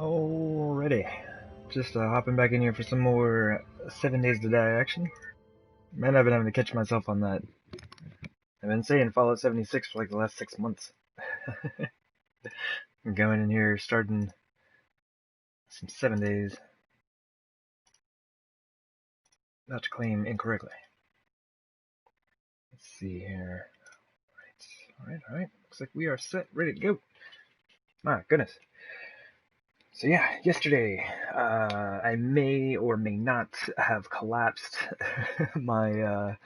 Alrighty. Just hopping back in here for some more 7 Days to Die action. Man, I've been having to catch myself on that. I've been saying Fallout 76 for like the last 6 months. I'm going in here, starting some 7 Days. Not to claim incorrectly. Let's see here. Alright. Looks like we are set, ready to go. My goodness. So yeah, yesterday, I may or may not have collapsed my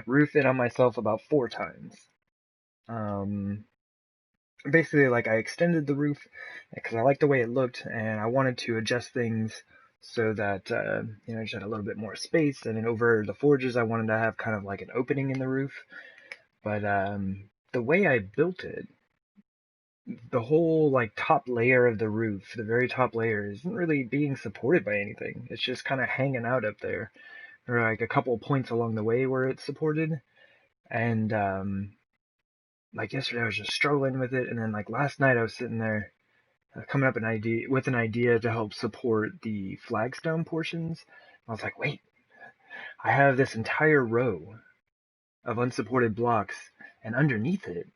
roof in on myself about 4 times. Basically, like, I extended the roof because I liked the way it looked, and I wanted to adjust things so that, I just had a little bit more space, and then over the forges I wanted to have kind of like an opening in the roof. But the way I built it, the whole like top layer of the roof, the very top layer, isn't really being supported by anything. It's just kind of hanging out up there. There are like a couple points along the way where it's supported, and like yesterday I was just struggling with it, and then like last night I was sitting there coming up with an idea to help support the flagstone portions. I was like, wait, I have this entire row of unsupported blocks, and underneath it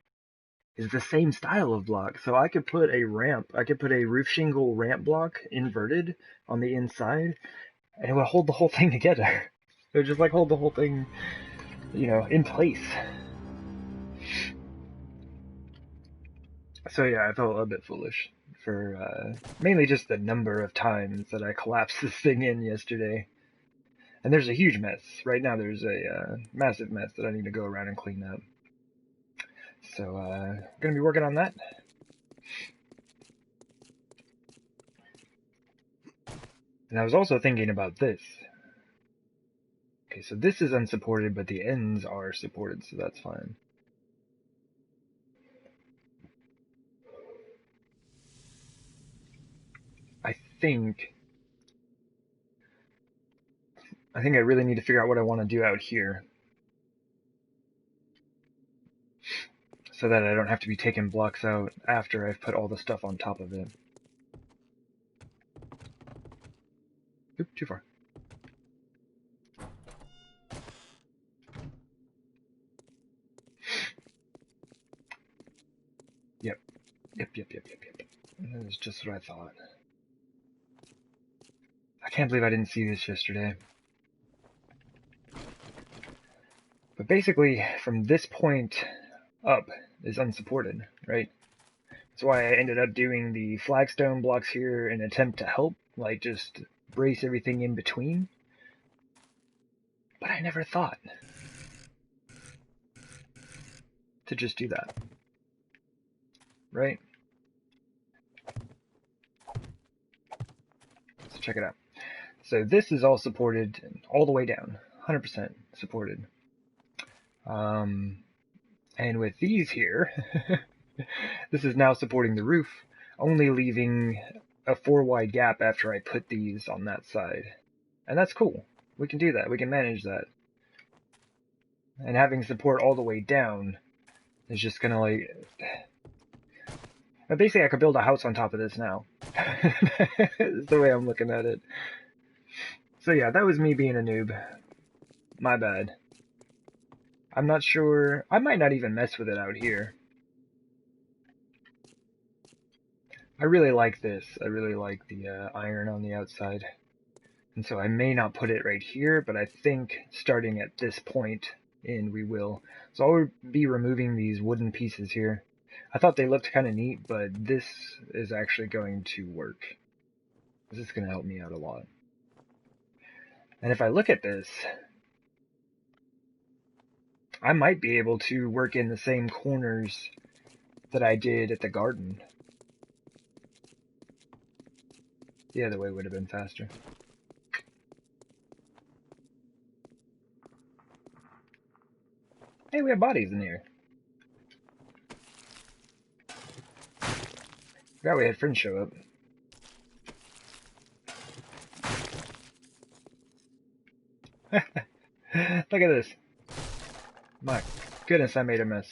is the same style of block. So I could put a roof shingle ramp block inverted on the inside, and it would hold the whole thing together. It would just like hold the whole thing, in place. So yeah, I felt a bit foolish for mainly just the number of times that I collapsed this thing in yesterday. And there's a huge mess. Right now there's a massive mess that I need to go around and clean up. So, gonna be working on that. And I was also thinking about this. Okay, so this is unsupported, but the ends are supported, so that's fine. I think I really need to figure out what I want to do out here, so that I don't have to be taking blocks out after I've put all the stuff on top of it. Oop, too far. Yep. That is just what I thought. I can't believe I didn't see this yesterday. But basically, from this point up is unsupported, right? That's why I ended up doing the flagstone blocks here in an attempt to help, like just brace everything in between. But I never thought to just do that, right? So check it out. So this is all supported all the way down, 100% supported. And with these here, this is now supporting the roof, only leaving a 4 wide gap after I put these on that side. And that's cool. We can do that. We can manage that. And having support all the way down is just gonna like... Basically, I could build a house on top of this now. That's the way I'm looking at it. So yeah, that was me being a noob. My bad. I'm not sure... I might not even mess with it out here. I really like this. I really like the iron on the outside. And so I may not put it right here, but I think starting at this point in, we will. So I'll be removing these wooden pieces here. I thought they looked kind of neat, but this is actually going to work. This is going to help me out a lot. And if I look at this, I might be able to work in the same corners that I did at the garden. The other way would have been faster. Hey, we have bodies in here. Forgot we had friends show up. Look at this. My goodness, I made a mess.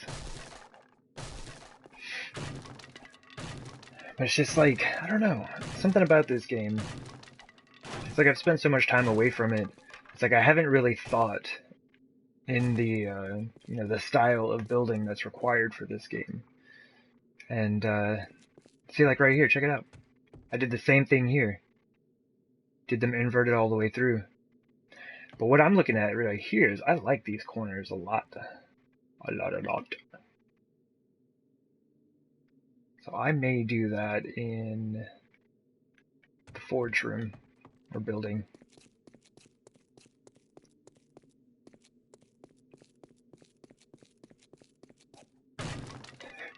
But it's just like, I don't know, something about this game. It's like I've spent so much time away from it. It's like I haven't really thought in the, you know, the style of building that's required for this game. And, see, like right here, check it out. I did the same thing here. Did them inverted all the way through. But what I'm looking at right here is I like these corners a lot. A lot. So I may do that in the forge room or building.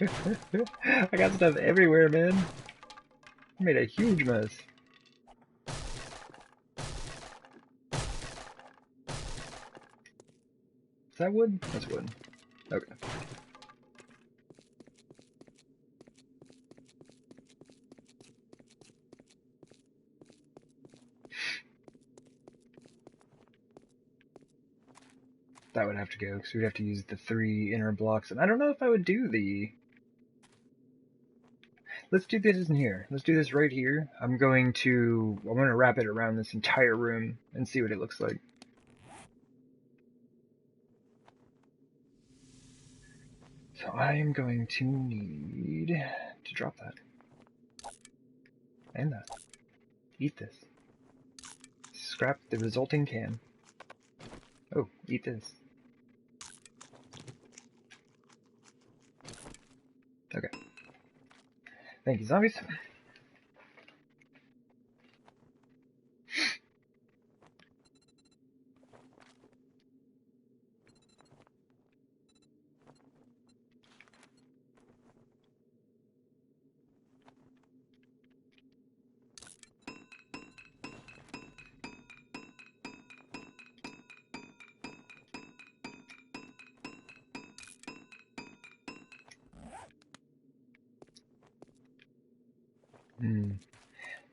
I got stuff everywhere, man. I made a huge mess. Is that wood? That's wood. Okay. That would have to go, because we'd have to use the 3 inner blocks, and I don't know if I would do the... Let's do this in here. Let's do this right here. I'm going to wrap it around this entire room and see what it looks like. So I am going to need to drop that. And that. Eat this. Scrap the resulting can. Oh, eat this. Okay. Thank you, zombies.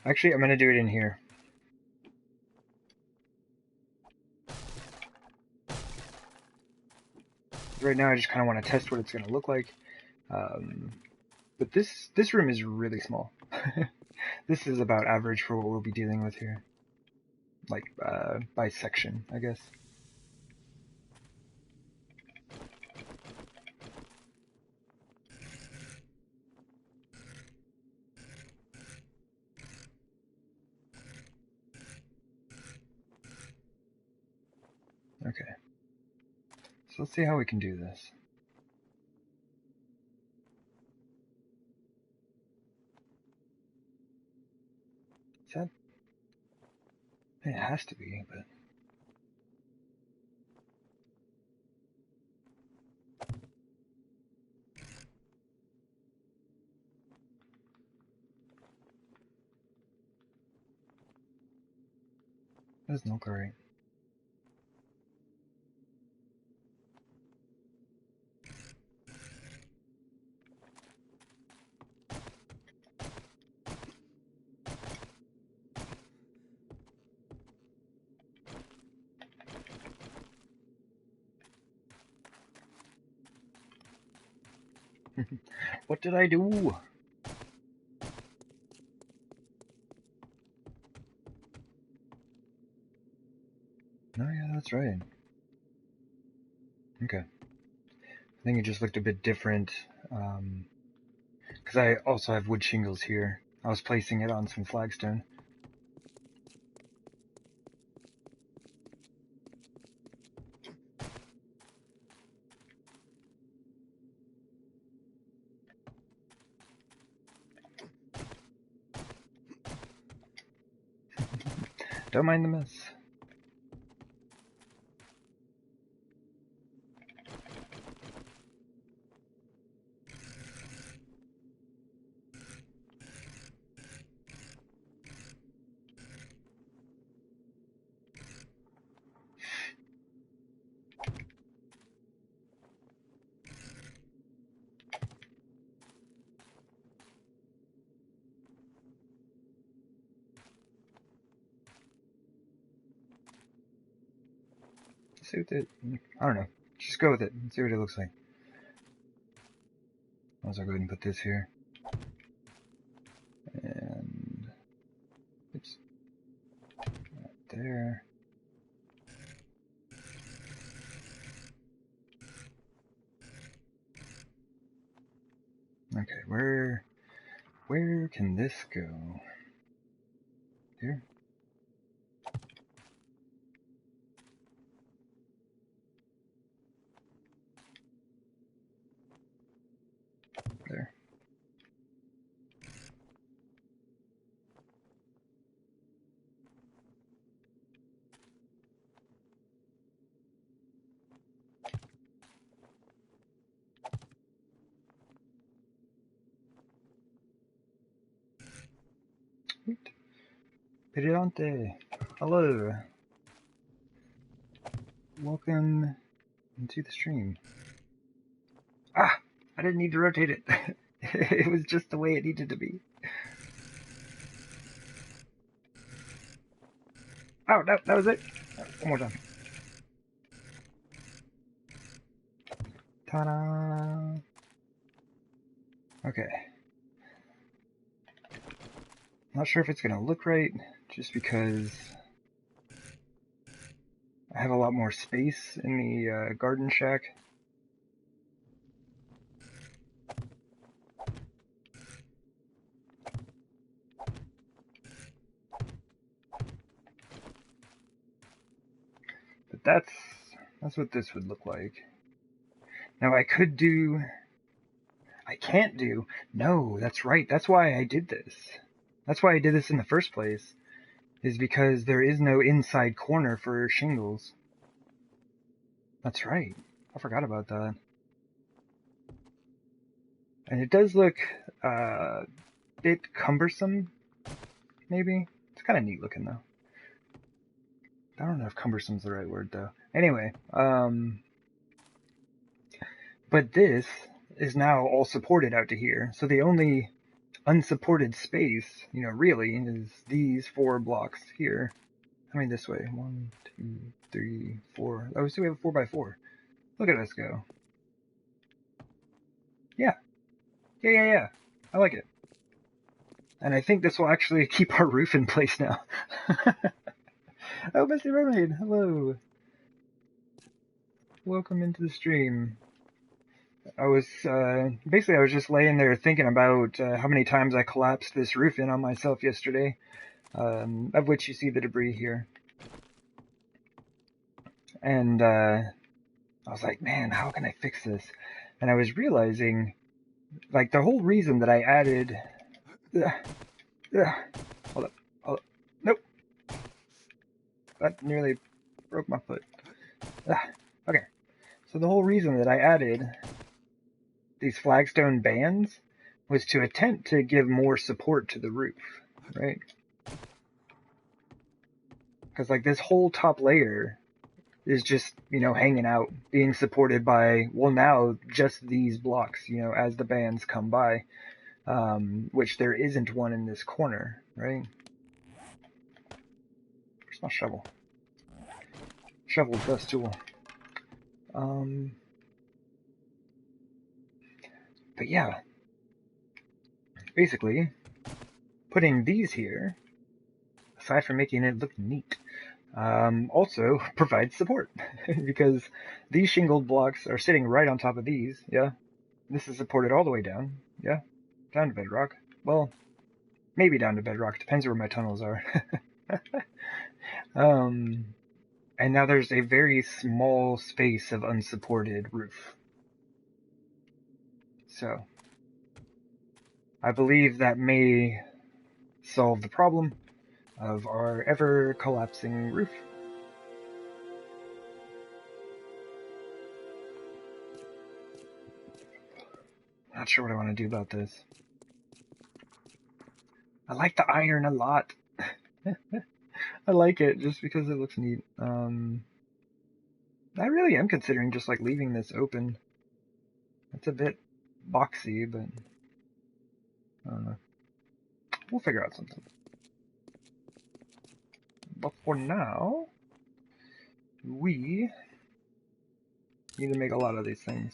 Actually, I'm going to do it in here. Right now, I just kind of want to test what it's going to look like. But this room is really small. This is about average for what we'll be dealing with here. Like, by section, I guess. Okay. So let's see how we can do this. Is that... It has to be, but... That doesn't look right. What did I do? Oh yeah, that's right. Okay. I think it just looked a bit different, because I also have wood shingles here. I was placing it on some flagstone. Don't mind the mess. See what it... I don't know. Just go with it and see what it looks like. I'll go ahead and put this here. Okay, where can this go? Here? There. Peridante, hello. Welcome into the stream. Ah! I didn't need to rotate it. It was just the way it needed to be. Oh, no, that was it. One more time. Ta-da! Okay. Not sure if it's gonna look right, just because I have a lot more space in the garden shack. But that's what this would look like. Now I can't do, no, that's right, that's why I did this. That's why I did this in the first place, is because there is no inside corner for shingles. That's right, I forgot about that. And it does look a bit cumbersome, maybe. It's kind of neat looking though. I don't know if cumbersome's the right word though. Anyway, but this is now all supported out to here. So the only unsupported space, you know, really, is these 4 blocks here. I mean, this way. 1, 2, 3, 4. Oh, so we have a 4x4. Look at us go. Yeah. Yeah. I like it. And I think this will actually keep our roof in place now. Oh, Bestie Mermaid, hello. Welcome into the stream. I was just laying there thinking about how many times I collapsed this roof in on myself yesterday, of which you see the debris here. And I was like, man, how can I fix this? And I was realizing, like, the whole reason that I added... Hold up. Nope. That nearly broke my foot. Okay. So the whole reason that I added these flagstone bands was to attempt to give more support to the roof, right? Because, like, this whole top layer is just, you know, hanging out, being supported by, well, now just these blocks, you know, as the bands come by, which there isn't one in this corner, right? Where's my shovel? Shovel, dust tool. But yeah, basically, putting these here, aside from making it look neat, also provides support, because these shingled blocks are sitting right on top of these, yeah? This is supported all the way down, yeah? Down to bedrock. Well, maybe down to bedrock, depends where my tunnels are. And now there's a very small space of unsupported roof. So, I believe that may solve the problem of our ever-collapsing roof. Not sure what I want to do about this. I like the iron a lot. I like it just because it looks neat. I really am considering just like leaving this open. It's a bit boxy, but I don't know. We'll figure out something. But for now, we need to make a lot of these things.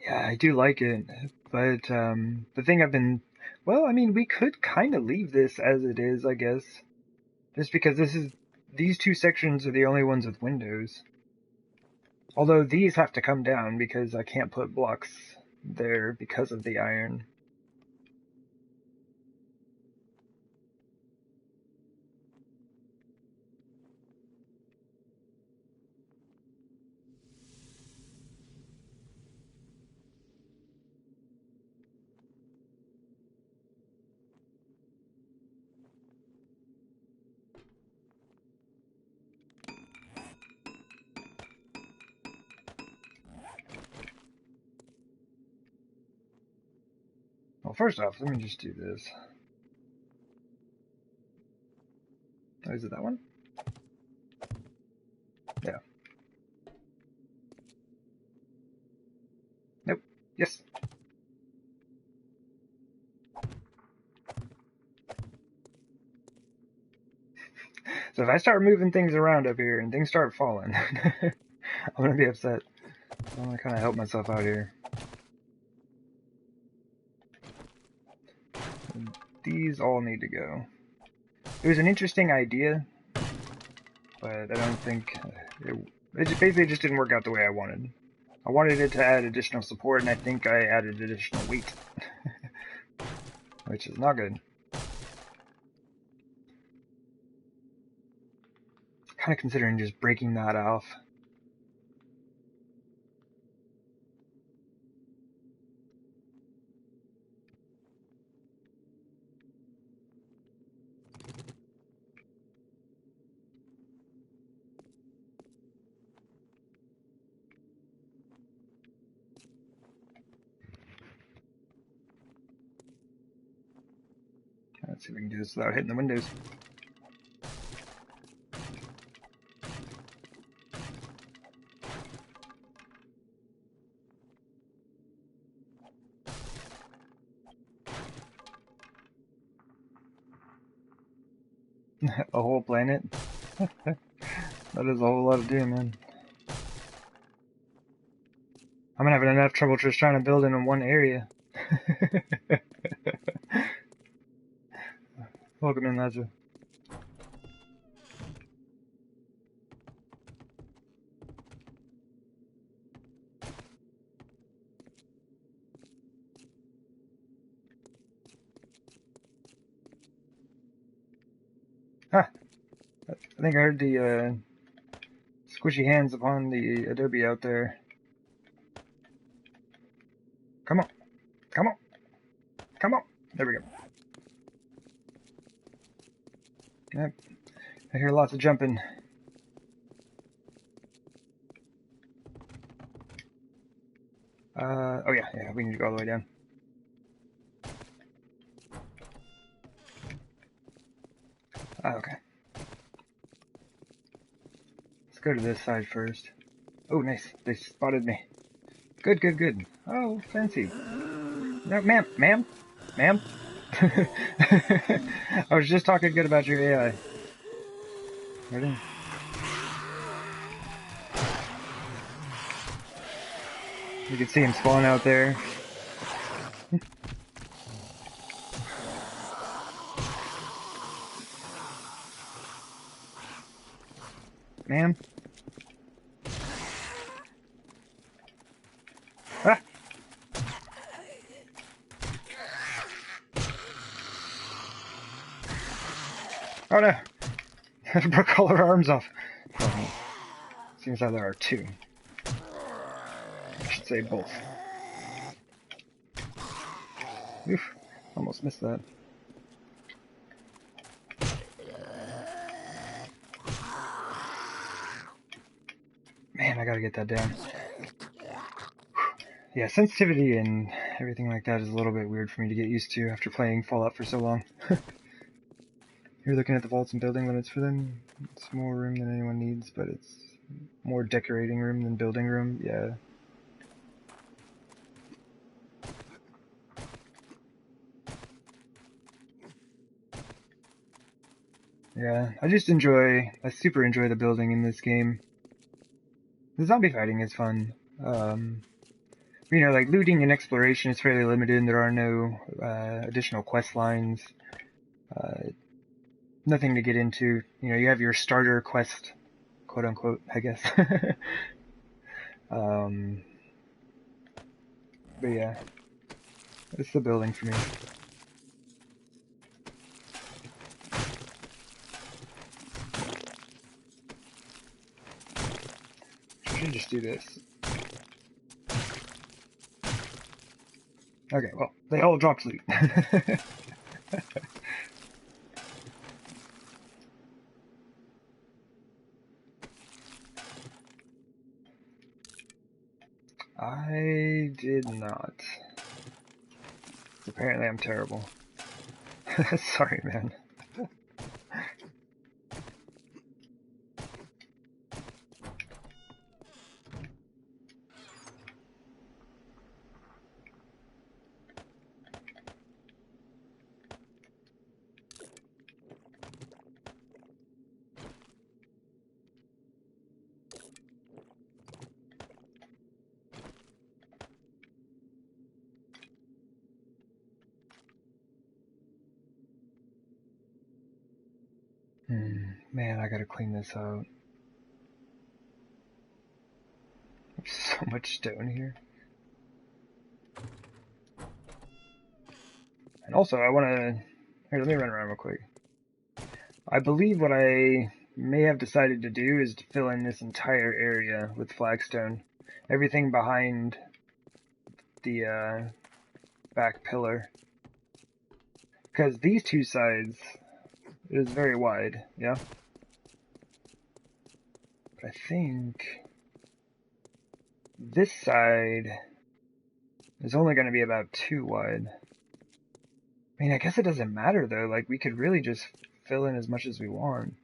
Yeah, I do like it, but the thing I've been, well, I mean, we could kind of leave this as it is, I guess, just because these two sections are the only ones with windows. Although these have to come down because I can't put blocks there because of the iron. Well, first off, let me just do this. Oh, is it that one? Yeah. Nope. Yes. So if I start moving things around up here and things start falling, I'm gonna be upset. So I'm gonna kind of help myself out here. And these all need to go. It was an interesting idea, but I don't think it basically just didn't work out the way I wanted. I wanted it to add additional support, and I think I added additional weight, which is not good. Kind of considering just breaking that off. Let's see if we can do this without hitting the windows. A whole planet? That is a whole lot of doom, man. I'm having enough trouble just trying to build in one area. Welcome in, Lazarus. Huh. I think I heard the squishy hands upon the adobe out there. Come on. Come on. Come on. There we go. Yep. I hear lots of jumping. Oh yeah, we need to go all the way down. Okay. Let's go to this side first. Oh, nice. They spotted me. Good, good, good. Oh, fancy. No, ma'am, ma'am, ma'am. I was just talking good about your AI. Ready? You can see him spawn out there. Ma'am. Ah! Oh no! I broke all her arms off. Oh, seems like there are two. I should say both. Oof, almost missed that. Man, I gotta get that down. Yeah, sensitivity and everything like that is a little bit weird for me to get used to after playing Fallout for so long. You're looking at the vaults and building limits for them. It's more room than anyone needs, but it's more decorating room than building room. Yeah. Yeah, I super enjoy the building in this game. The zombie fighting is fun. You know, like looting and exploration is fairly limited. There are no additional quest lines. Nothing to get into. You know, you have your starter quest, quote unquote, I guess. But yeah, it's the building for me. I should just do this. Okay, well, they all dropped loot. I did not. Apparently I'm terrible. Sorry, man. Man, I gotta clean this out. There's so much stone here. And also, I wanna... Here, let me run around real quick. I believe what I may have decided to do is to fill in this entire area with flagstone. Everything behind the back pillar. Because these two sides is very wide, yeah? But I think this side is only going to be about 2 wide. I mean, I guess it doesn't matter though, like we could really just fill in as much as we want.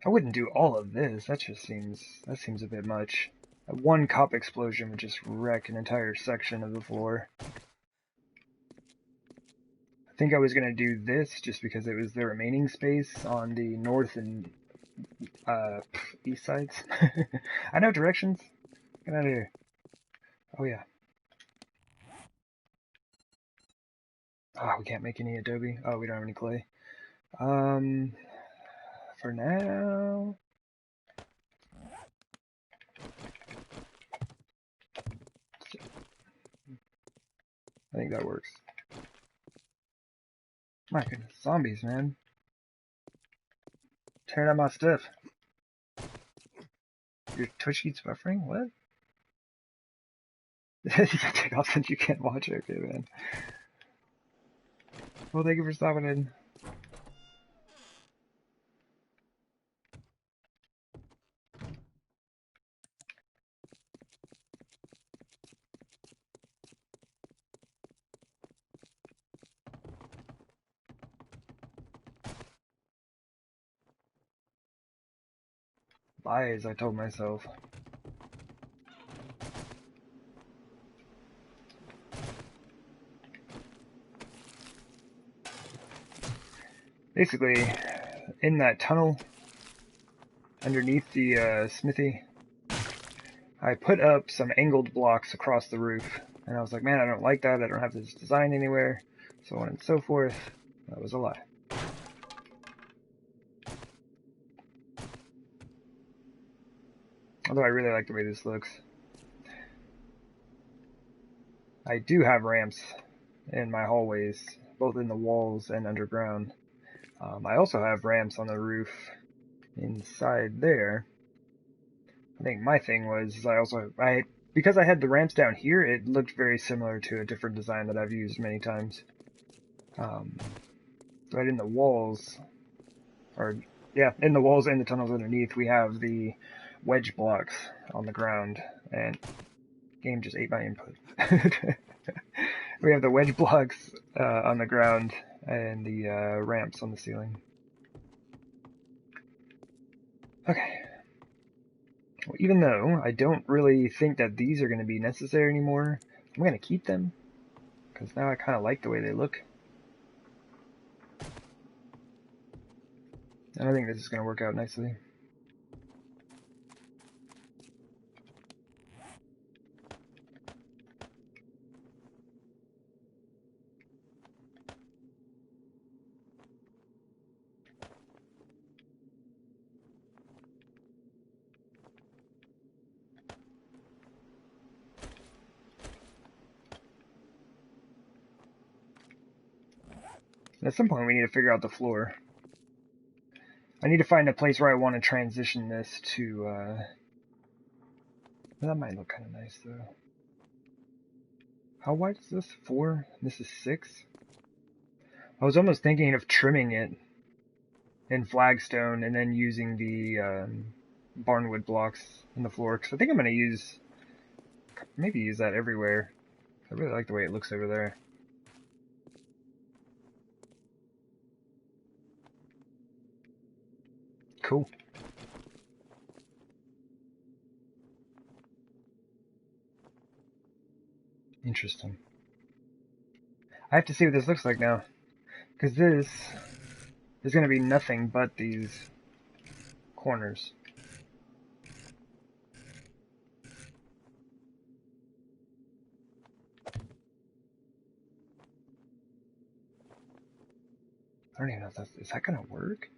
I wouldn't do all of this, that seems a bit much. One cop explosion would just wreck an entire section of the floor. I think I was going to do this just because it was the remaining space on the north and east sides. I know directions. Get out of here. Oh yeah. Oh, we can't make any adobe. Oh, we don't have any clay. For now... I think that works. My goodness, zombies, man. Tearing out my stuff. Your Twitch keeps buffering? What? You can take off since you can't watch it. Okay, man. Well, thank you for stopping in. Lies, I told myself. Basically, in that tunnel, underneath the Smithy, I put up some angled blocks across the roof. And I was like, man, I don't like that. I don't have this design anywhere. So on and so forth. That was a lie. Although I really like the way this looks. I do have ramps in my hallways, both in the walls and underground. I also have ramps on the roof inside there. I think my thing was because I had the ramps down here, it looked very similar to a different design that I've used many times. Right in the walls, in the walls and the tunnels underneath, we have the wedge blocks on the ground, and game just ate my input. We have the wedge blocks on the ground and the ramps on the ceiling. Okay. Well, even though I don't really think that these are going to be necessary anymore, I'm going to keep them, because now I kind of like the way they look. And I think this is going to work out nicely. At some point we need to figure out the floor. I need to find a place where I want to transition this to, that might look kind of nice though. How wide is this? 4? This is 6? I was almost thinking of trimming it in flagstone and then using the barnwood blocks in the floor, because I think I'm going to maybe use that everywhere. I really like the way it looks over there. Cool. Interesting. I have to see what this looks like now, because this is going to be nothing but these corners. I don't even know if is that going to work?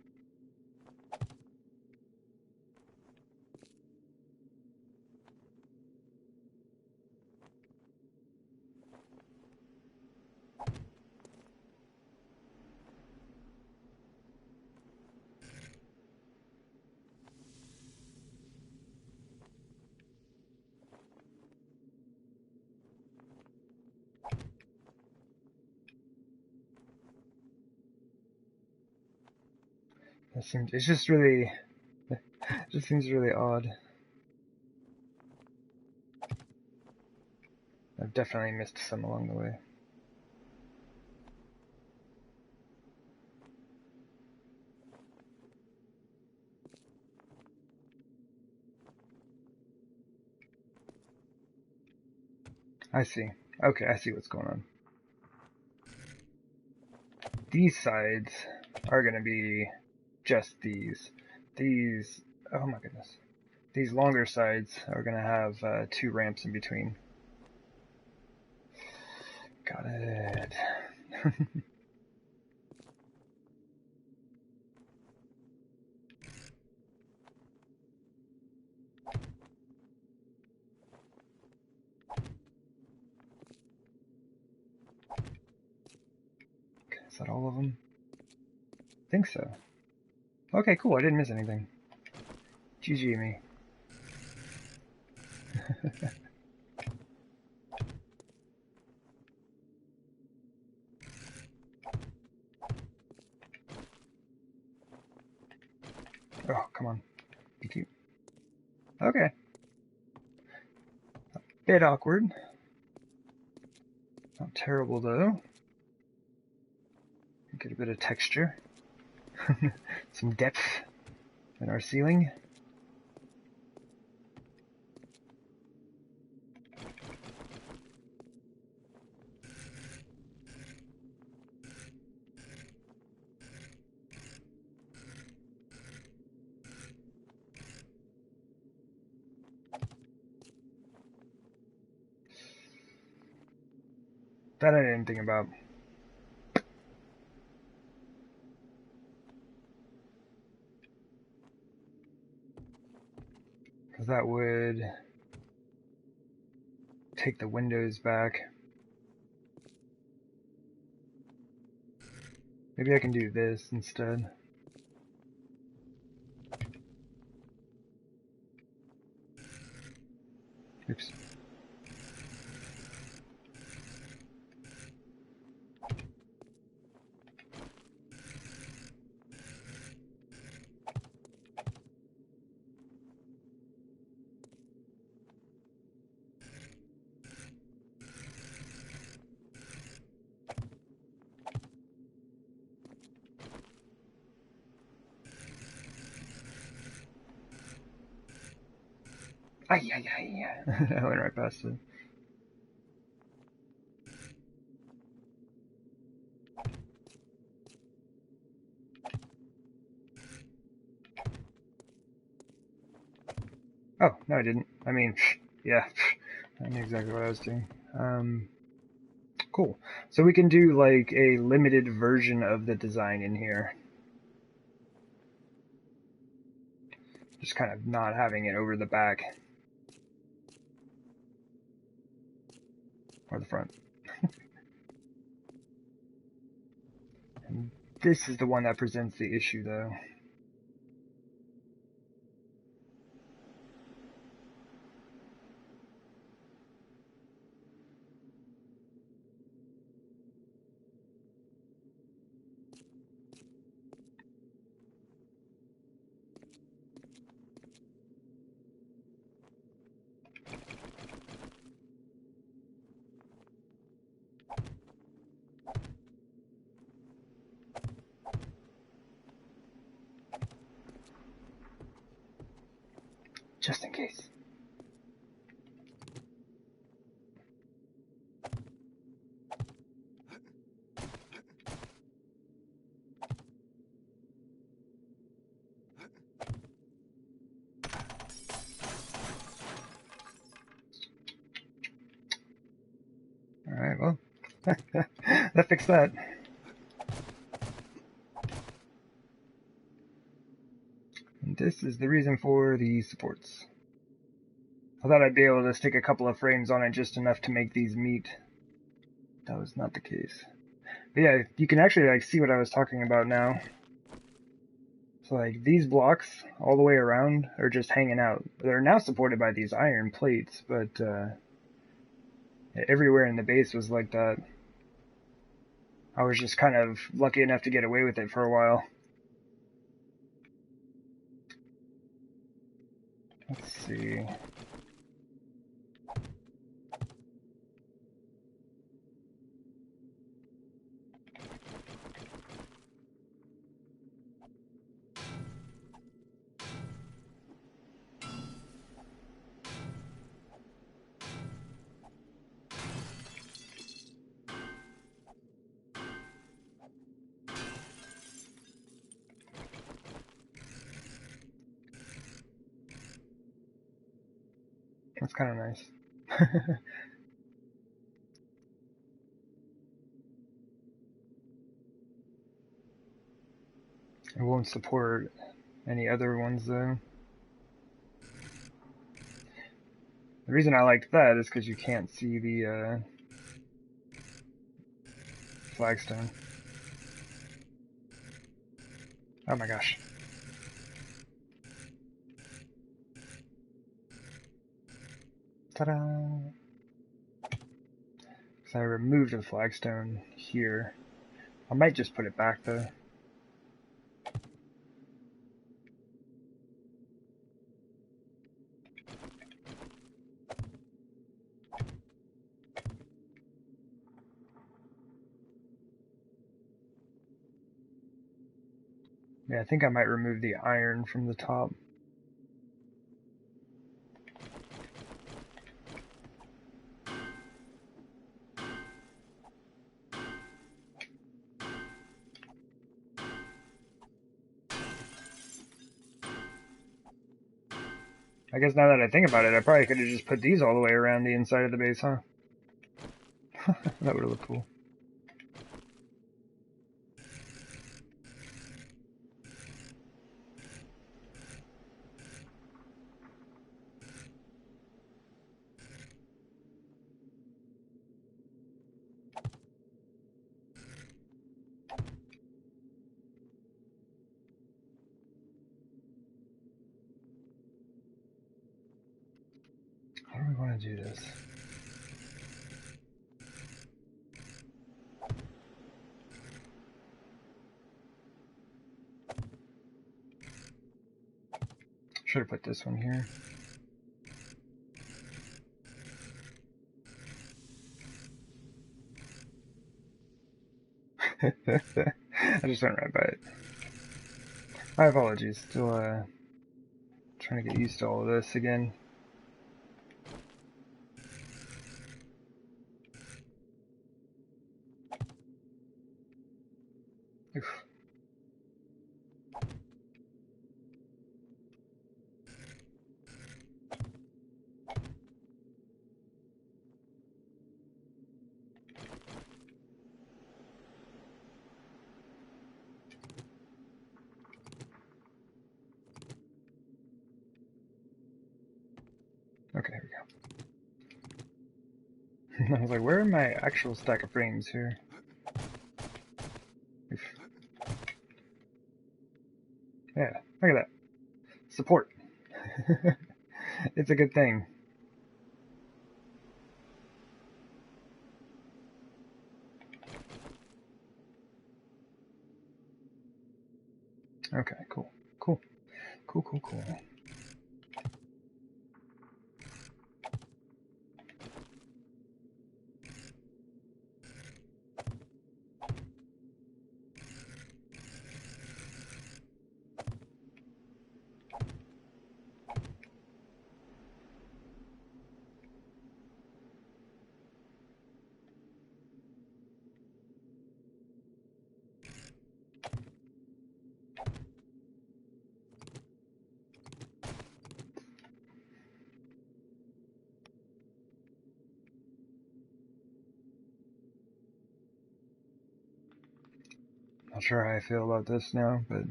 It's just really, it just seems really odd. I've definitely missed some along the way. I see. Okay, I see what's going on. These sides are going to be just these. These, oh my goodness. These longer sides are going to have 2 ramps in between. Got it. Is that all of them? I think so. Okay, cool. I didn't miss anything. GG me. Oh, come on. Be cute. Okay. A bit awkward. Not terrible, though. Get a bit of texture. Some depth in our ceiling. That I didn't think about. Because that would take the windows back. Maybe I can do this instead. Oops. Ay, ay, ay. I went right past it. Oh, no I didn't. I mean, yeah. I knew exactly what I was doing. Cool. So we can do like a limited version of the design in here. Just kind of not having it over the back. Or the front. And This is the one that presents the issue, though. Just in case. Alright, well, that fixed that. And this is the reason for the supports. I thought I'd be able to stick a couple of frames on it just enough to make these meet. That was not the case. But yeah, you can actually like see what I was talking about now. So like these blocks all the way around are just hanging out. They're now supported by these iron plates, but everywhere in the base was like that. I was just kind of lucky enough to get away with it for a while. Let's see. That's kind of nice. It won't support any other ones though. The reason I liked that is because you can't see the flagstone. Oh my gosh. Ta-da! So I removed the flagstone here. I might just put it back though. Yeah, I think I might remove the iron from the top. I guess now that I think about it, I probably could have just put these all the way around the inside of the base, huh? That would have looked cool. How do we want to do this? Should have put this one here. I just went right by it. My apologies. Still trying to get used to all of this again. Oof. Okay, here we go. I was like, where are my actual stack of frames here? Oof. Yeah, look at that. Support. It's a good thing. Okay, cool. Cool. Cool, cool, cool. Not sure how I feel about this now, but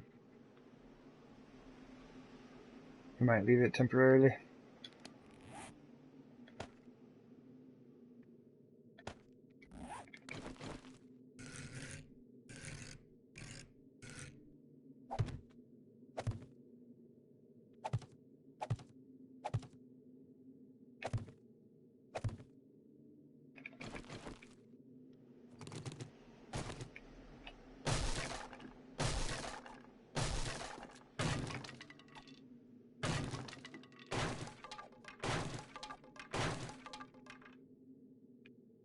we might leave it temporarily.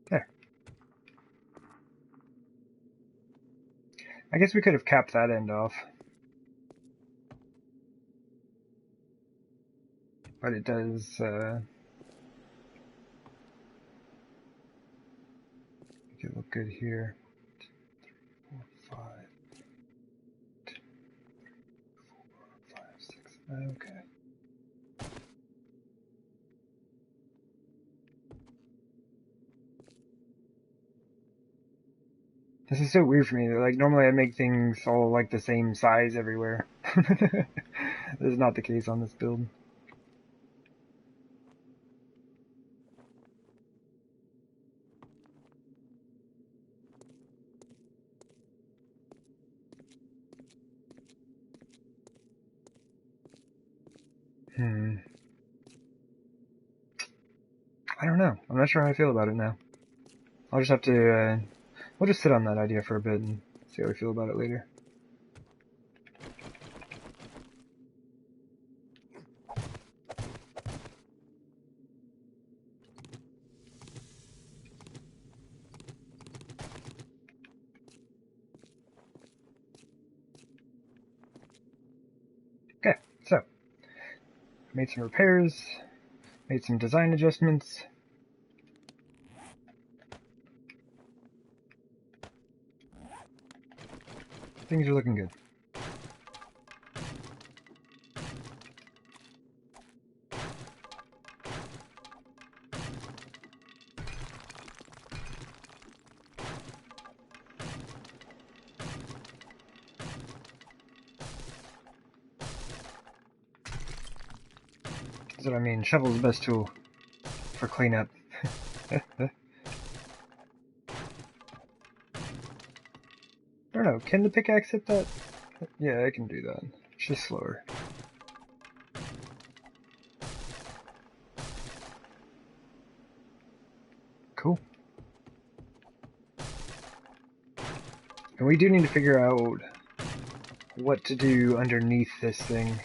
There. I guess we could have capped that end off. But it does, make it look good here. 4, 5, 2, 4, 5, 6, okay. This is so weird for me. Like, normally I make things all like the same size everywhere. This is not the case on this build. I don't know. I'm not sure how I feel about it now. I'll just have to, we'll just sit on that idea for a bit and see how we feel about it later. Okay, so, made some repairs, made some design adjustments. Things are looking good. That's what I mean. Shovel's the best tool for cleanup. I don't know. Can the pickaxe hit that? Yeah, I can do that. It's just slower. Cool. And we do need to figure out what to do underneath this thing.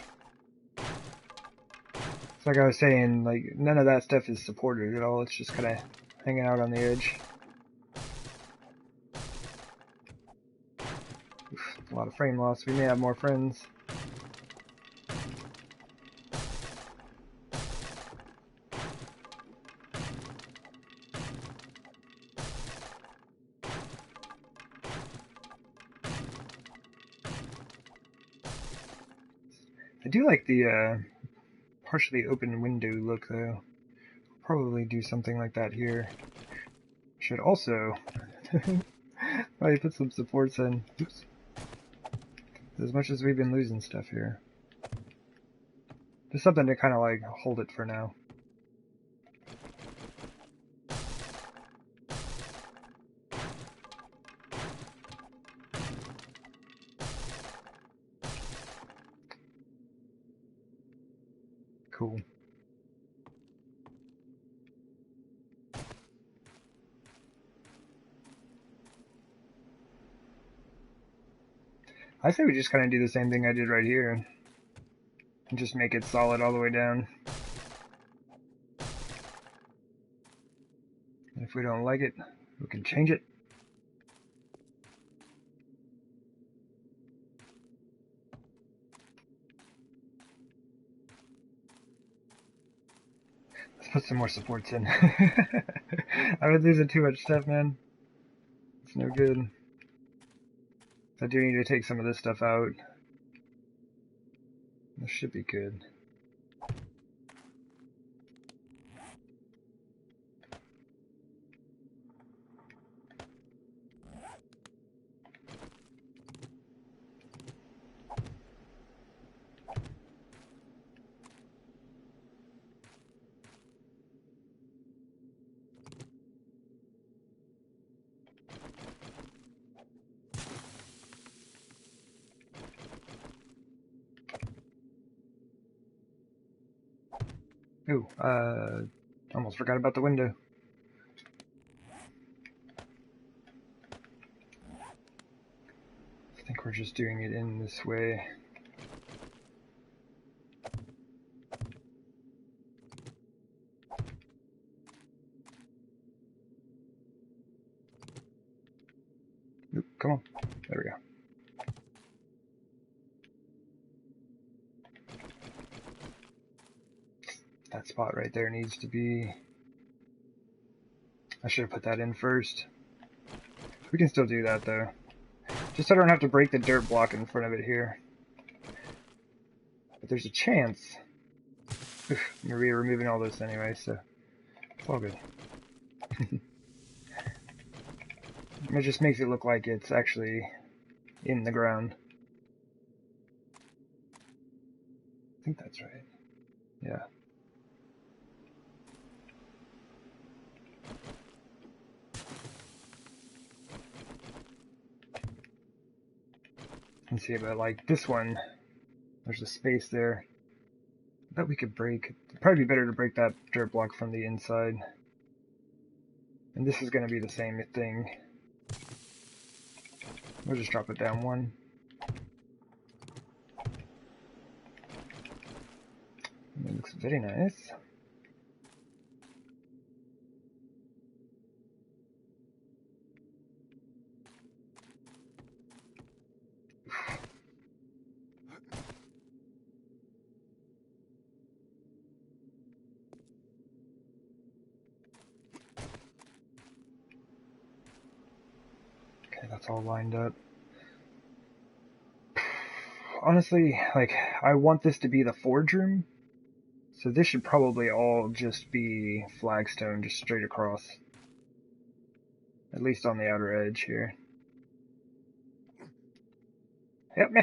It's like I was saying, like, none of that stuff is supported at all. It's just kind of hanging out on the edge. Oof, a lot of frame loss. We may have more friends. I do like the partially open window look, though. Probably do something like that here. Should also probably put some supports in. Oops. As much as we've been losing stuff here. Just something to kind of like hold it for now. Cool. I say we just kind of do the same thing I did right here. And just make it solid all the way down. And if we don't like it, we can change it. Let's put some more supports in. I've been losing too much stuff, man. It's no good. I do need to take some of this stuff out. This should be good. Ooh, almost forgot about the window. I think we're just doing it in this way. Oop, come on. There we go. That spot right there needs to be... I should have put that in first. We can still do that though. Just so I don't have to break the dirt block in front of it here. But there's a chance. Oof, I'm going to be removing all this anyway, so it's all good. It just makes it look like it's actually in the ground. I think that's right. Yeah. Let's see, but like this one, there's a space there that we could break. It'd probably be better to break that dirt block from the inside. And this is going to be the same thing. We'll just drop it down one. It looks very nice. Okay, that's all lined up. Honestly, like, I want this to be the forge room, so this should probably all just be flagstone, just straight across. At least on the outer edge here. Help me!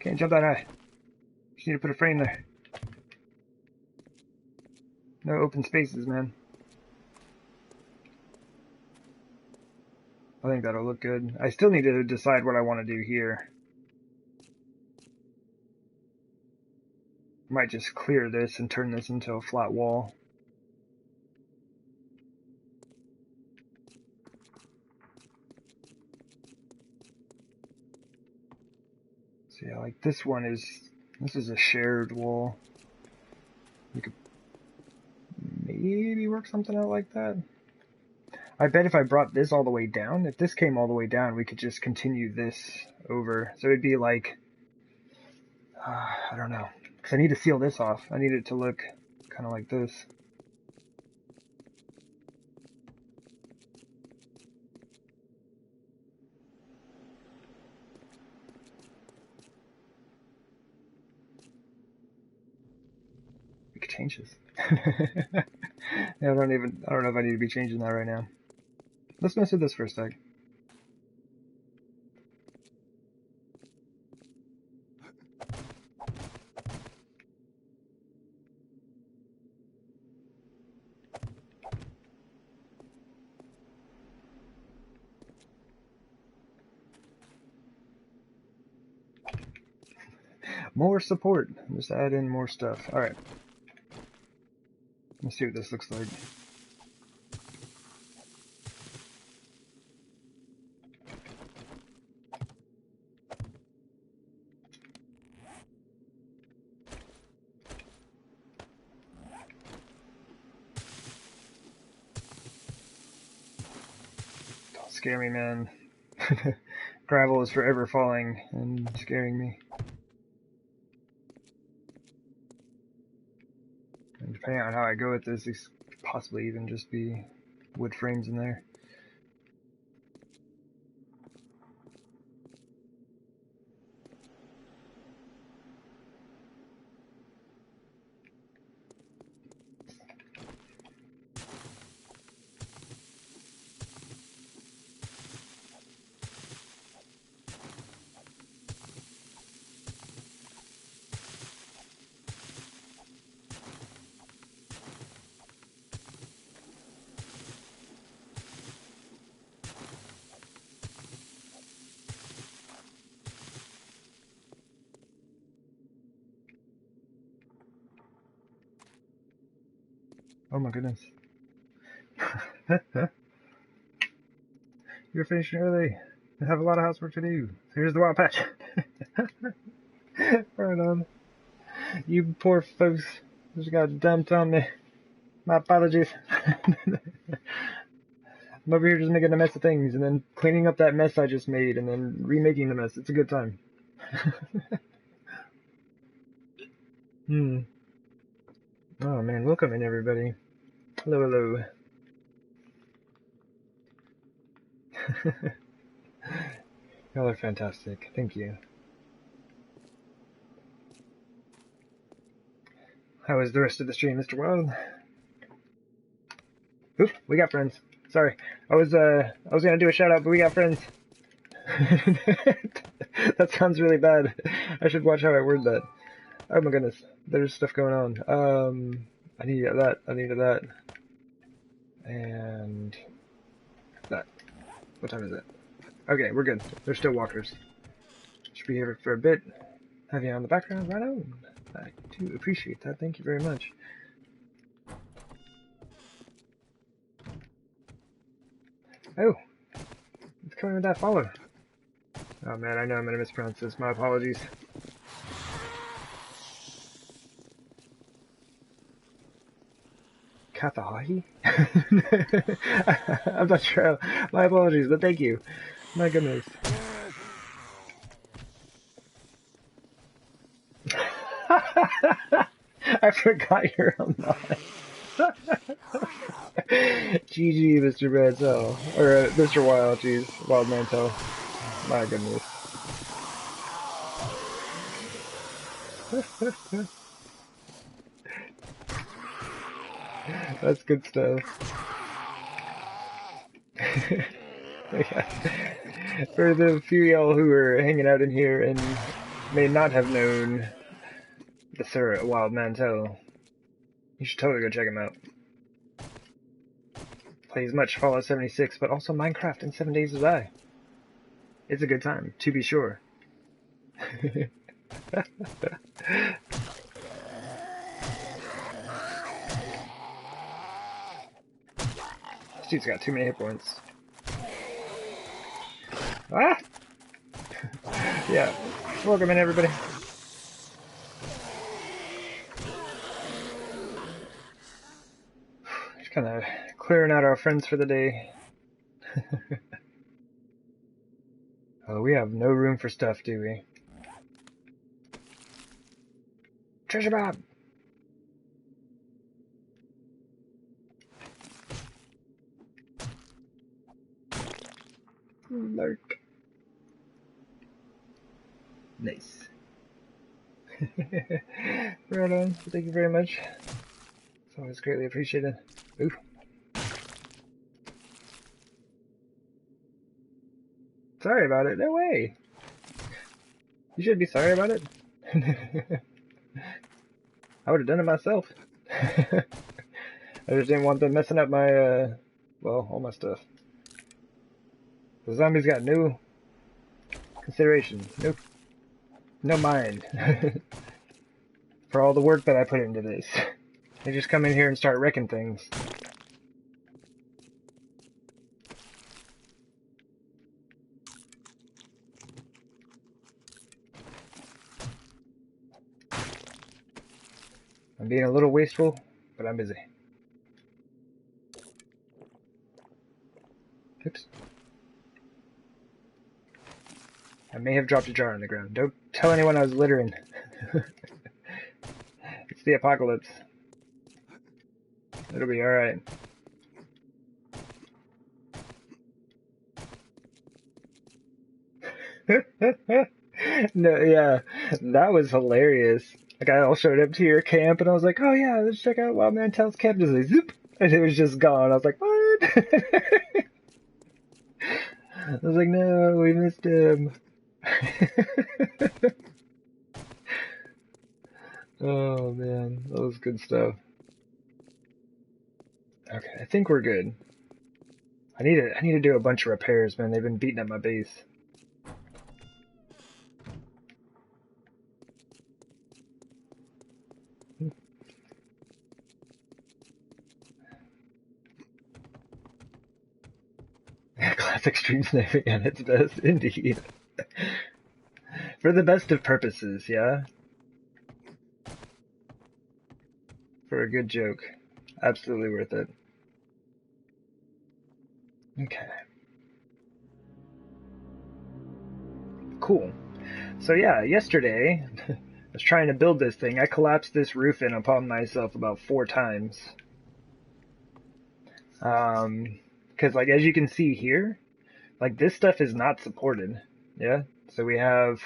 Can't jump that high. Just need to put a frame there. No open spaces, man. I think that'll look good. I still need to decide what I want to do here. Might just clear this and turn this into a flat wall. So yeah, like this is a shared wall. We could maybe work something out like that. I bet if I brought this all the way down, if this came all the way down, we could just continue this over. So it'd be like, I don't know. Because I need to seal this off. I need it to look kind of like this. We could change this. Yeah, I don't know if I need to be changing that right now. Let's mess with this for a sec. More support. Just add in more stuff. Alright. Let's see what this looks like. Don't scare me, man. Gravel is forever falling and scaring me. And depending on how I go with this, these could possibly even just be wood frames in there. Oh my goodness. You're finishing early. I have a lot of housework to do. Here's the wild patch. Right on. You poor folks just got dumped on me. My apologies. I'm over here just making a mess of things and then cleaning up that mess I just made and then remaking the mess. It's a good time. Oh man, welcome in everybody. Hello, hello. Y'all are fantastic. Thank you. How was the rest of the stream, Mr. Wild? Oop, we got friends. Sorry. I was gonna do a shout out, but we got friends. That sounds really bad. I should watch how I word that. Oh my goodness. There's stuff going on. I need that, I need that. And that. What time is it? Okay, we're good. They're still walkers. Should be here for a bit. Have you on the background? Right on. I do appreciate that. Thank you very much. Oh, it's coming with that follow. Oh man, I know I'm gonna mispronounce this. My apologies. Katahahi? I'm not sure. My apologies, but thank you. My goodness. I forgot you're alive. GG, Mr. Mantel. Or Mr. Wild, jeez. Wild Mantel. My goodness. That's good stuff. Yeah. For the few y'all who are hanging out in here and may not have known the Sir Wild Mantel, you should totally go check him out. Plays much Fallout 76, but also Minecraft in 7 days to die. It's a good time, to be sure. This dude's got too many hit points. Ah! Yeah. Welcome in, everybody. Just kind of clearing out our friends for the day. Oh, we have no room for stuff, do we? Treasure Bob! Lurk. Nice. Right on. Thank you very much. It's always greatly appreciated. Ooh. Sorry about it. No way. You should be sorry about it. I would have done it myself. I just didn't want them messing up my, well, all my stuff. The zombies got no consideration. Nope. No mind. For all the work that I put into this. They just come in here and start wrecking things. I'm being a little wasteful, but I'm busy. Oops. I may have dropped a jar on the ground. Don't tell anyone I was littering. It's the apocalypse. It'll be alright. No, yeah, that was hilarious. Like, I all showed up to your camp, and I was like, oh yeah, let's check out Wild Man Tells camp. Just like, zoop! And it was just gone. I was like, what? I was like, no, we missed him. Oh man, that was good stuff. Okay, I think we're good. I need to do a bunch of repairs, man. They've been beating up my base. Classic stream sniping at its best, indeed. For the best of purposes, yeah? For a good joke. Absolutely worth it. Okay. Cool. So yeah, yesterday, I was trying to build this thing. I collapsed this roof in upon myself about 4 times. Because like, as you can see here, like this stuff is not supported. Yeah? So we have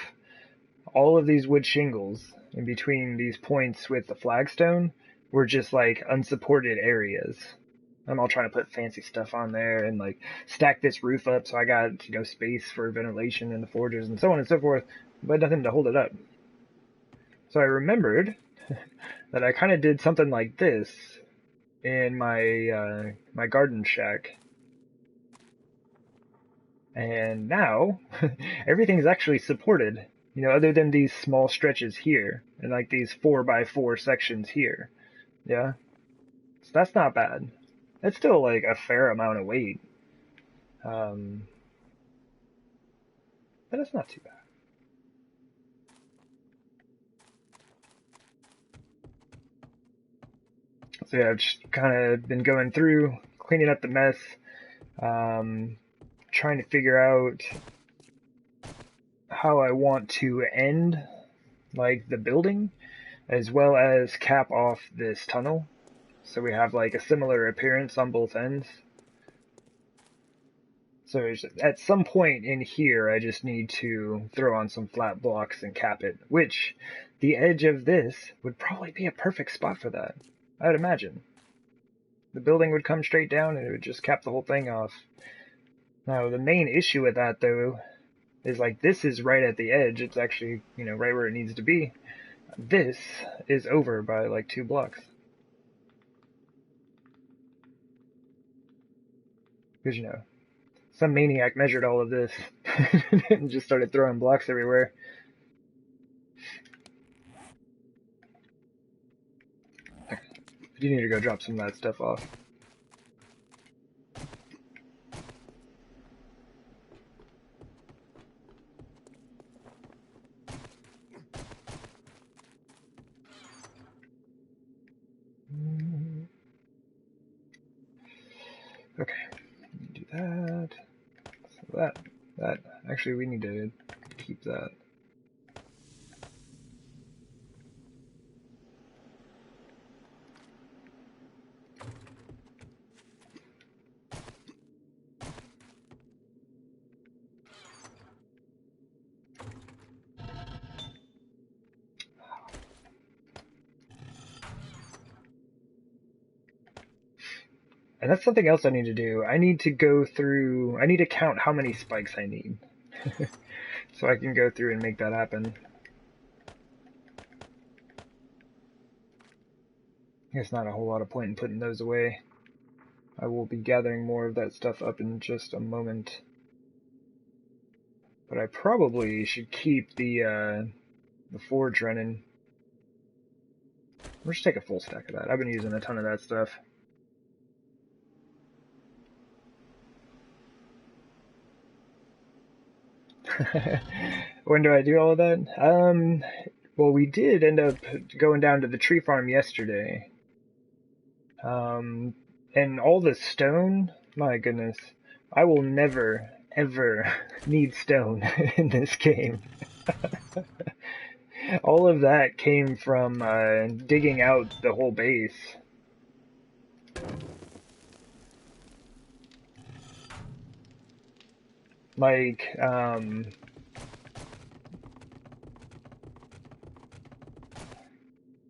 all of these wood shingles in between these points with the flagstone were just like unsupported areas. I'm all trying to put fancy stuff on there and like stack this roof up so I got, you know, space for ventilation in the forges and so on and so forth, but nothing to hold it up. So I remembered that I kind of did something like this in my my garden shack. And now everything's actually supported, you know, other than these small stretches here and like these 4x4 sections here. Yeah. So that's not bad. It's still like a fair amount of weight. But it's not too bad. So yeah, I've just kind of been going through, cleaning up the mess, trying to figure out how I want to end like the building, as well as cap off this tunnel. So we have like a similar appearance on both ends. So at some point in here, I just need to throw on some flat blocks and cap it, which the edge of this would probably be a perfect spot for that, I would imagine. The building would come straight down and it would just cap the whole thing off. Now, the main issue with that, though, is like this is right at the edge. It's actually, you know, right where it needs to be. This is over by like 2 blocks. Because, you know, some maniac measured all of this and just started throwing blocks everywhere. You need to go drop some of that stuff off. Okay, do that. So that, actually we need to keep that. And that's something else I need to do. I need to go through, I need to count how many spikes I need. So I can go through and make that happen. There's not a whole lot of point in putting those away. I will be gathering more of that stuff up in just a moment. But I probably should keep the forge running. We'll just take a full stack of that. I've been using a ton of that stuff. When do I do all of that? Well, we did end up going down to the tree farm yesterday. And all the stone, my goodness, I will never, ever need stone in this game. All of that came from digging out the whole base. Like,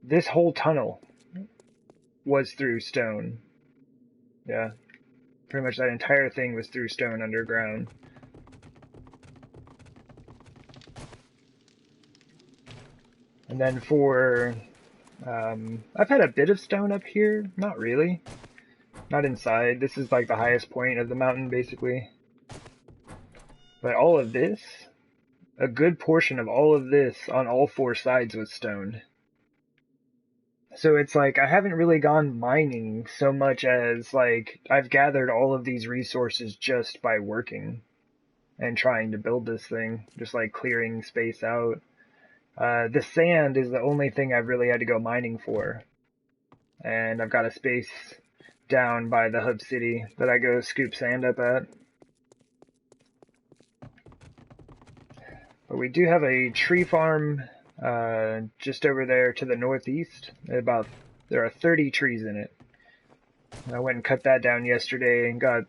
this whole tunnel was through stone. Yeah, pretty much that entire thing was through stone underground. And then for, I've had a bit of stone up here, not really. Not inside. This is like the highest point of the mountain, basically. But all of this, a good portion of all of this on all four sides was stone. So it's like I haven't really gone mining so much as like I've gathered all of these resources just by working and trying to build this thing, just like clearing space out. The sand is the only thing I've really had to go mining for. And I've got a space down by the hub city that I go scoop sand up at. But we do have a tree farm just over there to the northeast. There are 30 trees in it. And I went and cut that down yesterday and got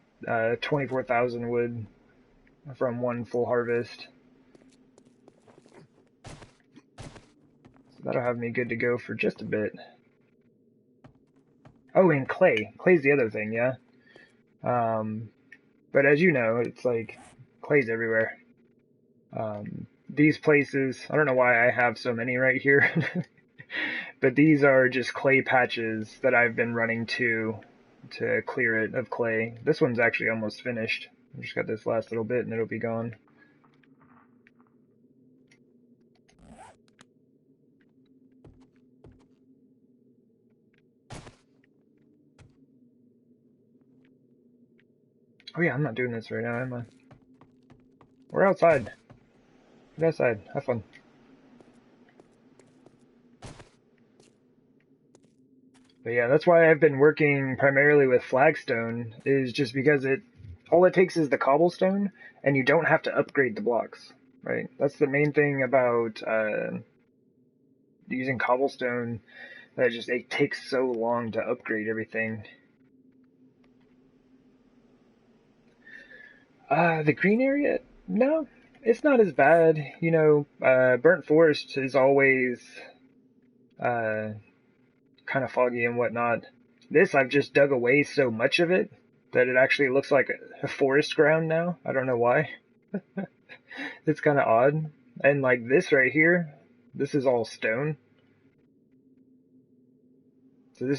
24,000 wood from one full harvest. So that'll have me good to go for just a bit. Oh, and clay. Clay's the other thing, yeah. But as you know, it's like clay's everywhere. These places, I don't know why I have so many right here, but these are just clay patches that I've been running to clear it of clay. This one's actually almost finished. I've just got this last little bit and it'll be gone. Oh yeah, I'm not doing this right now, am I? We're outside. Get outside. Have fun. But yeah, that's why I've been working primarily with flagstone, is just because all it takes is the cobblestone, and you don't have to upgrade the blocks, right? That's the main thing about using cobblestone, that it takes so long to upgrade everything. The green area? No, it's not as bad. You know, burnt forest is always kind of foggy and whatnot. This, I've just dug away so much of it that it actually looks like a forest ground now. I don't know why. It's kind of odd. And like this right here, this is all stone. So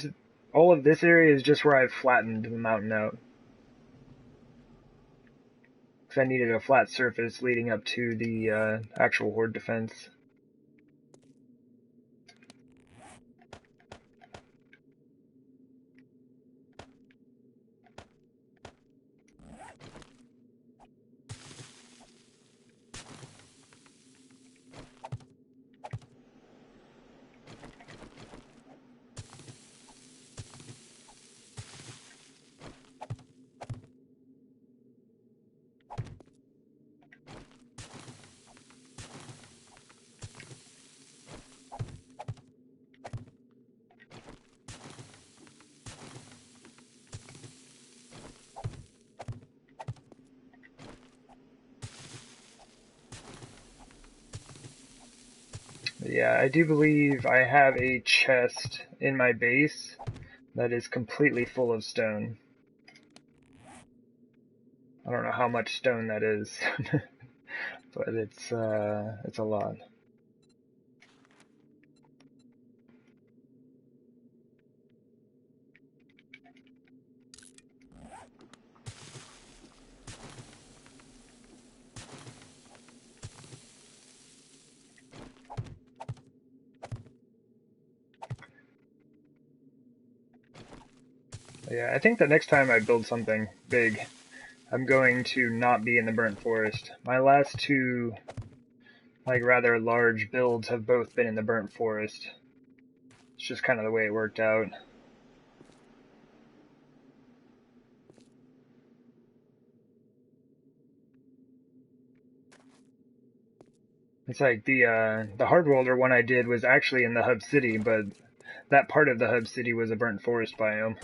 all of this area is just where I've flattened the mountain out. Because I needed a flat surface leading up to the actual Horde defense. Yeah, I do believe I have a chest in my base that is completely full of stone. I don't know how much stone that is, but it's a lot. Yeah, I think the next time I build something big, I'm going to not be in the burnt forest. My last two, like, rather large builds have both been in the burnt forest. It's just kind of the way it worked out. It's like the Hardwalder one I did was actually in the hub city, but that part of the hub city was a burnt forest biome.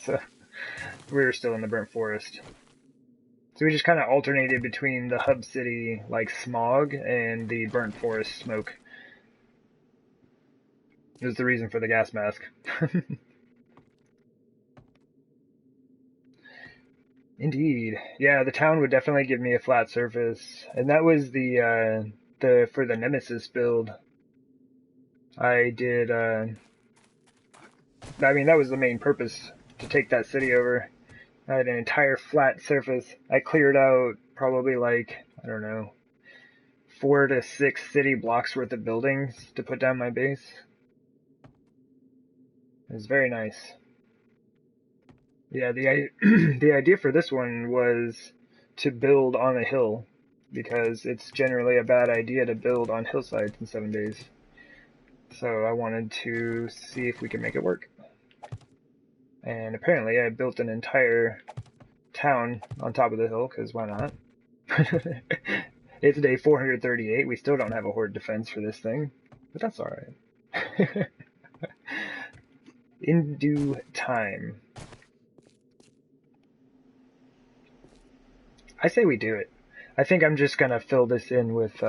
So we were still in the burnt forest. So we just kind of alternated between the hub city, like, smog and the burnt forest smoke. It was the reason for the gas mask. Indeed. Yeah, the town would definitely give me a flat surface. And that was the for the Nemesis build. I did I mean, that was the main purpose, to take that city over. I had an entire flat surface. I cleared out probably, like, I don't know, 4 to 6 city blocks worth of buildings to put down my base. It was very nice. Yeah, the idea for this one was to build on a hill, because it's generally a bad idea to build on hillsides in 7 days. So I wanted to see if we could make it work. And apparently I built an entire town on top of the hill, because why not? It's day 438. We still don't have a horde defense for this thing, but that's alright. In due time. I say we do it. I think I'm just gonna fill this in with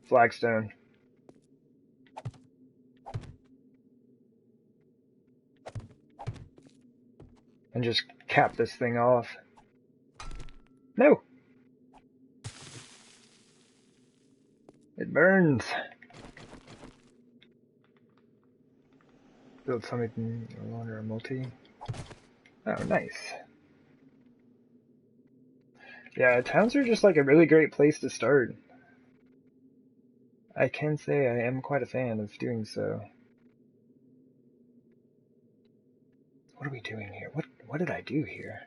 flagstone. And just cap this thing off. No! It burns! Build something no longer a multi. Oh, nice. Yeah, towns are just like a really great place to start. I can say I am quite a fan of doing so. What are we doing here? What did I do here?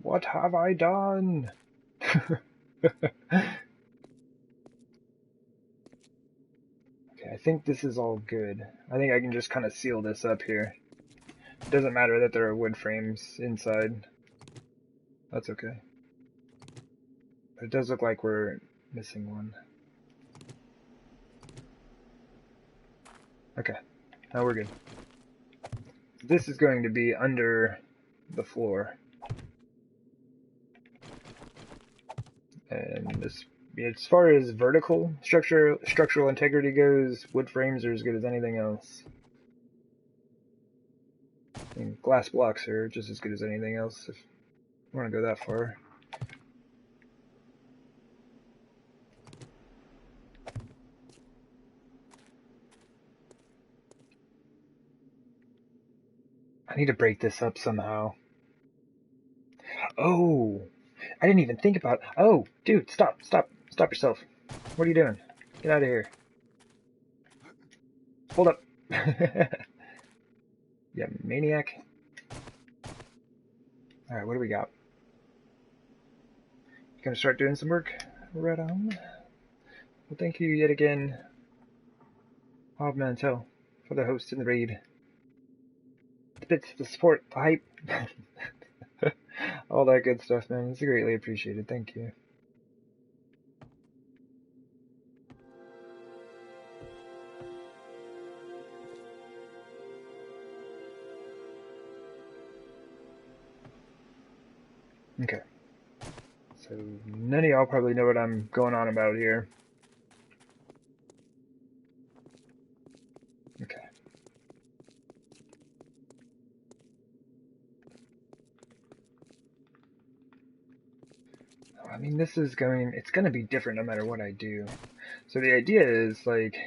What have I done? Okay, I think this is all good. I think I can just kind of seal this up here. It doesn't matter that there are wood frames inside. That's okay. But it does look like we're missing one. Okay, now we're good. This is going to be under the floor. And this, as far as vertical structural integrity goes, wood frames are as good as anything else. And glass blocks are just as good as anything else, if you want to go that far. I need to break this up somehow. Oh, I didn't even think about. Oh, dude, stop yourself. What are you doing? Get out of here. Hold up. Yeah, maniac. All right, what do we got? Gonna start doing some work. Right on. Well, thank you yet again, Bob Mantel, for the host and the raid. The bits, the support, the hype. All that good stuff, man. It's greatly appreciated. Thank you. Okay. So none of y'all probably know what I'm going on about here. Okay. I mean, this is it's going to be different no matter what I do. So the idea is, like,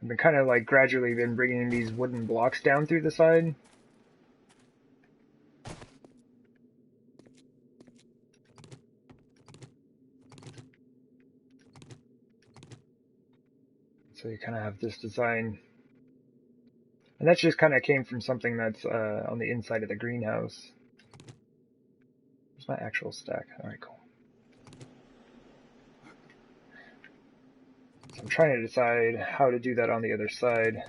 I've been kind of, like, gradually been bringing these wooden blocks down through the side. So you kind of have this design. And that just kind of came from something that's on the inside of the greenhouse. Where's my actual stack? Alright, cool. So I'm trying to decide how to do that on the other side.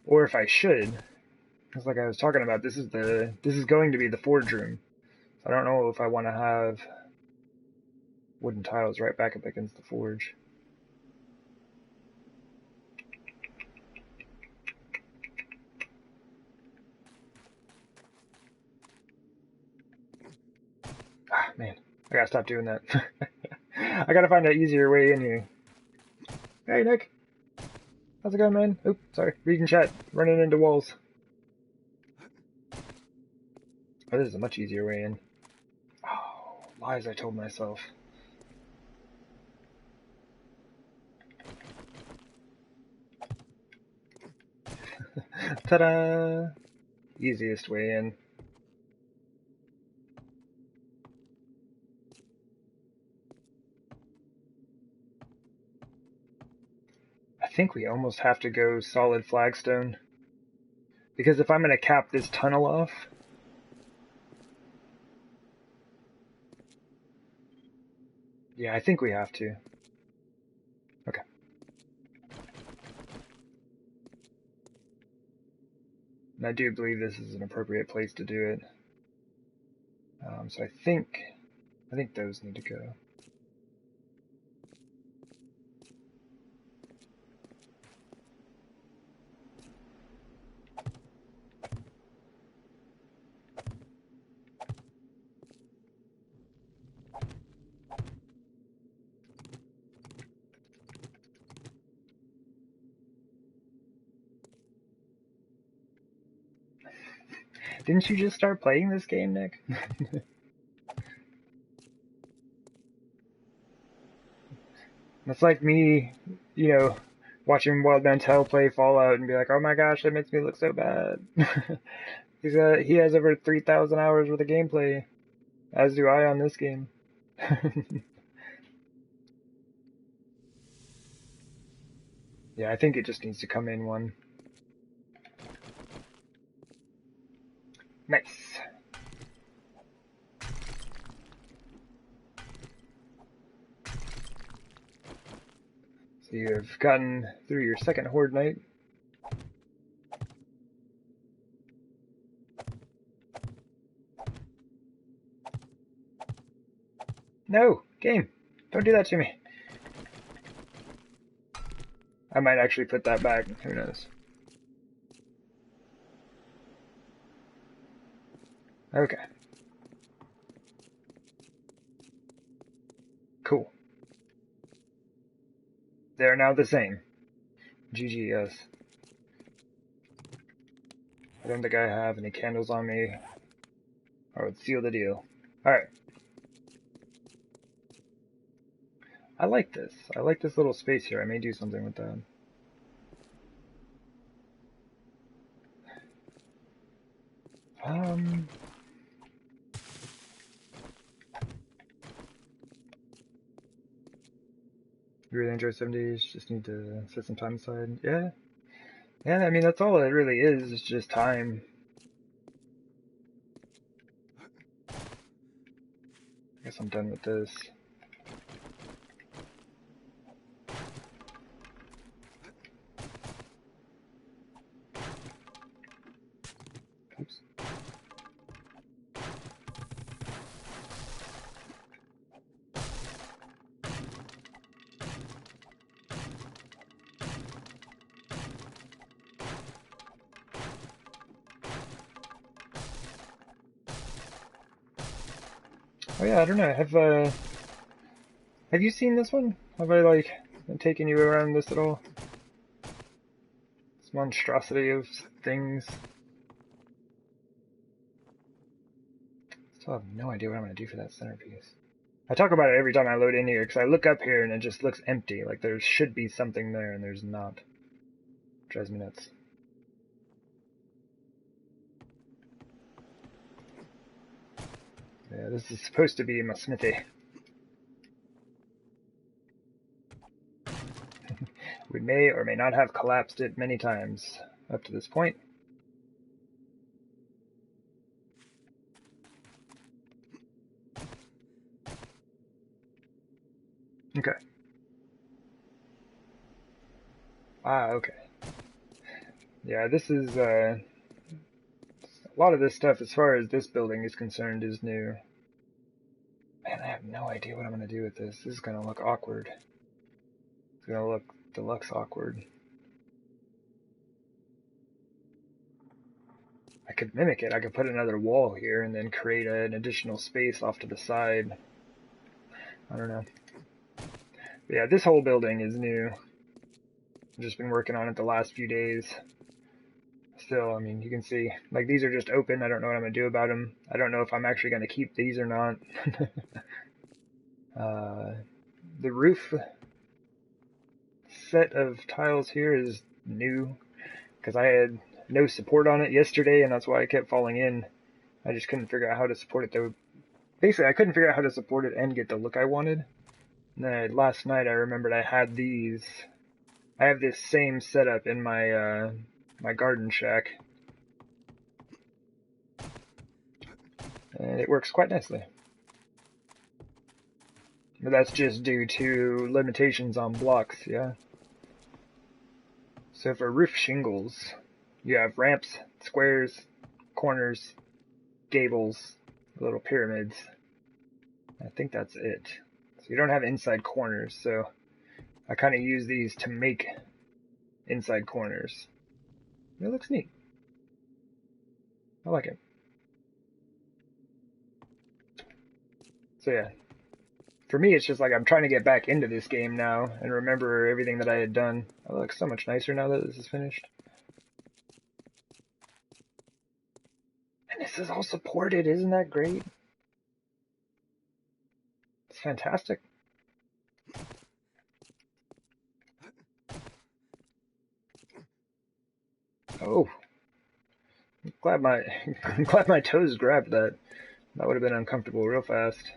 Or if I should, because like I was talking about, this is going to be the forge room. So I don't know if I want to have wooden tiles right back up against the forge. Ah, man, I gotta stop doing that. I gotta find an easier way in here. Hey, Nick. How's it going, man? Oop, sorry. Reading chat. Running into walls. Oh, this is a much easier way in. Oh, lies I told myself. Ta-da! Easiest way in. I think we almost have to go solid flagstone. Because if I'm going to cap this tunnel off... Yeah, I think we have to. Okay. And I do believe this is an appropriate place to do it. So I think those need to go. Didn't you just start playing this game, Nick? It's like me, watching Wild Mantel play Fallout and be like, oh my gosh, that makes me look so bad. He has over 3,000 hours worth of gameplay, as do I on this game. Yeah, I think it just needs to come in one. Nice. So you have gotten through your second Horde night. No! Game! Don't do that to me! I might actually put that back, who knows. Okay. Cool. They're now the same. GG, yes. I don't think I have any candles on me. I would seal the deal. Alright. I like this. I like this little space here. I may do something with that. Really enjoy 70s, just need to set some time aside. Yeah. Yeah, I mean, that's all it really is, it's just time. I guess I'm done with this. Oops. Oh yeah, I don't know. Have you seen this one? Have I been taking you around this little monstrosity of things? Still have no idea what I'm gonna do for that centerpiece. I talk about it every time I load in here because I look up here and it just looks empty. Like there should be something there and there's not. Drives me nuts. Yeah, this is supposed to be my Smithy. We may or may not have collapsed it many times up to this point. Okay. Ah, okay. Yeah, this is, a lot of this stuff, as far as this building is concerned, is new. Man, I have no idea what I'm going to do with this. This is going to look awkward. It's going to look deluxe awkward. I could mimic it. I could put another wall here and then create an additional space off to the side. I don't know. But yeah, this whole building is new. I've just been working on it the last few days. Still, I mean, you can see, like, these are just open. I don't know what I'm going to do about them. I don't know if I'm actually going to keep these or not. The roof set of tiles here is new because I had no support on it yesterday, and that's why I kept falling in. I just couldn't figure out how to support it, though. Basically, I couldn't figure out how to support it and get the look I wanted. And then last night, I remembered I had these. I have this same setup in my my garden shack, and it works quite nicely. But that's just due to limitations on blocks, yeah. So for roof shingles, you have ramps, squares, corners, gables, little pyramids. I think that's it. So you don't have inside corners, so I kind of use these to make inside corners. It looks neat. I like it. So yeah, for me it's just like I'm trying to get back into this game now and remember everything that I had done. It looks so much nicer now that this is finished. And this is all supported, isn't that great? It's fantastic. Oh, I'm glad my toes grabbed that. That would have been uncomfortable real fast.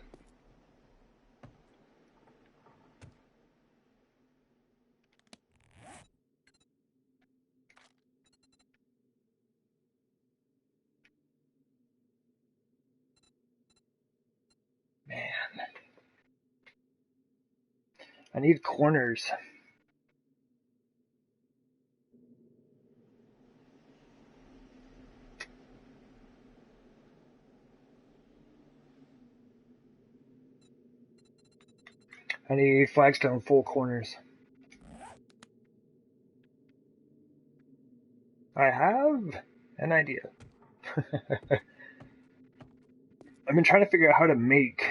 Man, I need corners. I need flagstone full corners. I have an idea. I've been trying to figure out how to make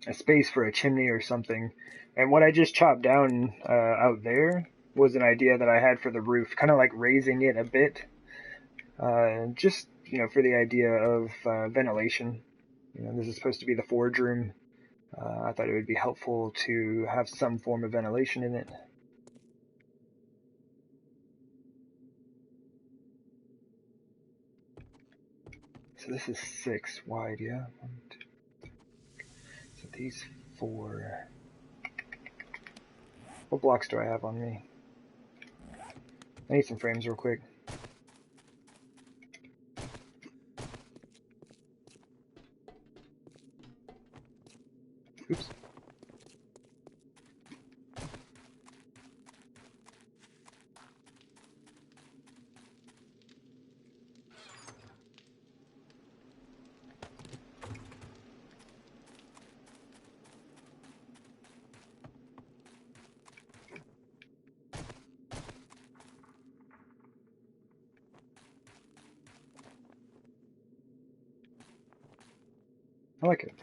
a space for a chimney or something, and what I just chopped down out there was an idea that I had for the roof, kind of like raising it a bit, just, you know, for the idea of ventilation. You know, this is supposed to be the forge room. I thought it would be helpful to have some form of ventilation in it. So this is 6 wide, yeah? 1, 2, 3. So these 4. What blocks do I have on me? I need some frames real quick. Oops. I like it.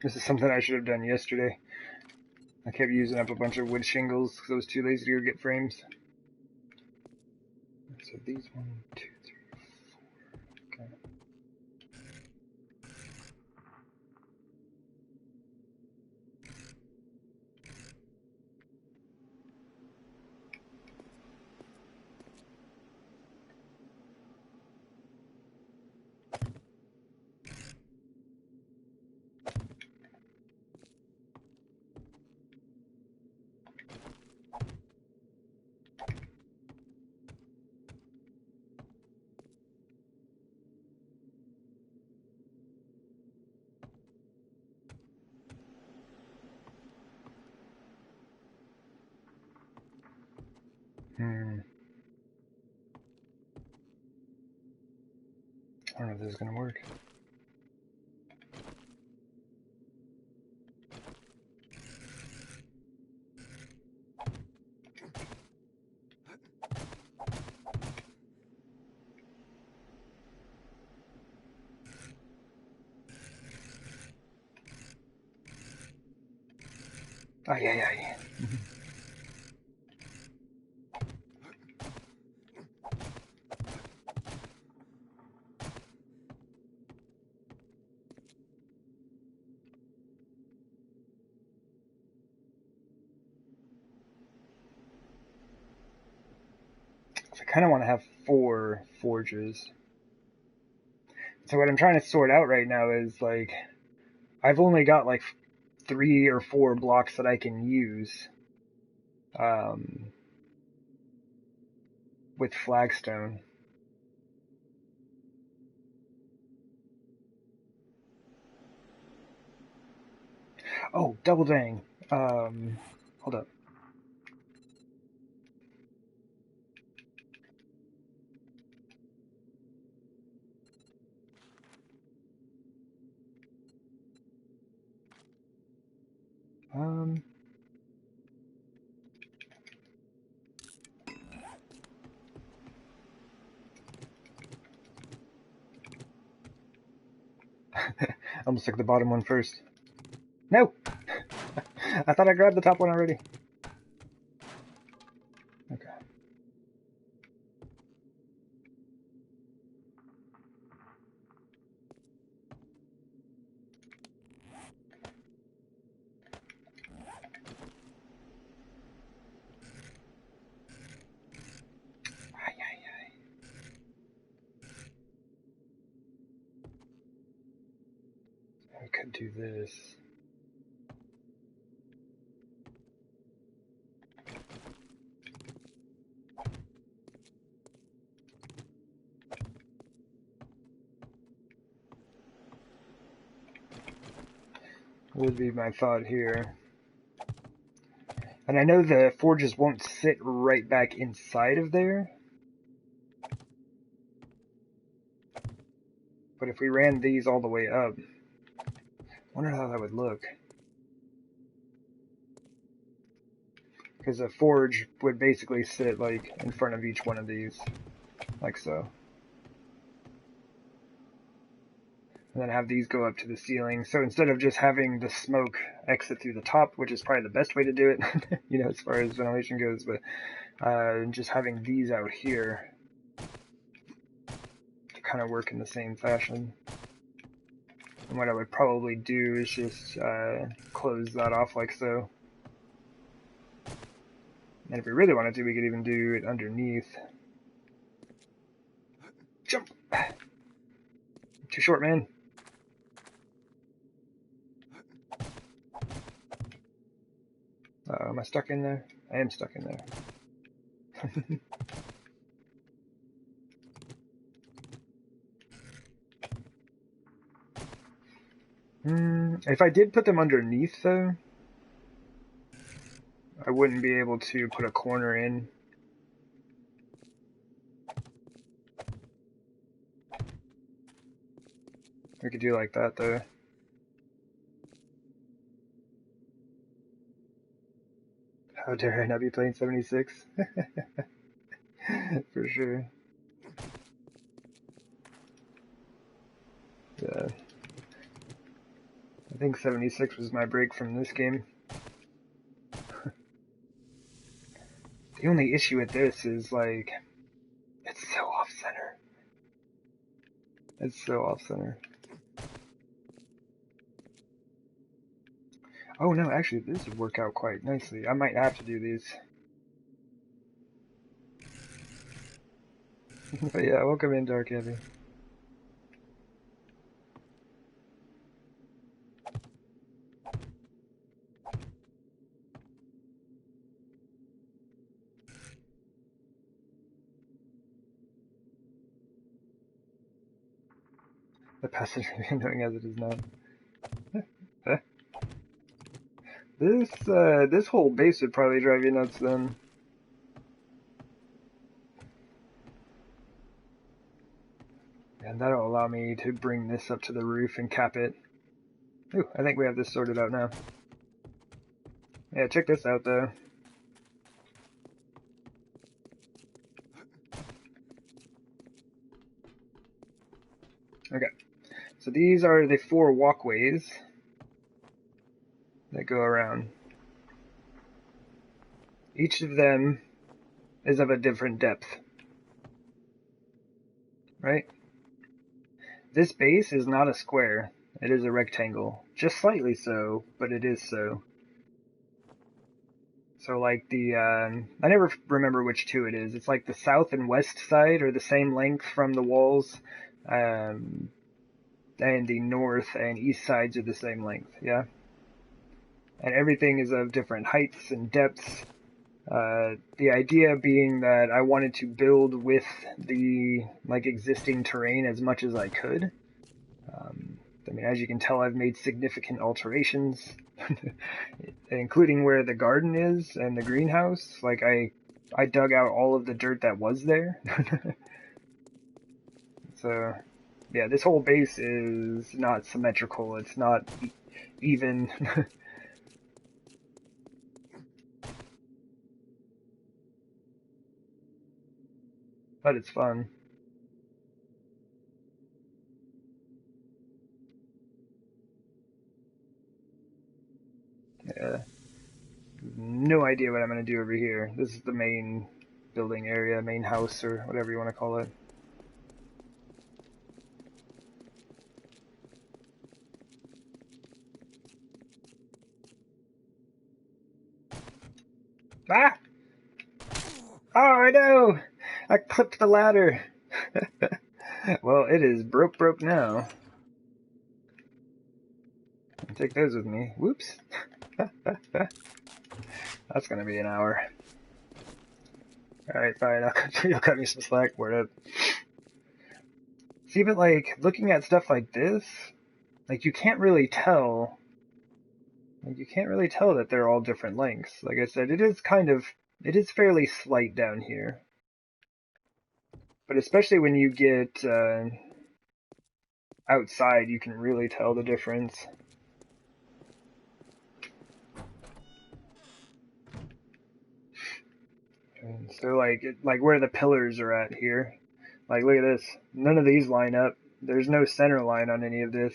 This is something I should have done yesterday. I kept using up a bunch of wood shingles because I was too lazy to go get frames. So these 1, 2, 3, 4. Okay. Hmm. I don't know if this is gonna work. Ay, ay, ay. I kind of want to have 4 forges. So what I'm trying to sort out right now is, like, I've only got like 3 or 4 blocks that I can use with flagstone. Oh, double dang. Hold up. Almost took the bottom one first. No! I thought I grabbed the top one already. Okay. Ay, ay, ay. I could do this. Would be my thought here. And I know the forges won't sit right back inside of there. But if we ran these all the way up, I wonder how that would look. Because a forge would basically sit like in front of each one of these, like so. And then have these go up to the ceiling. So instead of just having the smoke exit through the top, which is probably the best way to do it, you know, as far as ventilation goes, but just having these out here to kind of work in the same fashion. And what I would probably do is just close that off like so. And if we really wanted to, we could even do it underneath. Jump! Too short, man. Am I stuck in there? I am stuck in there. If I did put them underneath, though, I wouldn't be able to put a corner in. We could do like that, though. How dare I not be playing 76? For sure. Yeah. I think 76 was my break from this game. The only issue with this is, like, it's so off-center. It's so off-center. Oh no, actually, this would work out quite nicely. I might have to do these. But yeah, welcome in, Dark Heavy. The passage may be annoying as it is not. This whole base would probably drive you nuts then. And that'll allow me to bring this up to the roof and cap it. Ooh, I think we have this sorted out now. Yeah, check this out though. Okay, so these are the 4 walkways that go around. Each of them is of a different depth, right? This base is not a square, it is a rectangle. Just slightly so, but it is so. So like I never remember which 2 it is. It's like the south and west side are the same length from the walls, and the north and east sides are the same length, yeah? And everything is of different heights and depths. The idea being that I wanted to build with the existing terrain as much as I could. I mean, as you can tell, I've made significant alterations, including where the garden is and the greenhouse. Like I dug out all of the dirt that was there. So, yeah, this whole base is not symmetrical. It's not even. But it's fun. Yeah. No idea what I'm going to do over here. This is the main building area, main house, or whatever you want to call it. Ah! Oh, I know! I clipped the ladder. Well, it is broke now. I'll take those with me. Whoops. That's gonna be an hour. Alright, fine. You'll cut me some slack. Word up. See, but looking at stuff like this, you can't really tell. You can't really tell that they're all different lengths. Like I said, it is fairly slight down here. But especially when you get outside, you can really tell the difference. And so like where the pillars are at here. Like look at this. None of these line up. There's no center line on any of this.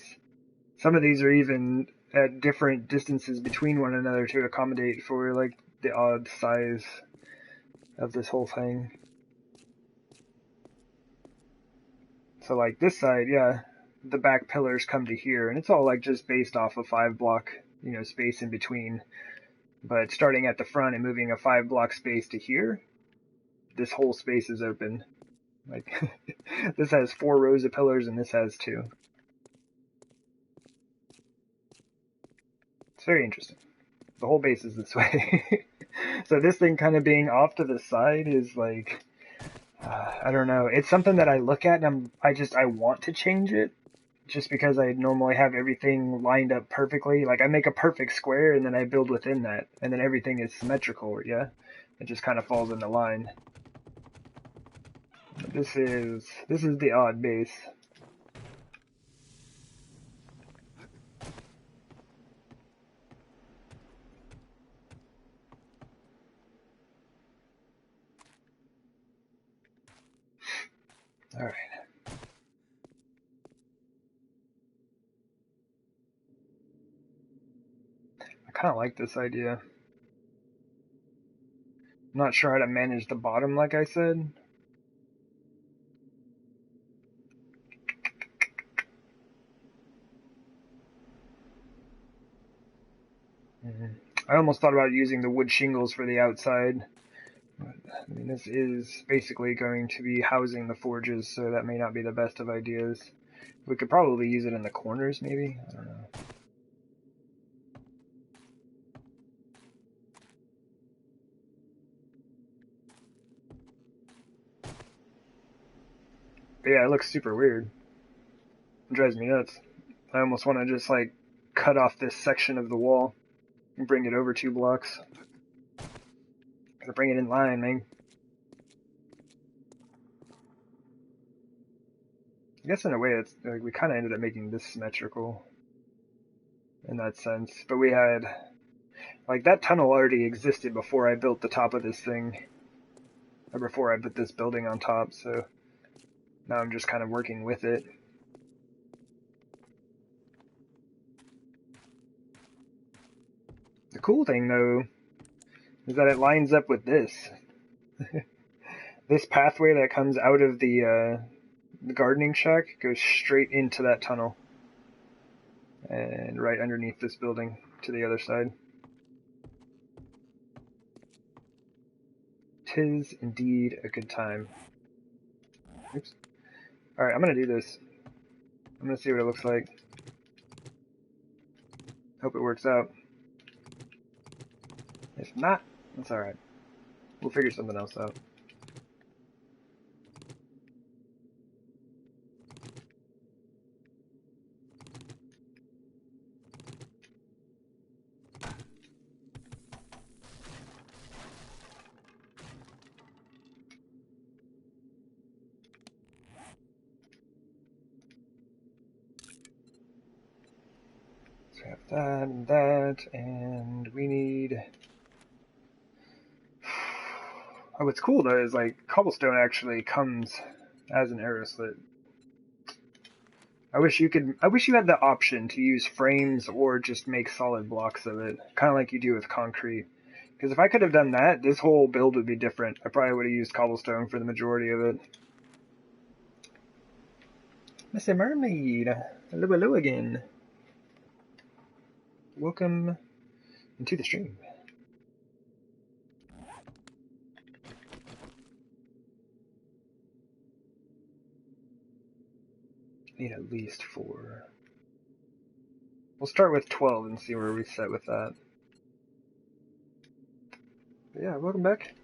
Some of these are even at different distances between one another to accommodate for like the odd size of this whole thing. So like this side, yeah, the back pillars come to here, and it's all like just based off a 5-block, space in between. But starting at the front and moving a 5-block space to here, this whole space is open. Like this has 4 rows of pillars and this has 2. It's very interesting. The whole base is this way. So this thing kind of being off to the side is like, I don't know. It's something that I look at and I want to change it just because I normally have everything lined up perfectly. Like I make a perfect square and then I build within that and then everything is symmetrical, yeah? It just kind of falls into line. But this is the odd base. All right. I kind of like this idea. I'm not sure how to manage the bottom, like I said. I almost thought about using the wood shingles for the outside. But, I mean, this is basically going to be housing the forges, so that may not be the best of ideas. We could probably use it in the corners, maybe? I don't know. But yeah, it looks super weird. It drives me nuts. I almost want to just, cut off this section of the wall and bring it over 2 blocks. Gotta bring it in line, man. I guess in a way it's like we kind of ended up making this symmetrical in that sense, but we had like that tunnel already existed before I built the top of this thing, or before I put this building on top, so now I'm just kind of working with it. The cool thing though is that it lines up with this. This pathway that comes out of the gardening shack goes straight into that tunnel and right underneath this building to the other side. 'Tis indeed a good time. Oops. Alright, I'm gonna do this. I'm gonna see what it looks like. Hope it works out. If not, that's alright. We'll figure something else out. So we have that and that, and we need... Oh, what's cool though is like cobblestone actually comes as an arrow slit. I wish you had the option to use frames or just make solid blocks of it, kind of like you do with concrete. Because if I could have done that, this whole build would be different. I probably would have used cobblestone for the majority of it. Mr. Mermaid, hello, hello again. Welcome into the stream. Need at least 4. We'll start with 12 and see where we set with that. But yeah, welcome back.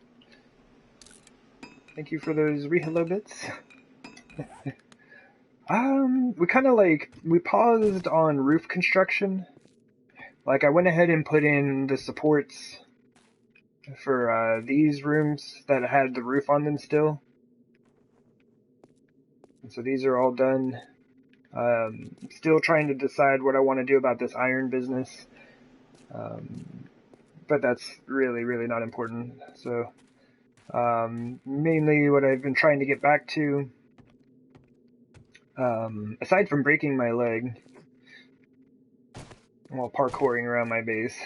Thank you for those re-hello bits. We kind of we paused on roof construction. Like I went ahead and put in the supports for these rooms that had the roof on them still. And so these are all done. Still trying to decide what I want to do about this iron business. But that's really, really not important. So, mainly what I've been trying to get back to, aside from breaking my leg while parkouring around my base,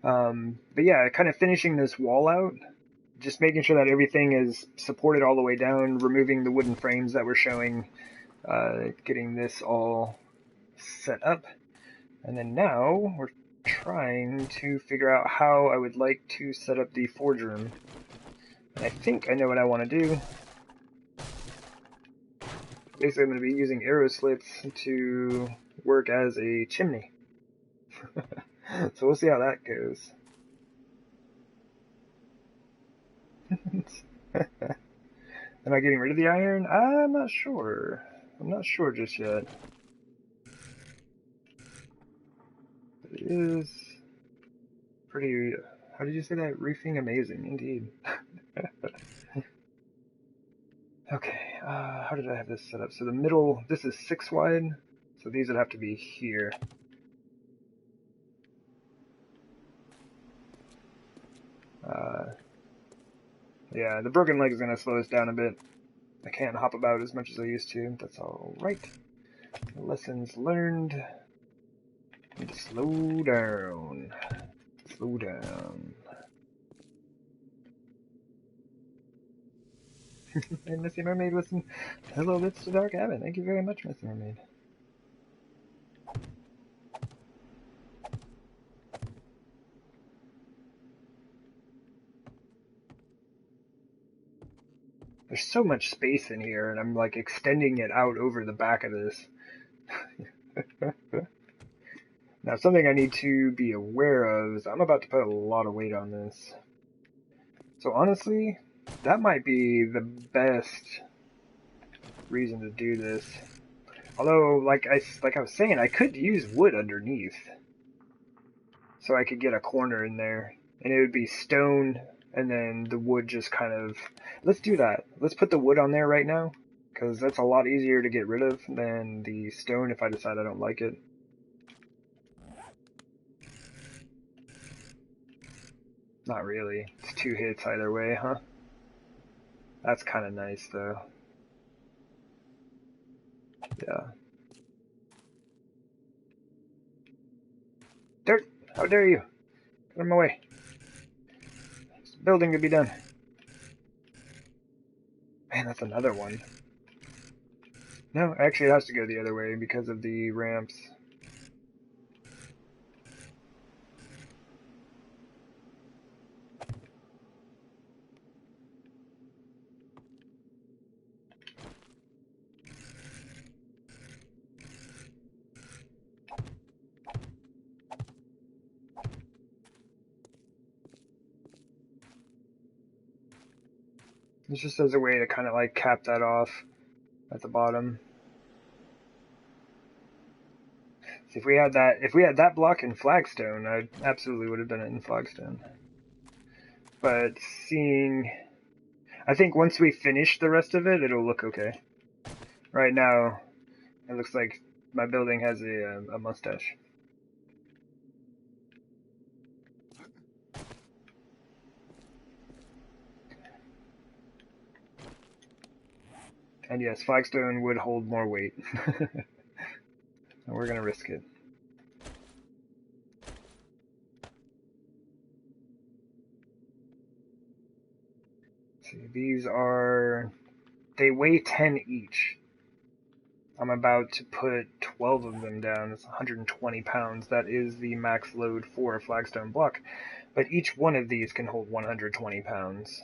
but yeah, kind of finishing this wall out, just making sure that everything is supported all the way down, removing the wooden frames that were showing, getting this all set up, and then now we're trying to figure out how I would like to set up the forge room. And I think I know what I want to do. Basically, I'm going to be using arrow slits to work as a chimney. So we'll see how that goes. Am I getting rid of the iron? I'm not sure. I'm not sure just yet. It is pretty... How did you say that? Roofing amazing, indeed. Okay, how did I have this set up? So the middle, this is 6 wide, so these would have to be here. Yeah, the broken leg is going to slow us down a bit. I can't hop about as much as I used to. That's alright. Lessons learned. Need to slow down. Slow down. And Missy Mermaid with some hello bits to Dark Abbot. Thank you very much, Missy Mermaid. There's so much space in here, and I'm like extending it out over the back of this. Now, something I need to be aware of is I'm about to put a lot of weight on this. So honestly, that might be the best reason to do this. Although, like I was saying, I could use wood underneath. So I could get a corner in there. And it would be stone, and then the wood just kind of... Let's do that. Let's put the wood on there right now. because that's a lot easier to get rid of than the stone if I decide I don't like it. Not really. It's 2 hits either way, huh? That's kind of nice, though. Yeah. Dirt! How dare you! Get him away. There's a building to be done. Man, that's another one. No, actually it has to go the other way because of the ramps. It's just as a way to kind of like cap that off at the bottom. See, if we had that block in flagstone, I absolutely would have done it in flagstone. But I think once we finish the rest of it, it'll look okay. Right now, it looks like my building has a mustache. And yes, flagstone would hold more weight. And we're gonna risk it. See, they weigh 10 each. I'm about to put 12 of them down. It's 120 pounds. That is the max load for a flagstone block. But each one of these can hold 120 pounds.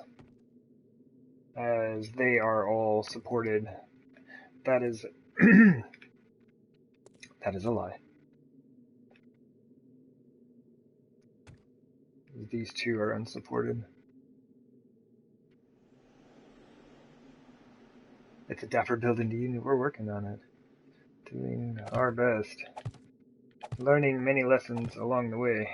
As they are all supported. That is... that is a lie. These two are unsupported. It's a dapper build indeed. We're working on it. Doing our best. Learning many lessons along the way.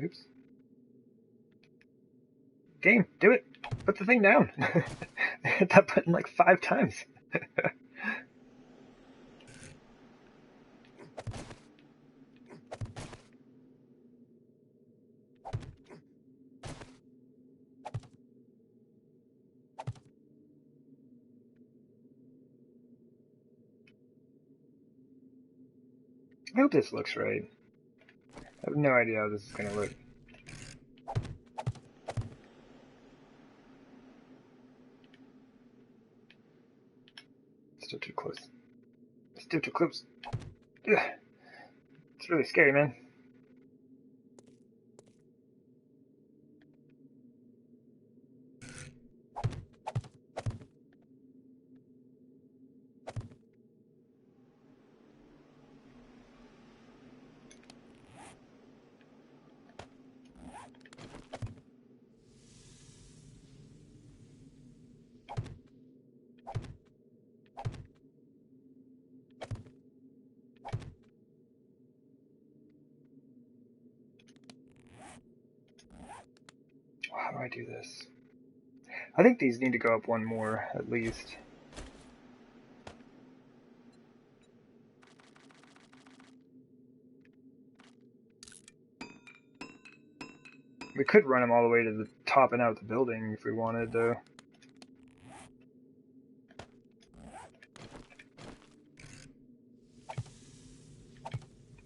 Oops. Game, do it! Put the thing down! I hit that button like 5 times. I hope this looks right. I have no idea how this is gonna look. Still too close. Still too close. Ugh. It's really scary, man. How do I do this? I think these need to go up one more, at least. We could run them all the way to the top and out the building if we wanted, though.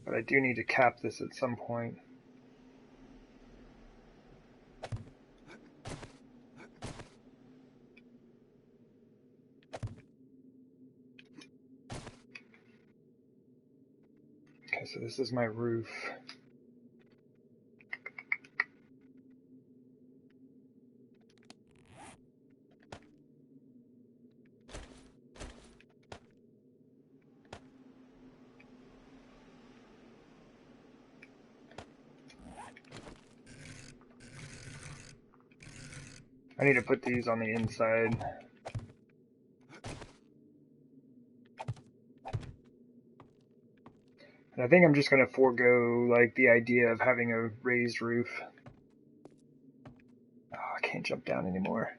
But I do need to cap this at some point. Okay, so this is my roof. I need to put these on the inside. And I think I'm just going to forego, like, the idea of having a raised roof. Oh, I can't jump down anymore.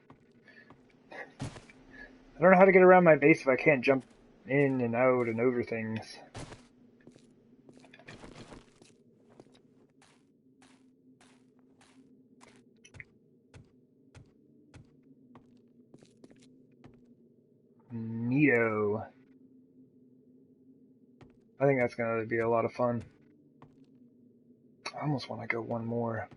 I don't know how to get around my base if I can't jump in and out and over things. Neato. I think that's going to be a lot of fun. I almost want to go one more.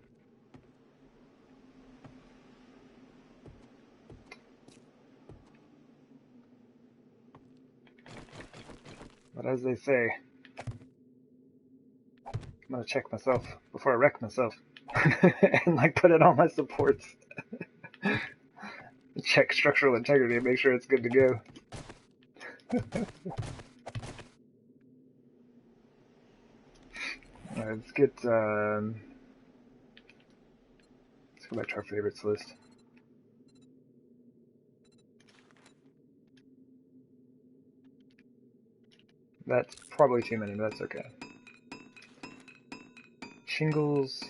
But as they say, I'm going to check myself before I wreck myself. And like put it on my supports. Check structural integrity and make sure it's good to go. Alright, let's get, let's go back to our favorites list. That's probably too many, but that's okay. Shingles.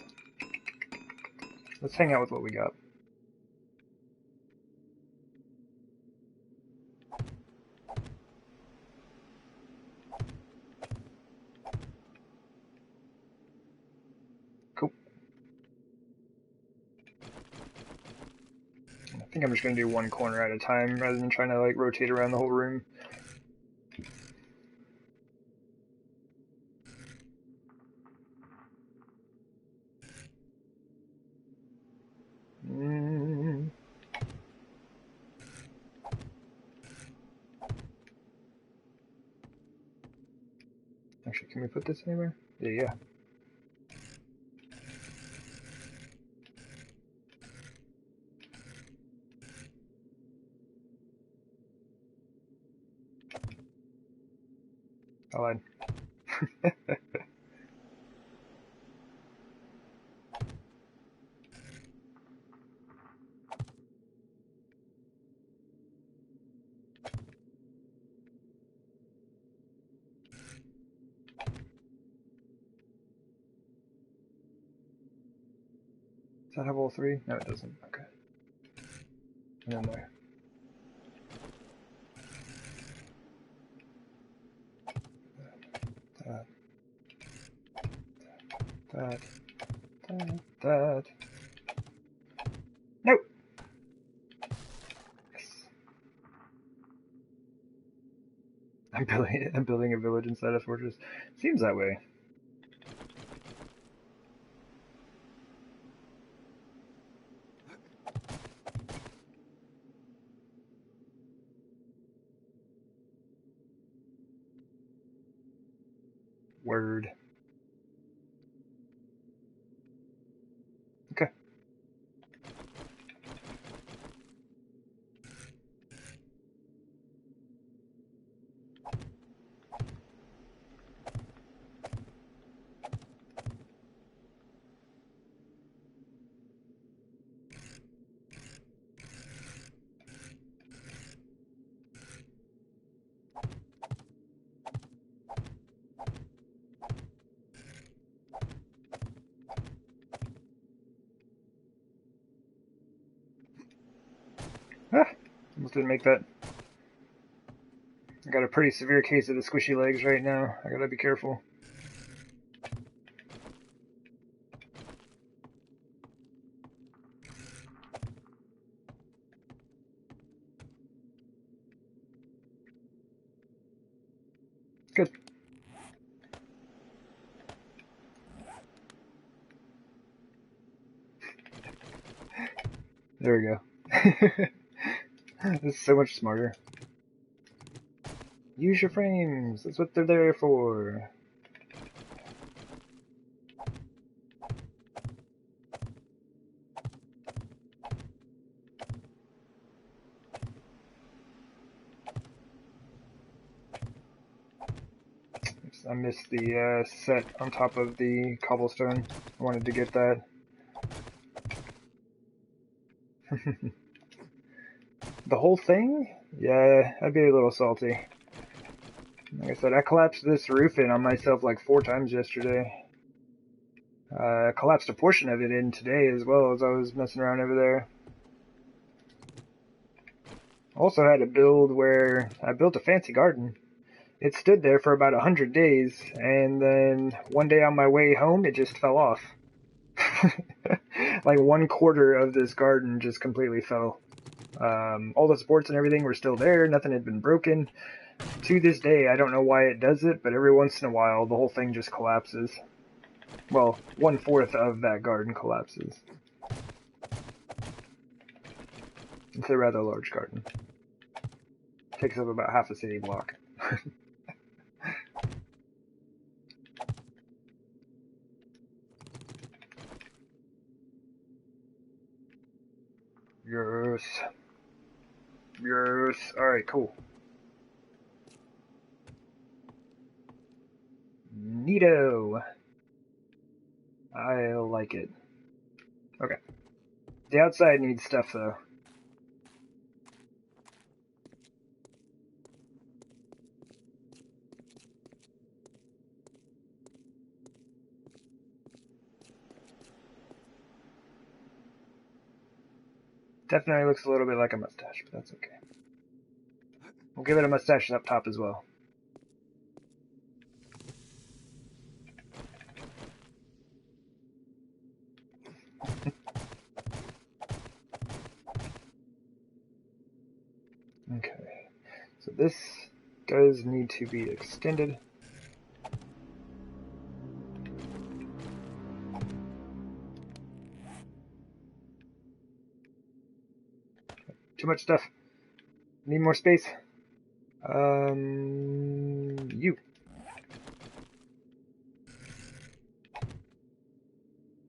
Let's hang out with what we got. Cool. I think I'm just going to do one corner at a time rather than trying to like rotate around the whole room. Actually, can we put this anywhere? Yeah. I lied. Does that have all three? No, it doesn't. Okay. And then there. That. Nope. Yes. I'm building a village inside a fortress. Seems that way. Word. Okay. Ah, almost didn't make that. I got a pretty severe case of the squishy legs right now. I gotta be careful. Good. There we go. This is so much smarter. Use your frames. That's what they're there for. I missed the set on top of the cobblestone. I wanted to get that. The whole thing? Yeah, I'd be a little salty. Like I said, I collapsed this roof in on myself like 4 times yesterday. I collapsed a portion of it in today as well as I was messing around over there. Also had a build where I built a fancy garden. It stood there for about 100 days, and then one day on my way home, it just fell off. Like 1/4 of this garden just completely fell. All the supports and everything were still there, nothing had been broken. To this day, I don't know why it does it, but every once in a while, the whole thing just collapses. Well, 1/4 of that garden collapses. It's a rather large garden. Takes up about half a city block. Yes. Yes. Alright, cool. Neato. I like it. Okay. The outside needs stuff, though. Definitely looks a little bit like a mustache, but that's okay. We'll give it a mustache up top as well. Okay, so this does need to be extended. Too much stuff. Need more space. You.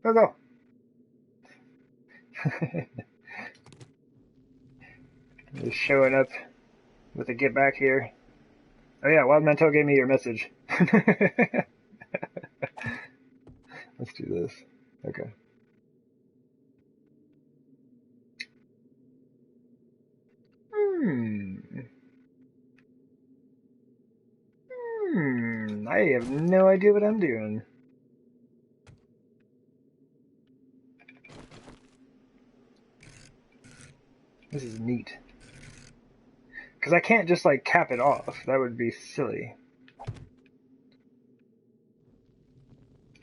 Go. Just showing up with a get back here. Oh yeah, Wild Mantel gave me your message. Let's do this. Okay. I have no idea what I'm doing. This is neat. Because I can't just, like, cap it off. That would be silly.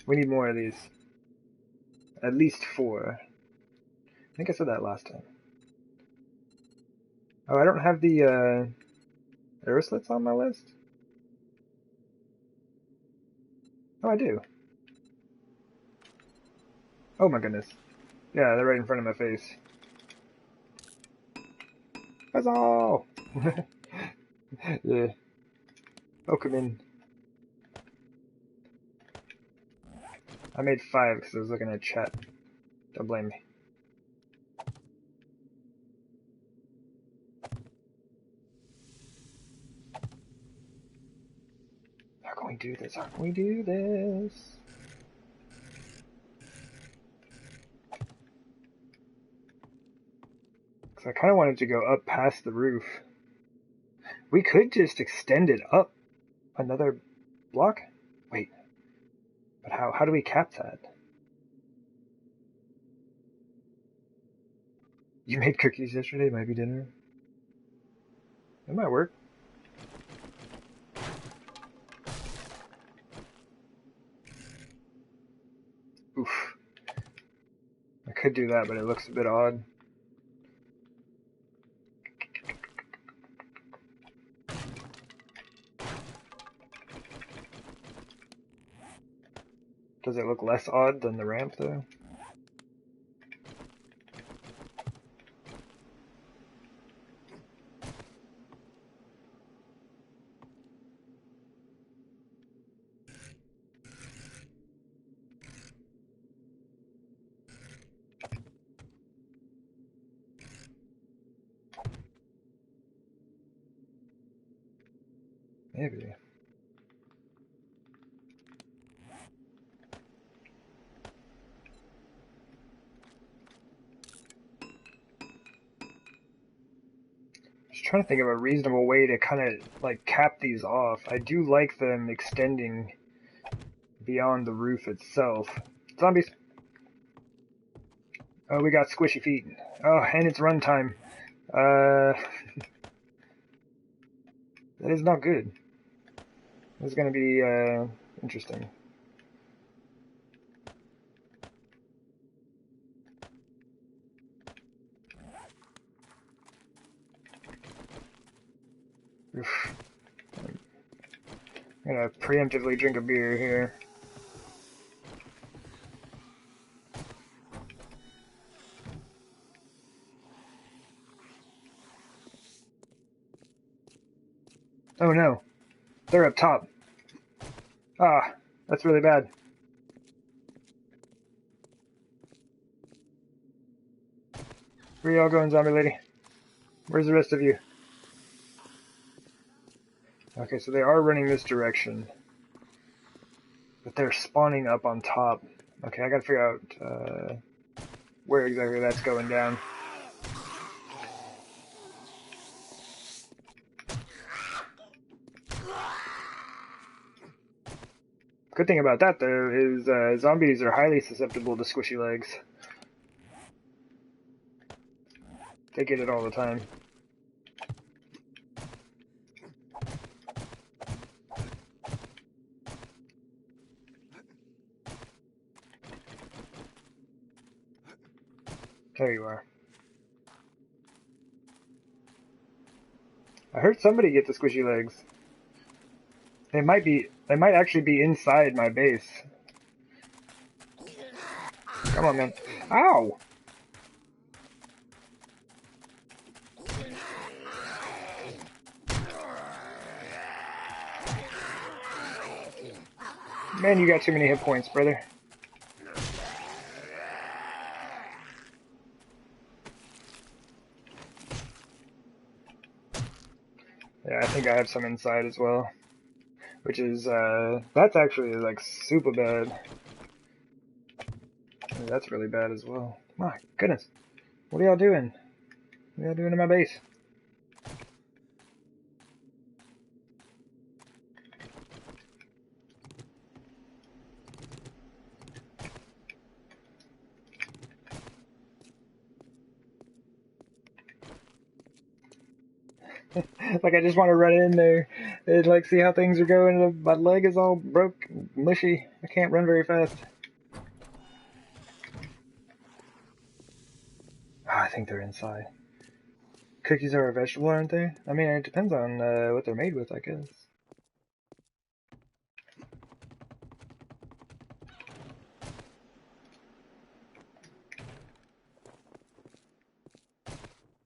We need more of these. At least 4. I think I said that last time. Oh, I don't have the, arrow slits on my list? Oh, I do. Oh my goodness. Yeah, they're right in front of my face. Huzzah! Yeah. Oh, come in. I made 5 because I was looking at chat. Don't blame me. How can we do this? How can we do this? Because I kind of wanted to go up past the roof. We could just extend it up another block? Wait. But how do we cap that? You made cookies yesterday? Might be dinner? It might work. Oof. I could do that, but it looks a bit odd. Does it look less odd than the ramp, though? Maybe. Just trying to think of a reasonable way to kind of like cap these off. I do like them extending beyond the roof itself. Zombies! Oh, we got squishy feet. Oh, and it's runtime. That is not good. This is going to be interesting. Oof. I'm going to preemptively drink a beer here. Oh no, they're up top. Ah, that's really bad. Where y'all going, zombie lady? Where's the rest of you? Okay, so they are running this direction. But they're spawning up on top. Okay, I gotta figure out where exactly that's going down. Good thing about that, though, is zombies are highly susceptible to squishy legs. They get it all the time. There you are. I heard somebody get the squishy legs. They might actually be inside my base. Come on, man. Ow! Man, you got too many hit points, brother. Yeah, I think I have some inside as well. Which is, that's actually, like, super bad. That's really bad as well. My goodness. What are y'all doing? What are y'all doing in my base? Like, I just want to run in there and, like, see how things are going. My leg is all broke, mushy. I can't run very fast. Oh, I think they're inside. Cookies are a vegetable, aren't they? I mean, it depends on what they're made with, I guess.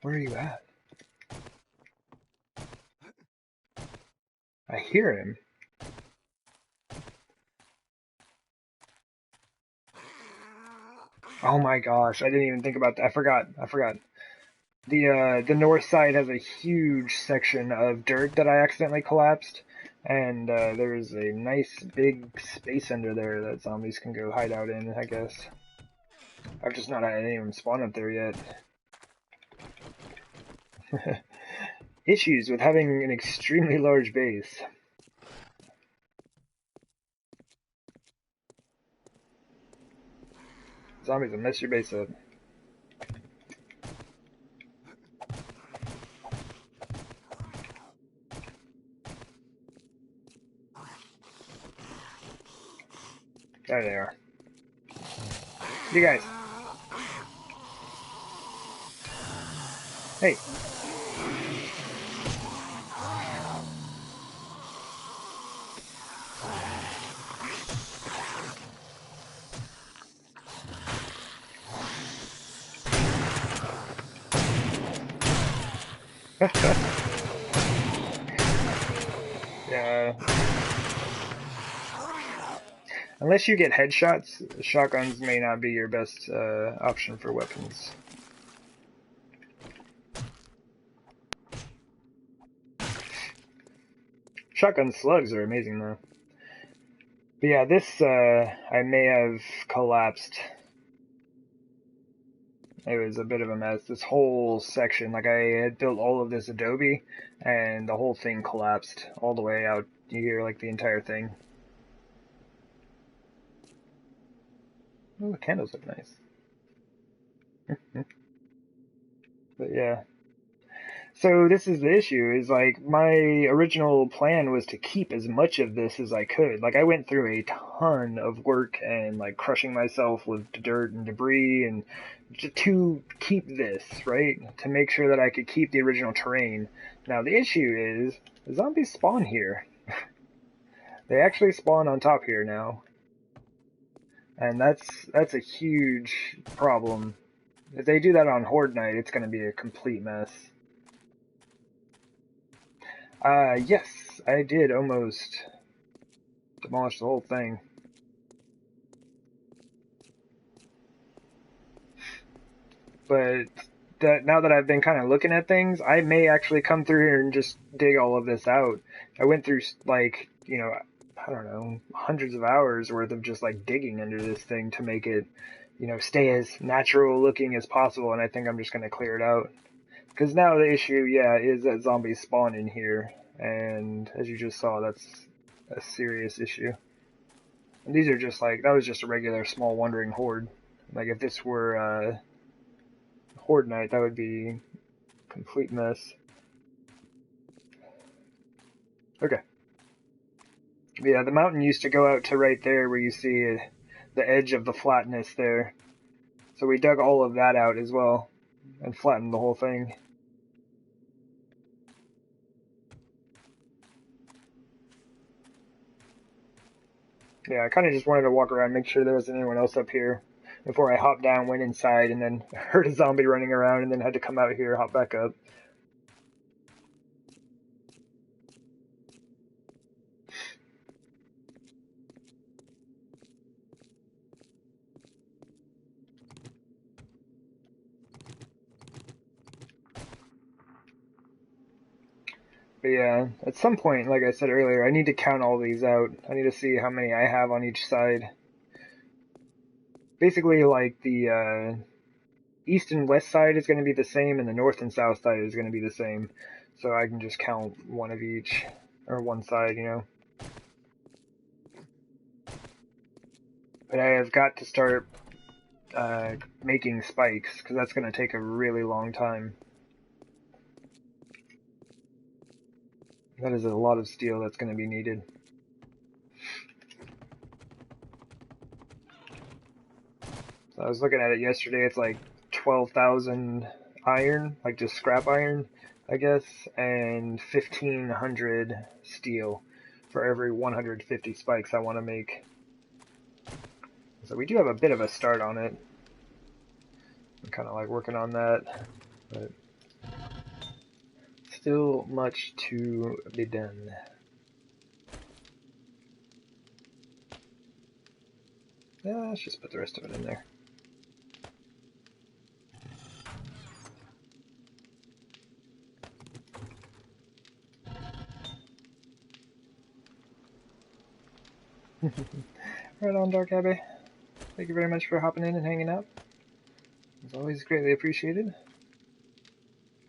Where are you at? I hear him. Oh my gosh, I didn't even think about that. I forgot. The north side has a huge section of dirt that I accidentally collapsed, and there's a nice big space under there that zombies can go hide out in, I guess. I've just not had any of them spawn up there yet. Issues with having an extremely large base. Zombies will mess your base up. There they are. You guys. Hey. Yeah. Unless you get headshots, shotguns may not be your best option for weapons. Shotgun slugs are amazing though. But yeah, this I may have collapsed. It was a bit of a mess. This whole section, like I had built all of this adobe, and the whole thing collapsed all the way out here, like the entire thing. Oh, the candles look nice. But yeah. So this is the issue, is like my original plan was to keep as much of this as I could. Like I went through a ton of work and like crushing myself with dirt and debris and to keep this, right? To make sure that I could keep the original terrain. Now the issue is the zombies spawn here. They actually spawn on top here now. And that's a huge problem. If they do that on Horde night, it's going to be a complete mess. Yes, I did almost demolish the whole thing. But now that I've been kind of looking at things, I may actually come through here and just dig all of this out. I went through, like, you know, I don't know, hundreds of hours worth of just, like, digging under this thing to make it, you know, stay as natural looking as possible, and I think I'm just going to clear it out. Because now the issue, yeah, is that zombies spawn in here, and as you just saw, that's a serious issue. And these are just like, that was just a regular small wandering horde. Like if this were Horde night, that would be a complete mess. Okay. Yeah, the mountain used to go out to right there where you see the edge of the flatness there. So we dug all of that out as well and flattened the whole thing. Yeah, I kind of just wanted to walk around, make sure there wasn't anyone else up here before I hopped down, went inside, and then heard a zombie running around, and then had to come out here, hop back up. But yeah, at some point, like I said earlier, I need to count all these out. I need to see how many I have on each side. Basically, like the east and west side is going to be the same, and the north and south side is going to be the same. So I can just count one of each, or one side, you know. But I have got to start making spikes, because that's going to take a really long time. That is a lot of steel that's going to be needed. So I was looking at it yesterday, it's like 12,000 iron, like just scrap iron, I guess, and 1,500 steel for every 150 spikes I want to make. So we do have a bit of a start on it. I'm kind of like working on that, but still much to be done. Yeah, let's just put the rest of it in there. Right on, Dark Abbey. Thank you very much for hopping in and hanging out. It's always greatly appreciated.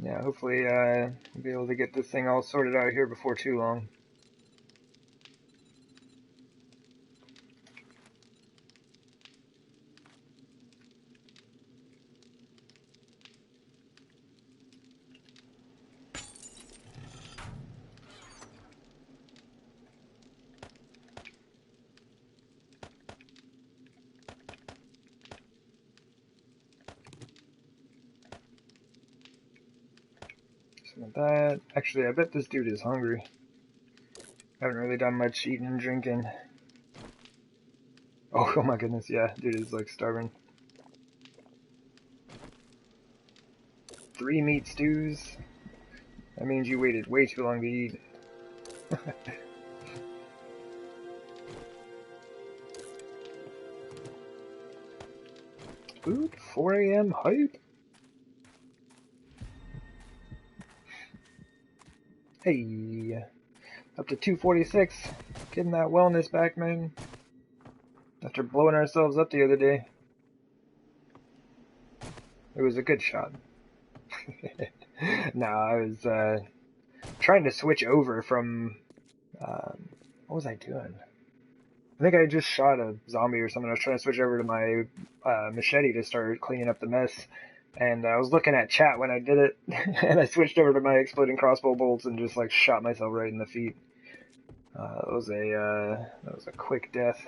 Yeah, hopefully we'll be able to get this thing all sorted out here before too long. Some of that. Actually, I bet this dude is hungry. I haven't really done much eating and drinking. Oh my goodness, yeah, dude is like starving. 3 meat stews. That means you waited way too long to eat. Food? 4 a.m. hype? Hey, up to 246. Getting that wellness back, man. After blowing ourselves up the other day. It was a good shot. No, I was trying to switch over from... what was I doing? I think I just shot a zombie or something. I was trying to switch over to my machete to start cleaning up the mess. And I was looking at chat when I did it, and I switched over to my exploding crossbow bolts and just like shot myself right in the feet. That was a quick death.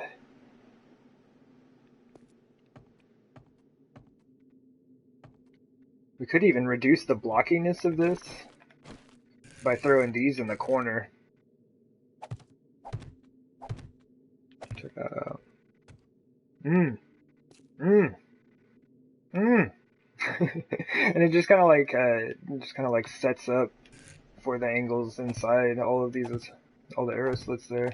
We could even reduce the blockiness of this by throwing these in the corner. Check that out. And it just kind of like sets up for the angles inside all of these, all the arrow slits there.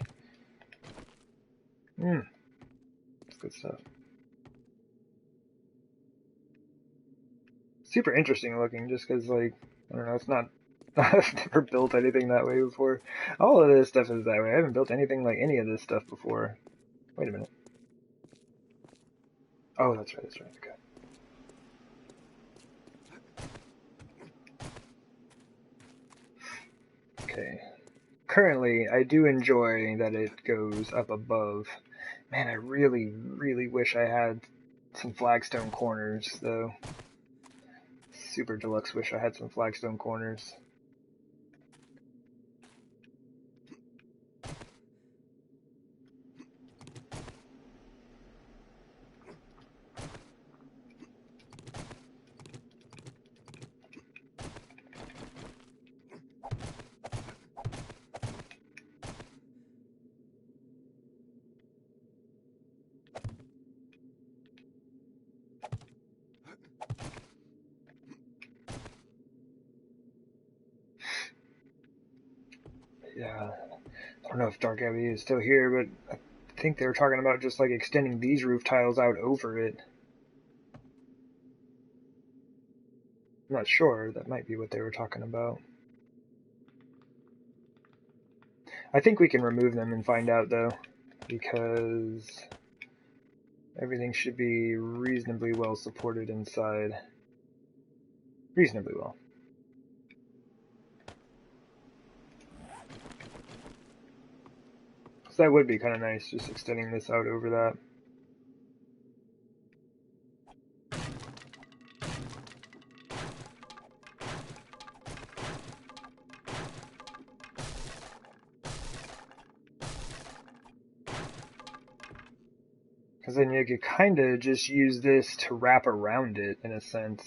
That's good stuff. Super interesting looking, just because, like, I don't know, it's not, I've never built anything that way before. All of this stuff is that way. I haven't built anything like any of this stuff before. Wait a minute. Oh, that's right, okay. Okay. Currently, I do enjoy that it goes up above. Man, I really, really wish I had some flagstone corners, though. Super deluxe wish I had some flagstone corners. Yeah, I don't know if Dark Abbey is still here, but I think they were talking about just like extending these roof tiles out over it. I'm not sure. That might be what they were talking about. I think we can remove them and find out, though, because everything should be reasonably well supported inside. Reasonably well. So that would be kind of nice, just extending this out over that. Because then you could kind of just use this to wrap around it, in a sense.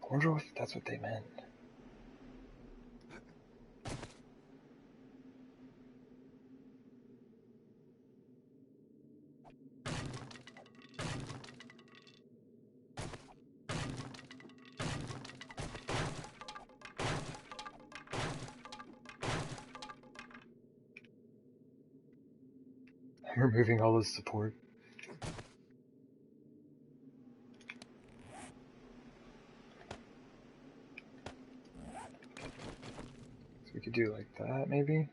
I wonder if that's what they meant. I'm removing all this support. So we could do like that, maybe?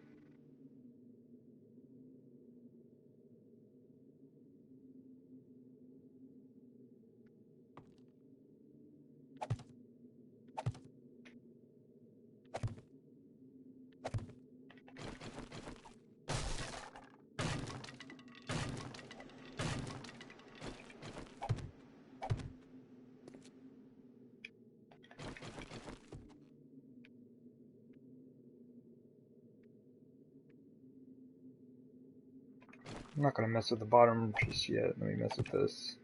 I'm not going to mess with the bottom just yet. Let me mess with this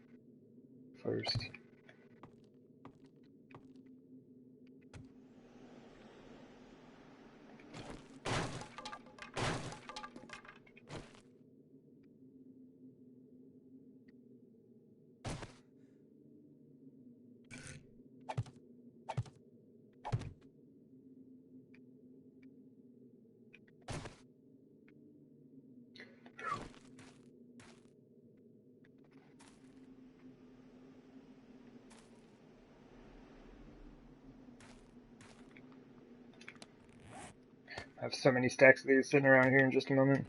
first. I have so many stacks of these sitting around here in just a moment.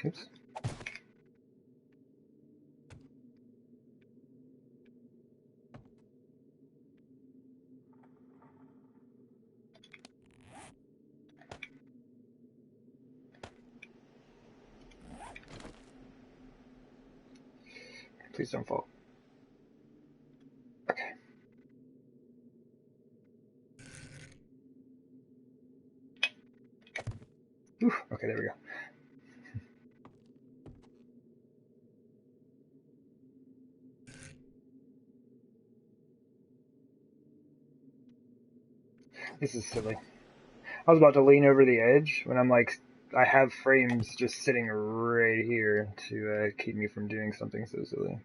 Oops. Please don't fall. Okay. Ooh, okay, there we go. This is silly. I was about to lean over the edge when I'm like, I have frames just sitting right here to keep me from doing something so silly.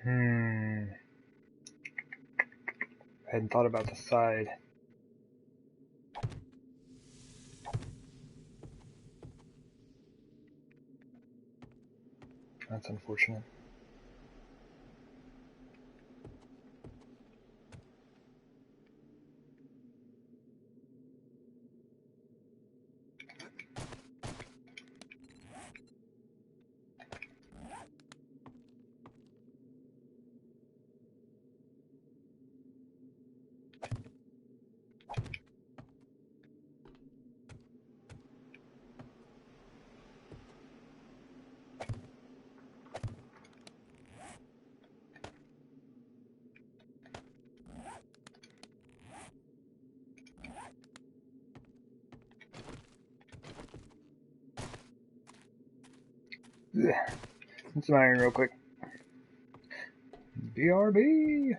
I hadn't thought about the side. That's unfortunate. Get some iron real quick. BRB!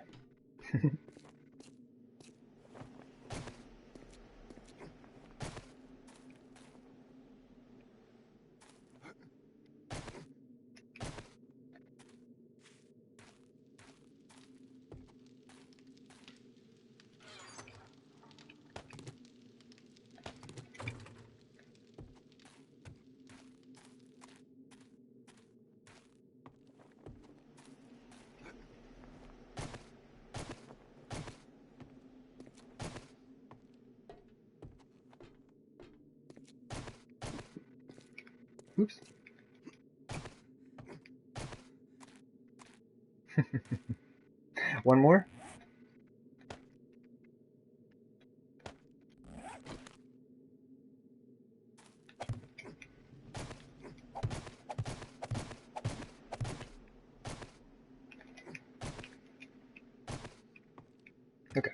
Oops. One more? Okay.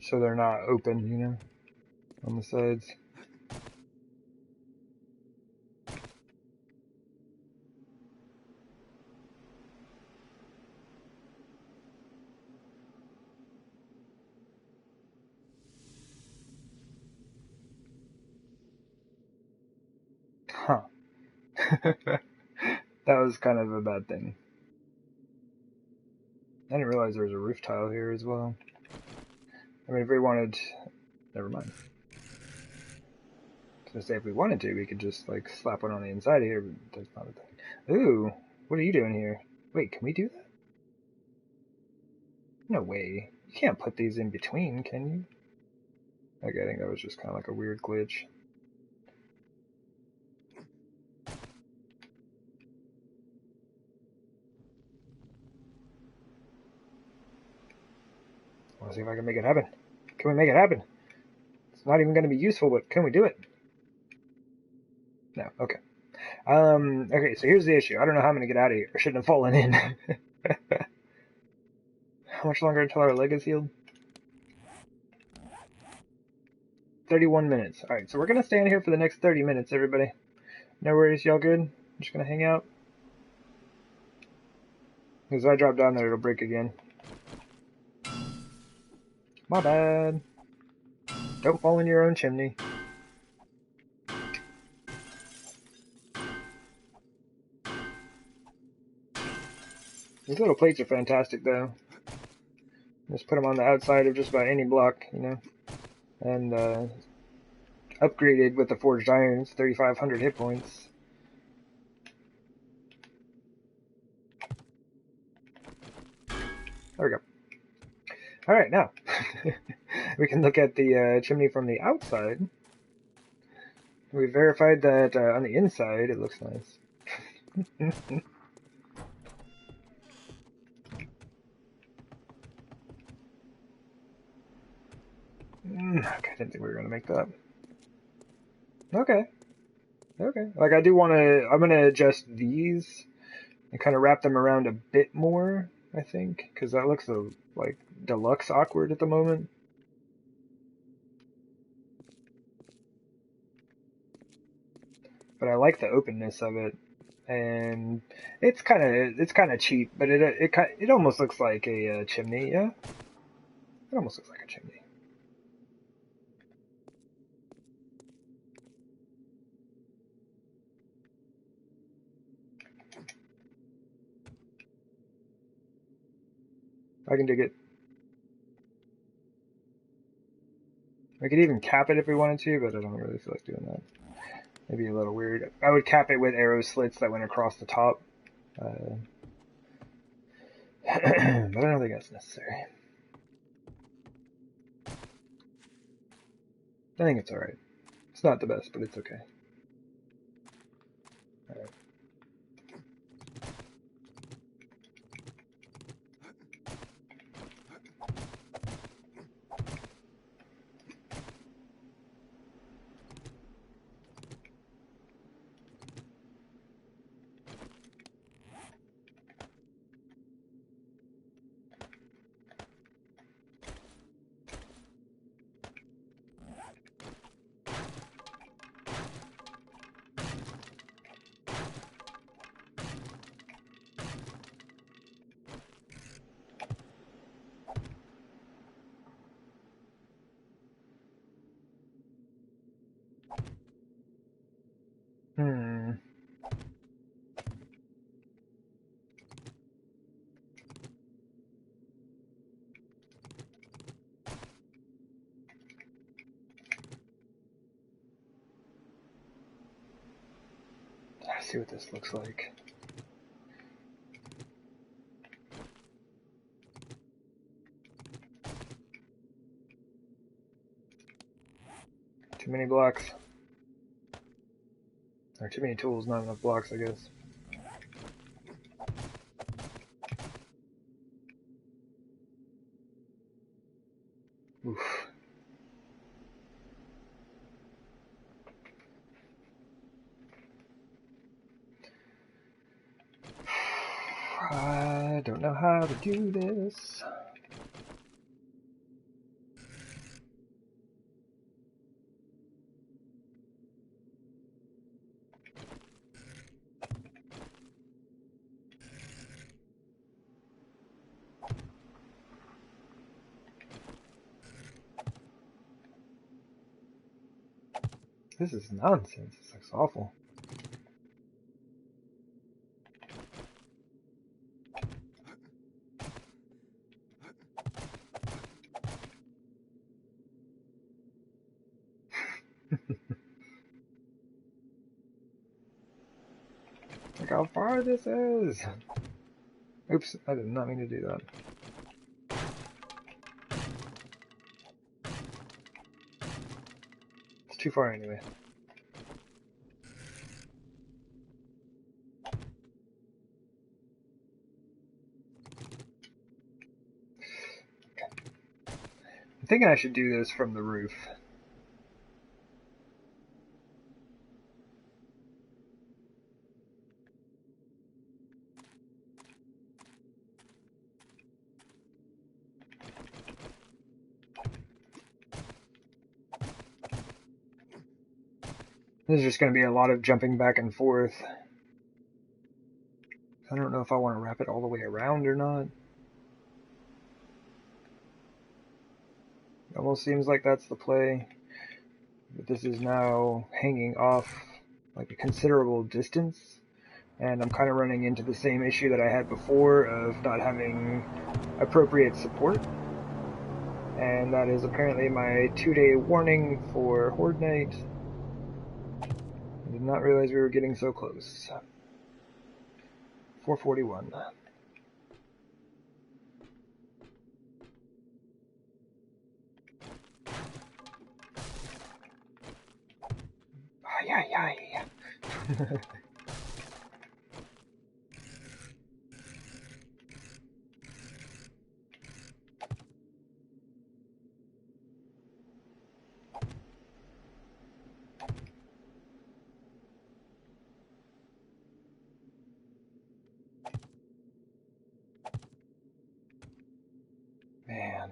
So they're not open, you know, on the sides. That was kind of a bad thing. I didn't realize there was a roof tile here as well. I mean, if we wanted... Never mind. I was gonna say, if we wanted to, we could just, like, slap one on the inside here, but that's not a thing. Ooh, what are you doing here? Wait, can we do that? No way. You can't put these in between, can you? Okay, I think that was just kind of like a weird glitch. I want to see if I can make it happen. Can we make it happen? It's not even going to be useful, but can we do it? No, okay. Okay, so here's the issue. I don't know how I'm going to get out of here. I shouldn't have fallen in. How much longer until our leg is healed? 31 minutes. Alright, so we're going to stand here for the next 30 minutes, everybody. No worries, y'all good? I'm just going to hang out. Because if I drop down there, it'll break again. My bad. Don't fall in your own chimney. These little plates are fantastic, though. Just put them on the outside of just about any block, you know. And, upgraded with the forged irons, 3,500 hit points. There we go. Alright, now. We can look at the chimney from the outside. We verified that on the inside it looks nice. Okay, I didn't think we were going to make that. Okay. Okay. Like, I do want to... I'm going to adjust these and kind of wrap them around a bit more, I think. Because that looks, like, deluxe awkward at the moment. But I like the openness of it. And it's kind of cheap, but it almost looks like a chimney, yeah? It almost looks like a chimney. I can dig it. We could even cap it if we wanted to, but I don't really feel like doing that. Maybe a little weird. I would cap it with arrow slits that went across the top. But I don't think that's necessary. I think it's alright. It's not the best, but it's okay. Alright. Let's see what this looks like. Too many blocks. Or too many tools, not enough blocks, I guess. Oof. I don't know how to do this. This is nonsense. This looks awful. Look how far this is! Oops, I did not mean to do that. It's too far anyway. I'm thinking I should do this from the roof. This is just going to be a lot of jumping back and forth. I don't know if I want to wrap it all the way around or not. It almost seems like that's the play. But this is now hanging off like a considerable distance. And I'm kind of running into the same issue that I had before of not having appropriate support. And that is apparently my 2-day warning for Horde Night. I did not realize we were getting so close. 441. Ay, ay, ay. Man.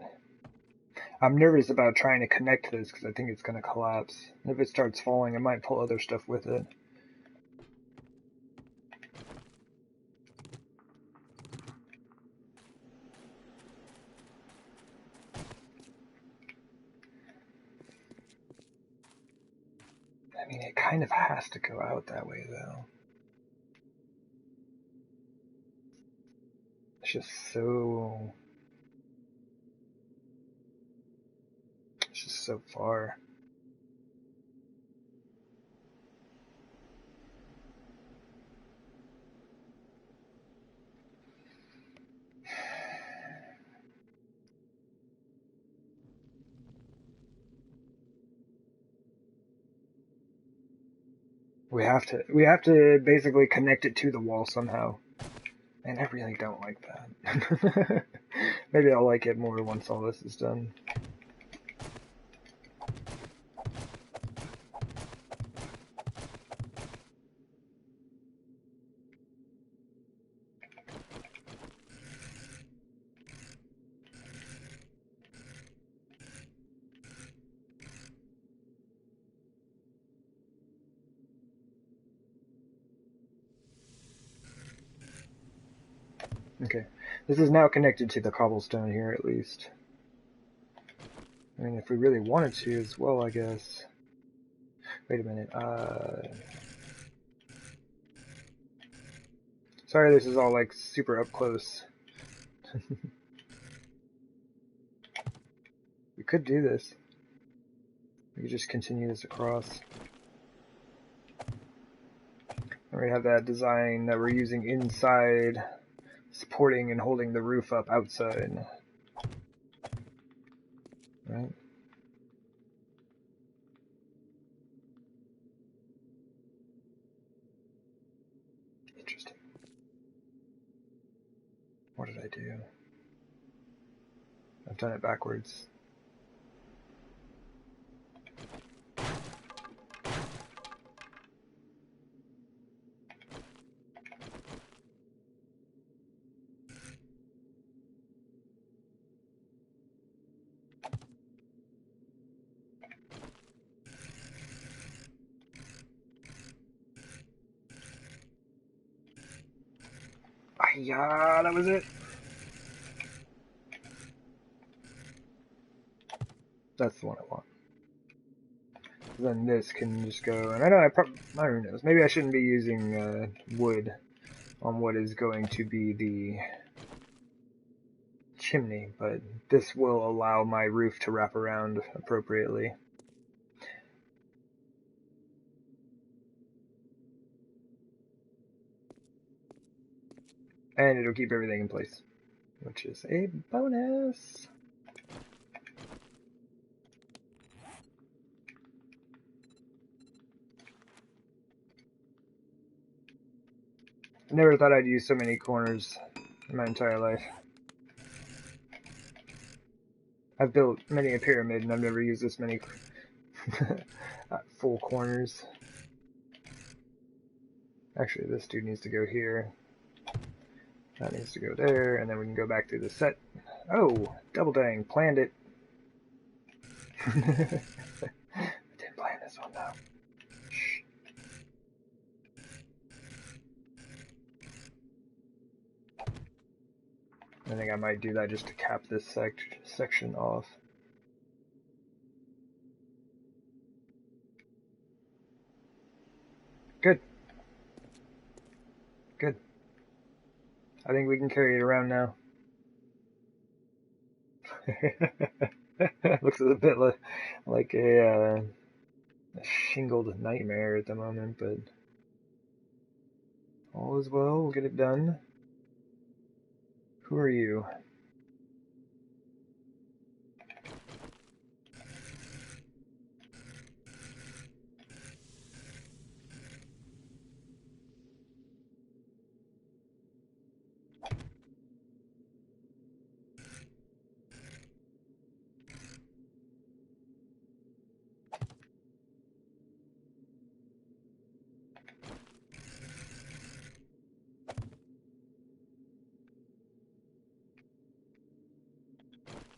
I'm nervous about trying to connect this because I think it's going to collapse. And if it starts falling, I might pull other stuff with it. I mean, it kind of has to go out that way, though. It's just so... It's just so far. We have to basically connect it to the wall somehow. And I really don't like that. Maybe I'll like it more once all this is done. Okay, this is now connected to the cobblestone here at least. I mean, if we really wanted to as well, I guess. Wait a minute, sorry this is all like super up close. We could do this. We could just continue this across. And we have that design that we're using inside, supporting and holding the roof up outside. Right? Interesting. What did I do? I've done it backwards. Yeah, that was it. That's the one I want. Then this can just go, and I don't know, maybe I shouldn't be using wood on what is going to be the chimney, but this will allow my roof to wrap around appropriately. And it'll keep everything in place, which is a bonus. I never thought I'd use so many corners in my entire life. I've built many a pyramid and I've never used this many full corners. Actually, this dude needs to go here. That needs to go there, and then we can go back through the set. Oh, double dang, planned it. I didn't plan this one though. Shh. I think I might do that just to cap this section off. Good. Good. I think we can carry it around now. Looks a bit like a shingled nightmare at the moment, but all is well. We'll get it done. Who are you?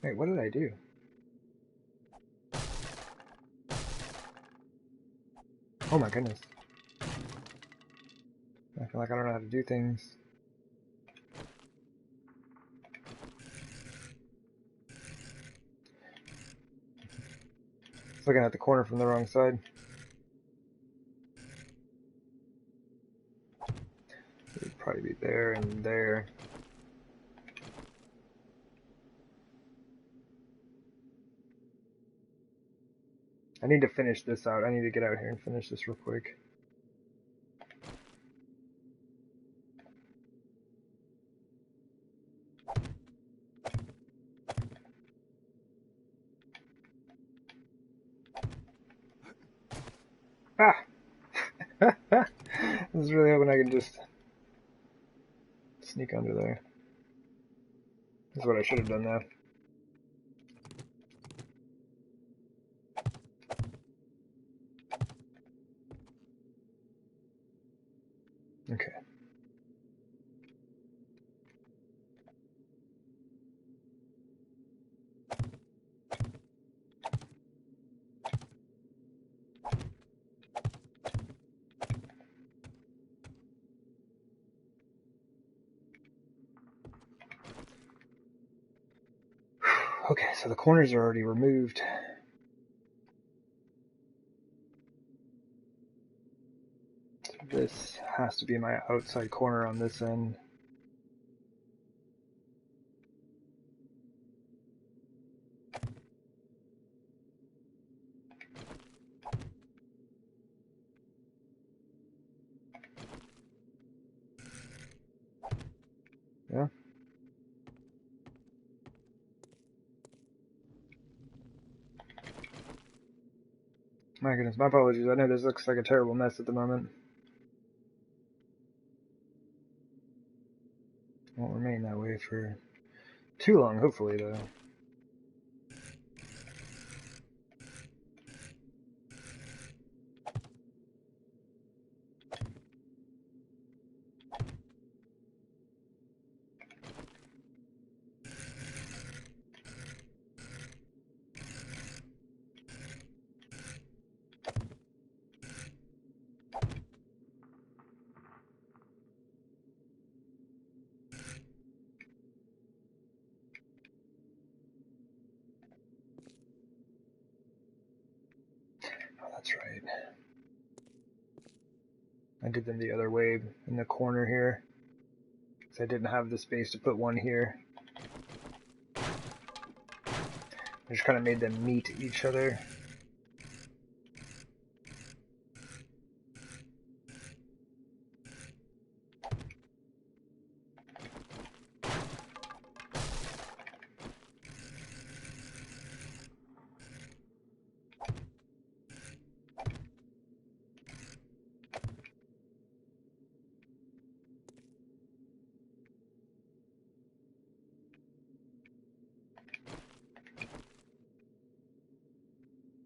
Wait, what did I do? Oh my goodness. I feel like I don't know how to do things. It's looking at the corner from the wrong side. It would probably be there and there. I need to finish this out. I need to get out here and finish this real quick. Ah! I was really hoping I could just sneak under there. That's what I should have done now. Okay. Okay, so the corners are already removed. So this has to be my outside corner on this end. Yeah. My goodness, my apologies. I know this looks like a terrible mess at the moment. Won't remain that way for too long, hopefully, though. That's right. I did them the other way in the corner here, because I didn't have the space to put one here. I just kind of made them meet each other.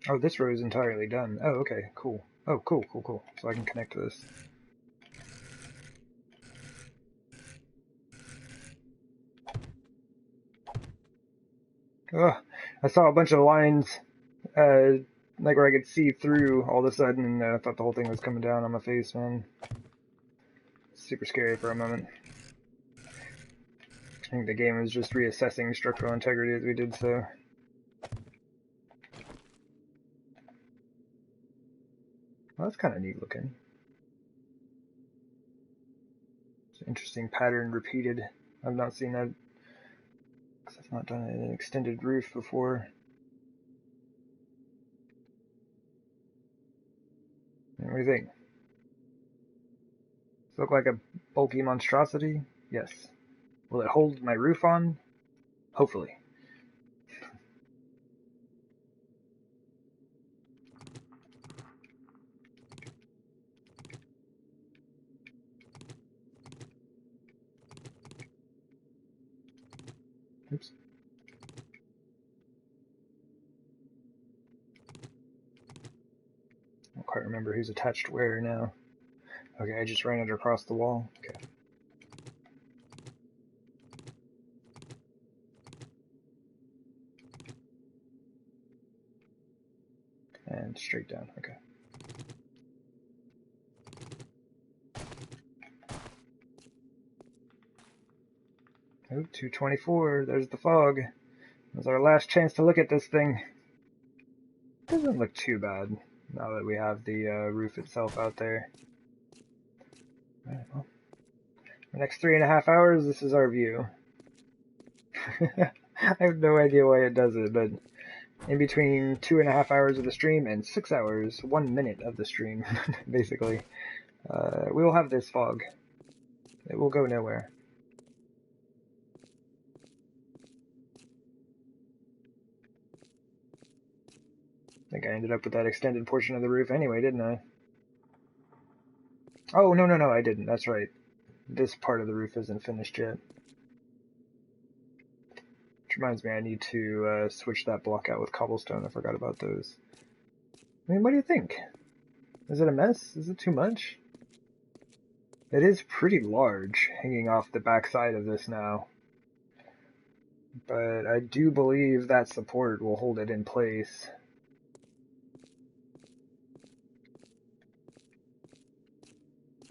Oh, this row is entirely done. Oh, okay, cool. Oh, cool, cool, cool. So I can connect to this. Ugh, I saw a bunch of lines, like where I could see through all of a sudden, and I thought the whole thing was coming down on my face, man. Super scary for a moment. I think the game was just reassessing structural integrity as we did so. Well, that's kind of neat looking. It's an interesting pattern repeated. I've not seen that because I've not done an extended roof before. What do you think? Does it look like a bulky monstrosity? Yes. Will it hold my roof on? Hopefully. Oops. I don't quite remember who's attached where now. Okay, I just ran it across the wall. Okay. And straight down. Okay. Oh, 224. There's the fog. That's our last chance to look at this thing. Doesn't look too bad now that we have the roof itself out there. Alright, well, the next 3.5 hours, this is our view. I have no idea why it does it, but in between 2.5 hours of the stream and 6 hours, 1 minute of the stream, basically, we will have this fog. It will go nowhere. I think I ended up with that extended portion of the roof anyway, didn't I? Oh, no, no, no, I didn't. That's right. This part of the roof isn't finished yet. Which reminds me, I need to switch that block out with cobblestone. I forgot about those. I mean, what do you think? Is it a mess? Is it too much? It is pretty large, hanging off the back side of this now. But I do believe that support will hold it in place.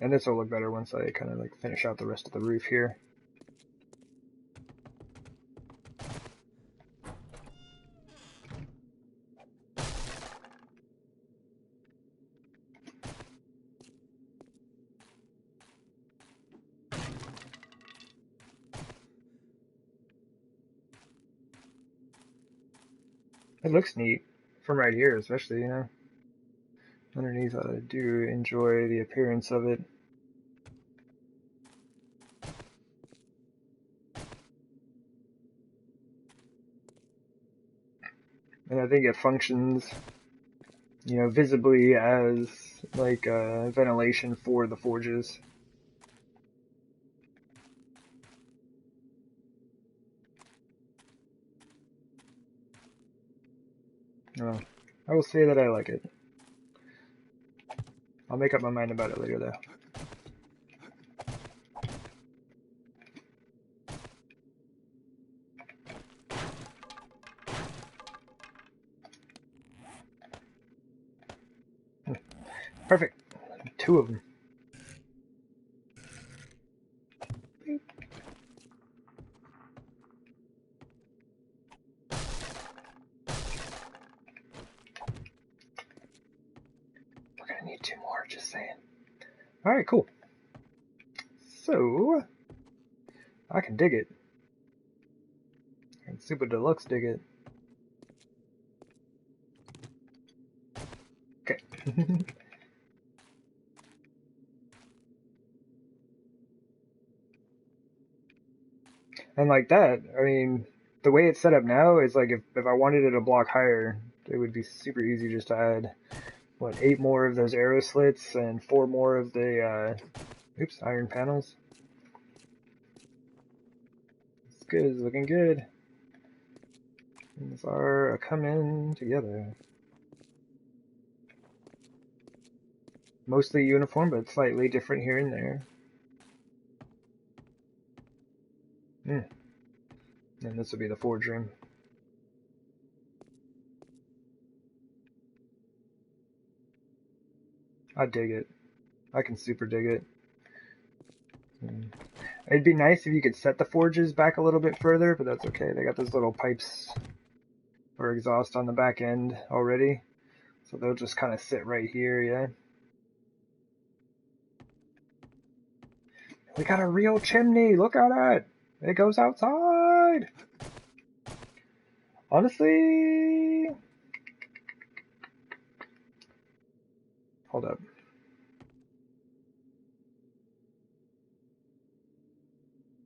And this will look better once I kind of like finish out the rest of the roof here. It looks neat from right here, especially, you know. Underneath, I do enjoy the appearance of it. And I think it functions, you know, visibly as like ventilation for the forges. Well, I will say that I like it. I'll make up my mind about it later, though. Perfect. 2 of them. We're gonna need 2 more, just saying. Alright, cool. So, I can dig it. And Super Deluxe dig it. Okay. And like that, I mean, the way it's set up now is like if I wanted it a block higher, it would be super easy just to add, what, 8 more of those arrow slits and 4 more of the, iron panels. It's good, it's looking good. Things are coming together. Mostly uniform, but slightly different here and there. And this will be the forge room. I dig it. I can super dig it. It'd be nice if you could set the forges back a little bit further, but that's okay. They got those little pipes or exhaust on the back end already. So they'll just kind of sit right here, yeah. We got a real chimney! Look at it! It goes outside! Honestly... Hold up.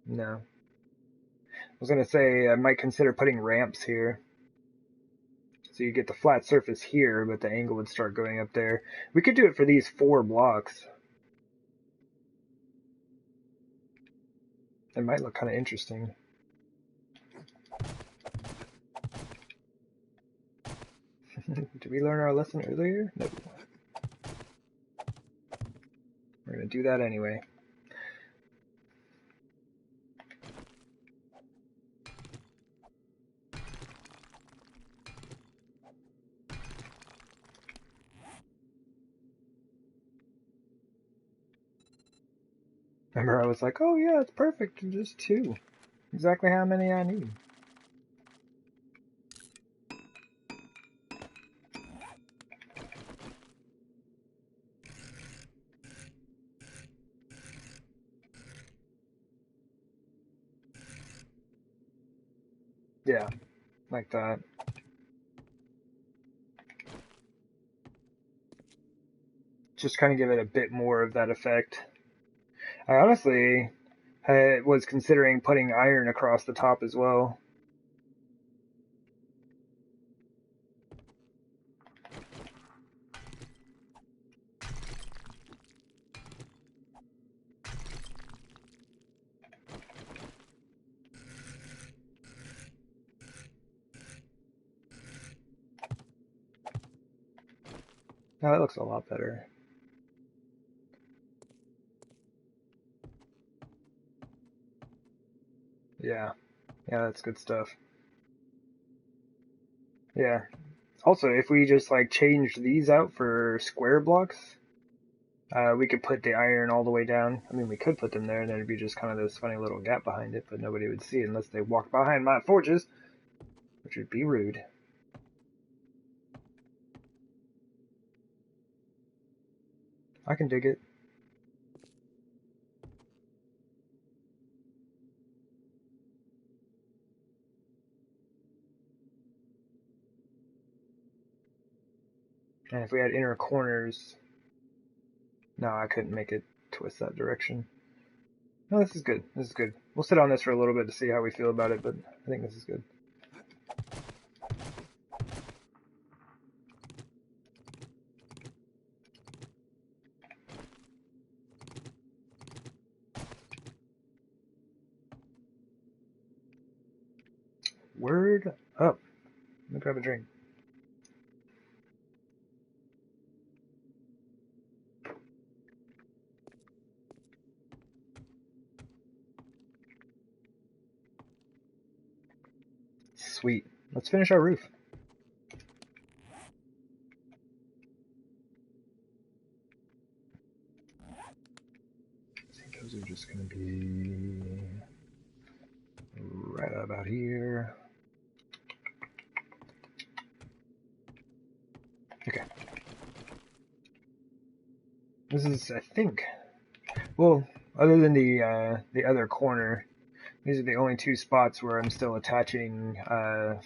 No. I was gonna say I might consider putting ramps here. So you get the flat surface here, but the angle would start going up there. We could do it for these 4 blocks. It might look kind of interesting. Did we learn our lesson earlier? No. We're gonna do that anyway. Remember, I was like, oh yeah, it's perfect, just 2. Exactly how many I need. Yeah, like that. Just kind of give it a bit more of that effect. I honestly was considering putting iron across the top as well. Now that looks a lot better. Yeah, that's good stuff. Yeah. Also, if we just like change these out for square blocks, we could put the iron all the way down. I mean, we could put them there, and there'd be just kind of this funny little gap behind it, but nobody would see it unless they walked behind my forges, which would be rude. I can dig it. And if we had inner corners, no, I couldn't make it twist that direction. No, this is good. This is good. We'll sit on this for a little bit to see how we feel about it, but I think this is good. Word up. Let me grab a drink. Sweet. Let's finish our roof. I think those are just going to be right about here. Okay. This is, I think, well, other than the other corner, these are the only 2 spots where I'm still attaching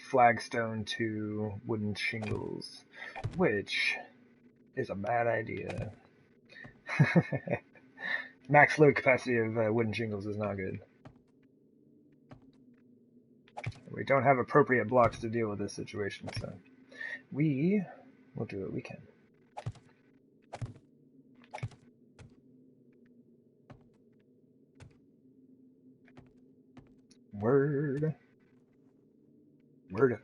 flagstone to wooden shingles, which is a bad idea. Max load capacity of wooden shingles is not good. We don't have appropriate blocks to deal with this situation, so we will do what we can. Word. Word up.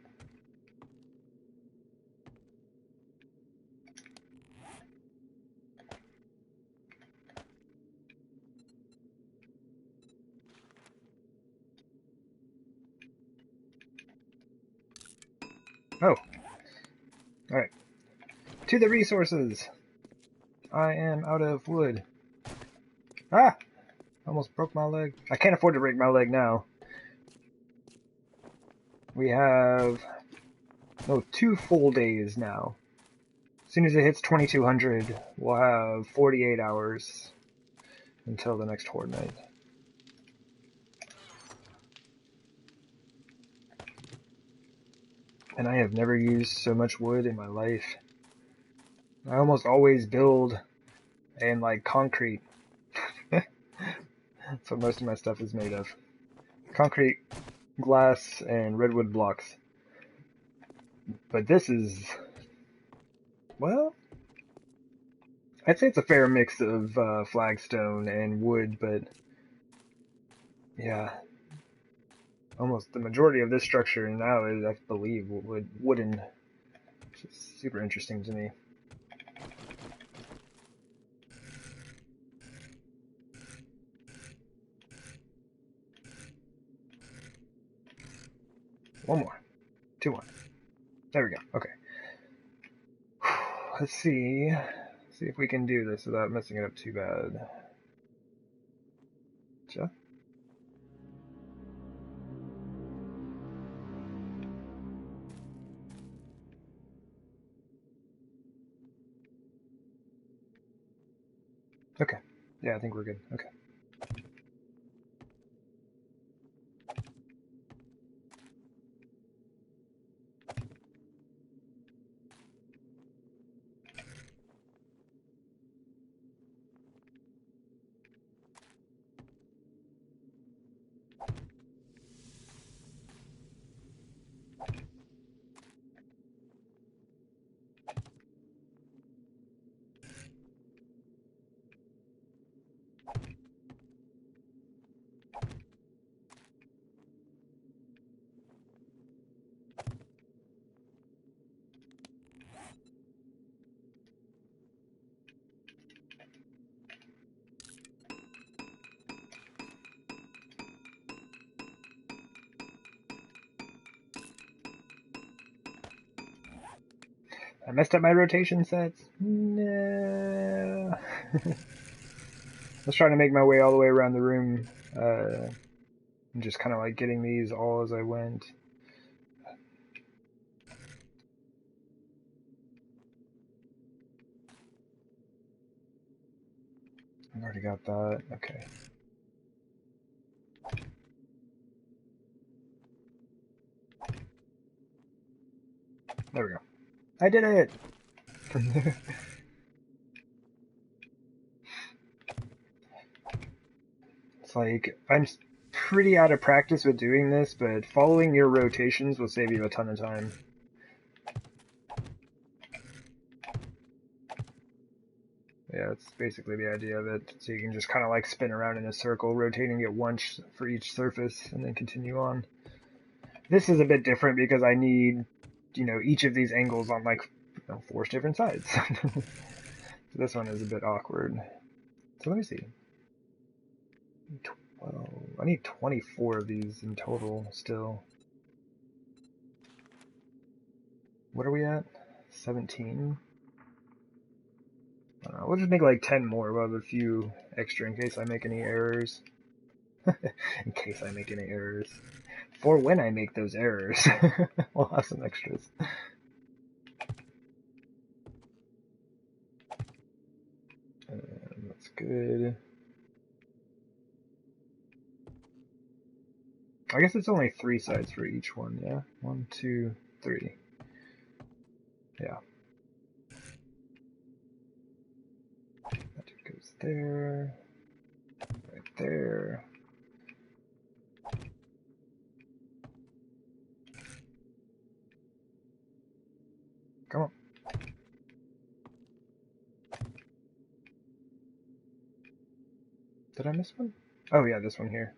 Oh, alright. To the resources! I am out of wood. Ah! Almost broke my leg. I can't afford to break my leg now. We have... no, 2 full days now. As soon as it hits 2200, we'll have 48 hours until the next Horde night. And I have never used so much wood in my life. I almost always build in, like, concrete. That's what most of my stuff is made of. Concrete, glass, and redwood blocks. But this is... well... I'd say it's a fair mix of flagstone and wood, but... yeah. Almost the majority of this structure now is, I believe, wooden. Which is super interesting to me. One more. 2 more. There we go. Okay. Let's see. See if we can do this without messing it up too bad. Jeff? Okay. Yeah, I think we're good. Okay. I messed up my rotation sets. No. I was trying to make my way all the way around the room, and just kind of like getting these all as I went. I've already got that. Okay. There we go. I did it! It's like, I'm pretty out of practice with doing this, but following your rotations will save you a ton of time. Yeah, that's basically the idea of it. So you can just kind of like spin around in a circle, rotating it once for each surface, and then continue on. This is a bit different because I need, you know, each of these angles on like, you know, 4 different sides. So this one is a bit awkward. So let me see. 12. I need 24 of these in total still. What are we at? 17? I don't know, we'll just make like 10 more. We'll have a few extra in case I make any errors. In case I make any errors. For when I make those errors, we'll have some extras. That's good. I guess it's only 3 sides for each one, yeah? 1, 2, 3. Yeah. That goes there. Right there. Come on. Did I miss one? Oh yeah, this one here.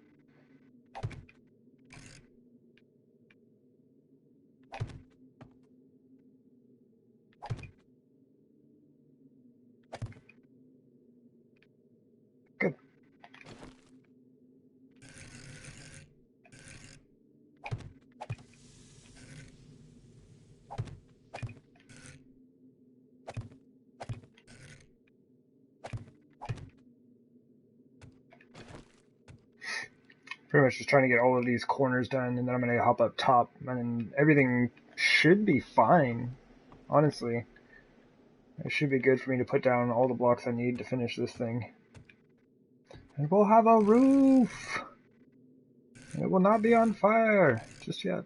Good. Pretty much just trying to get all of these corners done, and then I'm going to hop up top, and everything should be fine, honestly. It should be good for me to put down all the blocks I need to finish this thing. And we'll have a roof! It will not be on fire just yet.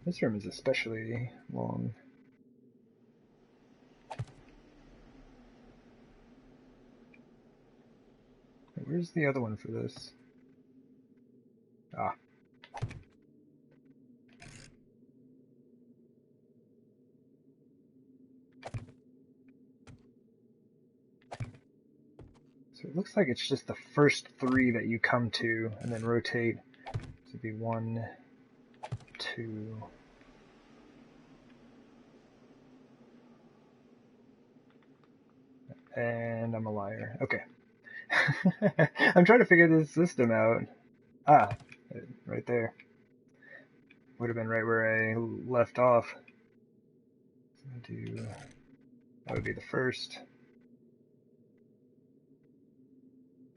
This room is especially long. Where's the other one for this? Ah. So it looks like it's just the first 3 that you come to and then rotate. So it'd be 1, 2. And I'm a liar. Okay. I'm trying to figure this system out. Ah, right there. Would have been right where I left off. So that would be the first.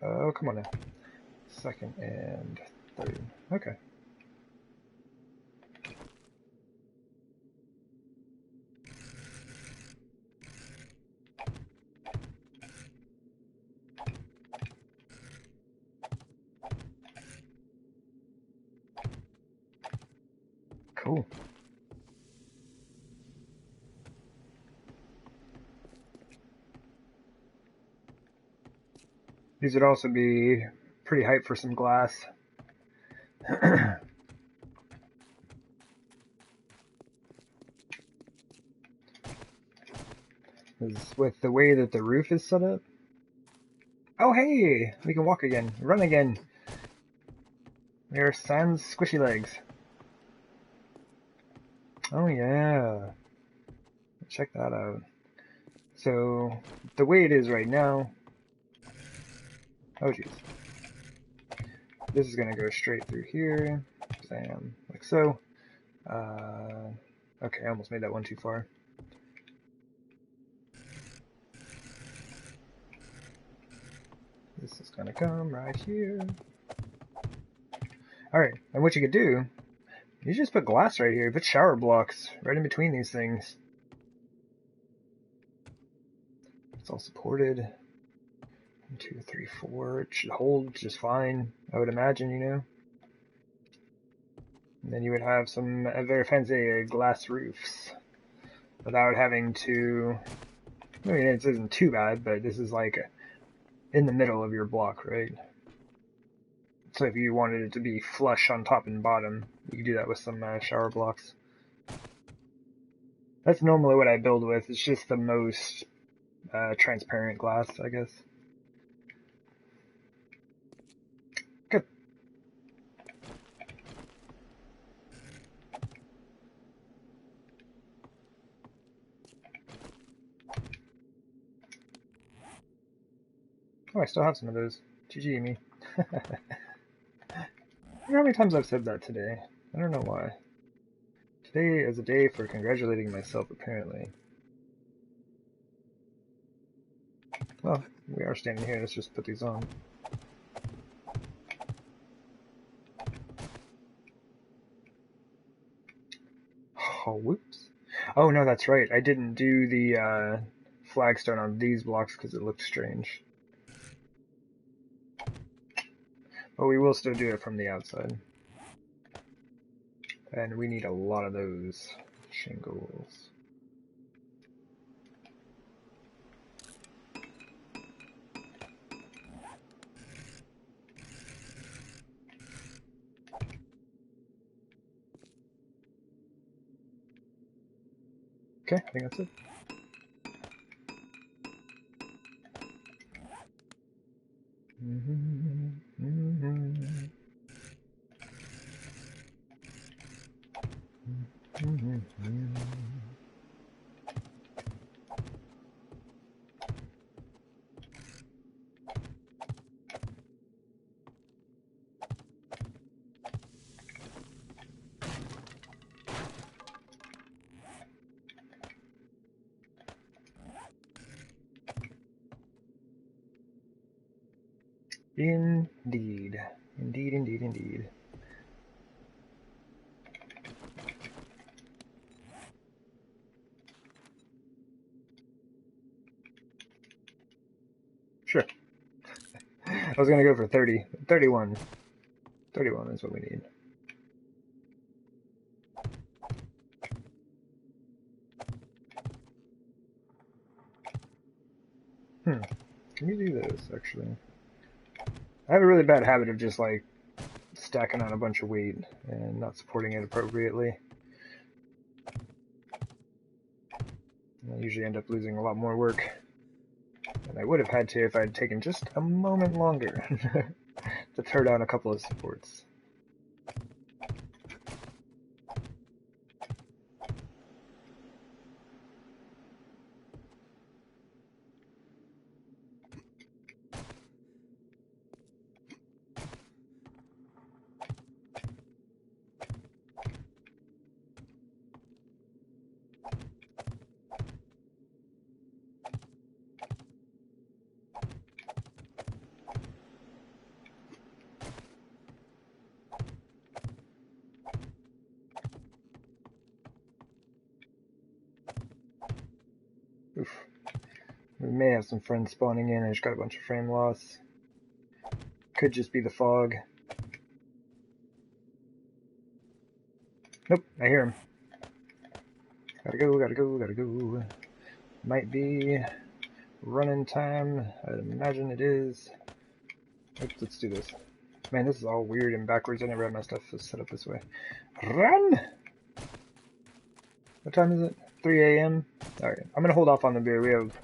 Oh, come on now. Second and third. Okay. Cool. These would also be pretty hype for some glass. With the way that the roof is set up. Oh hey! We can walk again. Run again. We are sans squishy legs. Oh yeah. Check that out. So, the way it is right now... Oh jeez. This is gonna go straight through here. Bam. Like so. Okay, I almost made that one too far. This is gonna come right here. Alright, and what you could do, you just put glass right here. You put shower blocks right in between these things. It's all supported. 1, 2, 3, 4. It should hold just fine, I would imagine, you know. And then you would have some very fancy glass roofs without having to... I mean, it isn't too bad, but this is like in the middle of your block, right? So if you wanted it to be flush on top and bottom, you could do that with some shower blocks. That's normally what I build with. It's just the most transparent glass, I guess. Good. Oh, I still have some of those. GG me. I wonder how many times I've said that today. I don't know why. Today is a day for congratulating myself, apparently. Well, we are standing here. Let's just put these on. Oh, whoops. Oh, no, that's right. I didn't do the flagstone on these blocks because it looked strange. But we will still do it from the outside. And we need a lot of those shingles. Okay, I think that's it. Indeed. Indeed, indeed, indeed. Sure. I was gonna go for 30. 31. 31 is what we need. Can you do this, actually? I have a really bad habit of just, like, stacking on a bunch of weight and not supporting it appropriately. I usually end up losing a lot more work than I would have had to if I had taken just a moment longer to throw down a couple of supports. Oof. We may have some friends spawning in. I just got a bunch of frame loss. Could just be the fog. Nope, I hear him. Gotta go, gotta go, gotta go. Might be running time. I'd imagine it is. Oops, let's do this. Man, this is all weird and backwards. I never had my stuff set up this way. Run! What time is it? 3 a.m.? Alright, I'm gonna hold off on the beer. We have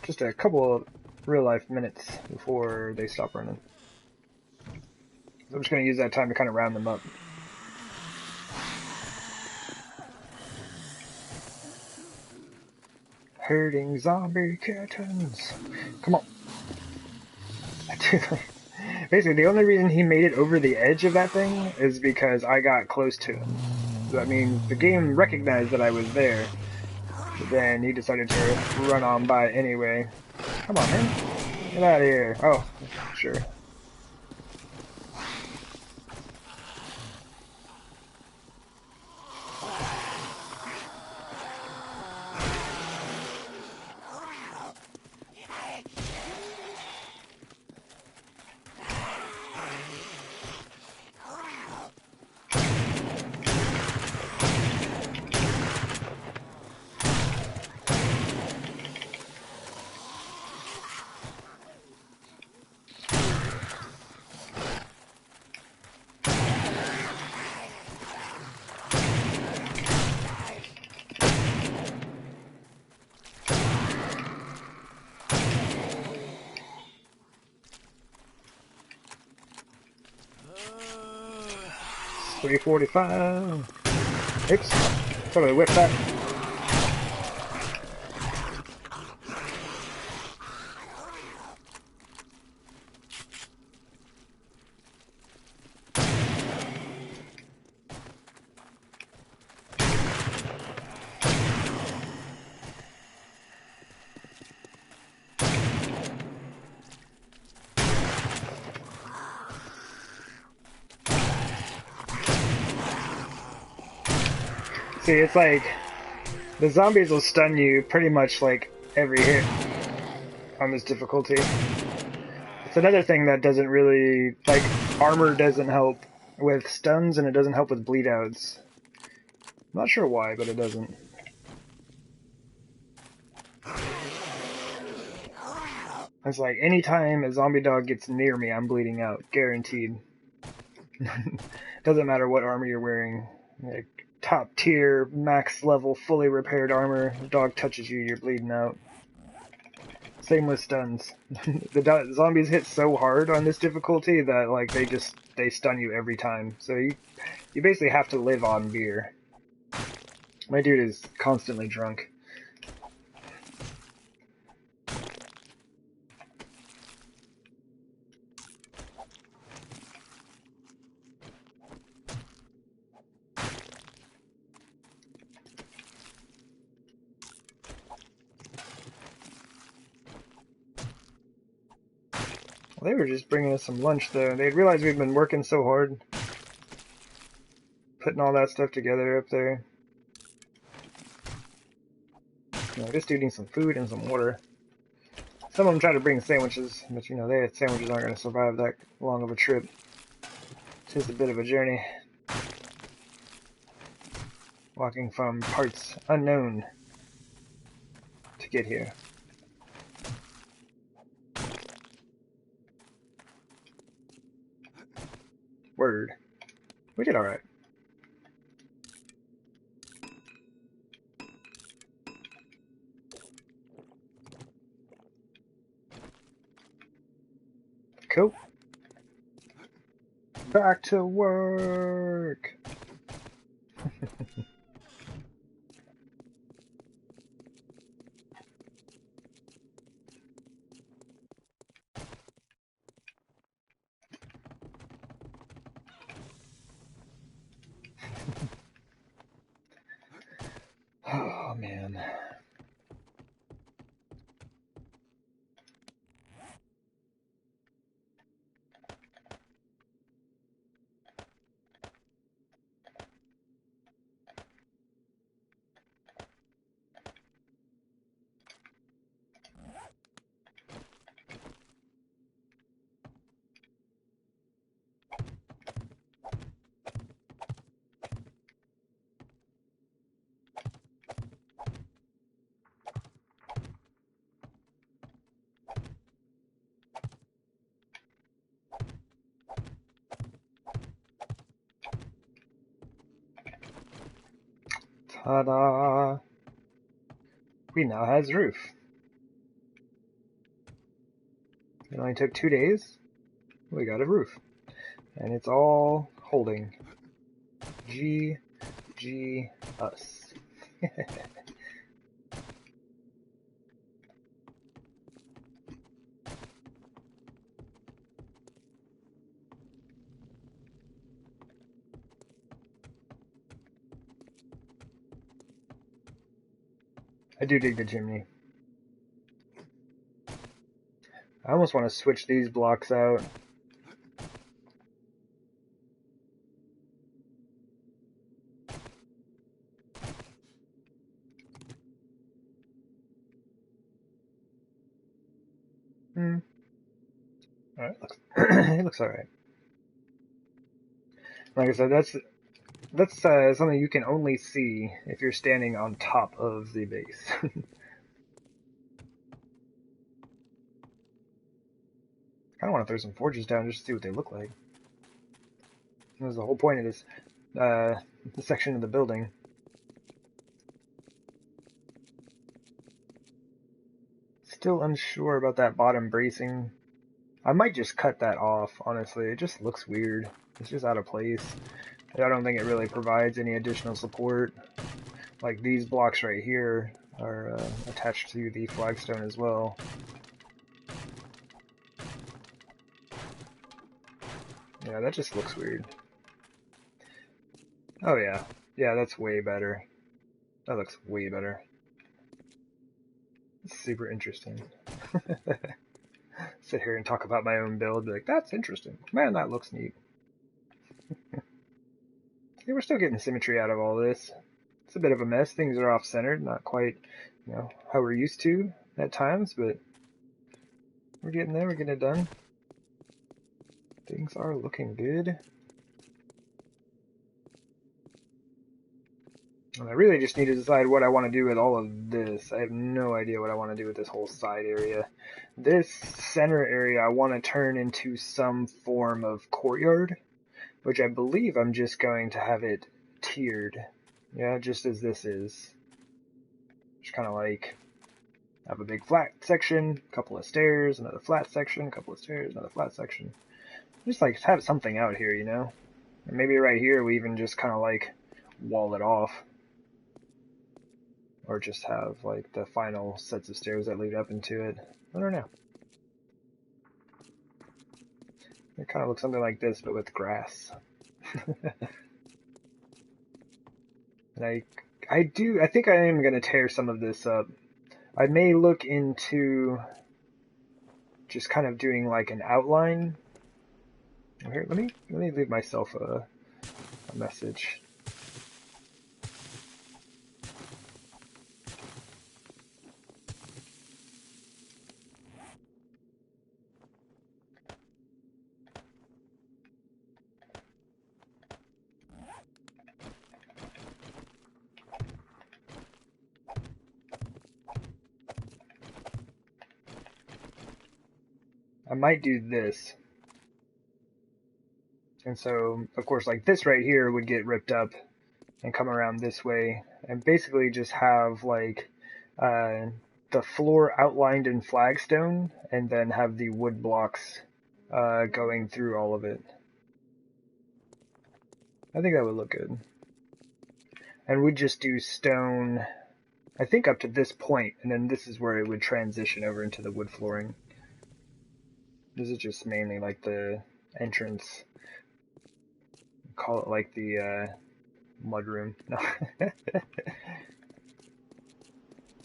just a couple of real-life minutes before they stop running. So I'm just gonna use that time to kind of round them up. Herding zombie kittens. Come on. Basically, the only reason he made it over the edge of that thing is because I got close to him. So that means the game recognized that I was there. But then he decided to run on by anyway. Come on, man. Get out of here. Oh, sure. $3.45. Oops. Totally whipped that. See, it's like, the zombies will stun you pretty much like every hit on this difficulty. It's another thing that doesn't really, like, armor doesn't help with stuns and it doesn't help with bleed outs. I'm not sure why, but it doesn't. It's like, anytime a zombie dog gets near me, I'm bleeding out. Guaranteed. Doesn't matter what armor you're wearing. Like, top tier, max level, fully repaired armor. The dog touches you, you're bleeding out. Same with stuns. The zombies hit so hard on this difficulty that, like, they stun you every time. So you basically have to live on beer. My dude is constantly drunk. They were just bringing us some lunch, though. They realized we'd been working so hard, putting all that stuff together up there. You know, just eating some food and some water. Some of them try to bring sandwiches, but you know, sandwiches aren't going to survive that long of a trip. It's just a bit of a journey. Walking from parts unknown to get here. Word. We did alright. Cool. Back to work. Oh man. Ta-da! We now has roof. It only took 2 days. We got a roof. And it's all holding. G, us. I do dig the chimney. I almost want to switch these blocks out. Alright, it looks alright. Like I said, that's something you can only see if you're standing on top of the base. I kind of want to throw some forges down just to see what they look like. That was the whole point of this section of the building. Still unsure about that bottom bracing. I might just cut that off, honestly. It just looks weird. It's just out of place. I don't think it really provides any additional support. Like these blocks right here are attached to the flagstone as well. Yeah, that just looks weird. Oh yeah. Yeah, that's way better. That looks way better. It's super interesting. Sit here and talk about my own build, be like, that's interesting. Man, that looks neat. Yeah, we're still getting symmetry out of all this. It's a bit of a mess. Things are off-centered, not quite, you know, how we're used to at times, but we're getting there, we're getting it done. Things are looking good. And I really just need to decide what I want to do with all of this. I have no idea what I want to do with this whole side area. This center area I want to turn into some form of courtyard, which I believe I'm just going to have it tiered. Yeah, just as this is. Just kind of like have a big flat section, a couple of stairs, another flat section, a couple of stairs, another flat section. Just like have something out here, you know? And maybe right here we even just kind of like wall it off. Or just have like the final sets of stairs that lead up into it. I don't know. It kind of looks something like this, but with grass. And I think I am going to tear some of this up. I may look into just kind of doing like an outline. Here, let me leave myself a message. I might do this. And so, of course, like this right here would get ripped up and come around this way, and basically just have like the floor outlined in flagstone, and then have the wood blocks going through all of it. I think that would look good. And we'd just do stone, I think up to this point, and then this is where it would transition over into the wood flooring. This is just mainly like the entrance. Call it like the mudroom. No.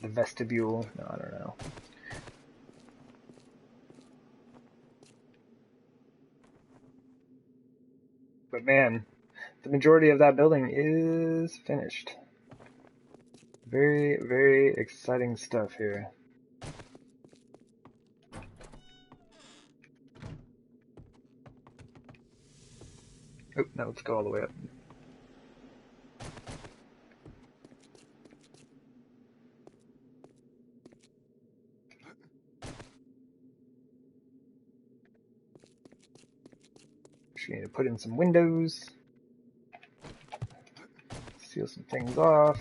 The vestibule. No, I don't know. But man, the majority of that building is finished. Very, very exciting stuff here. Oh, now let's go all the way up. Just need to put in some windows. Seal some things off.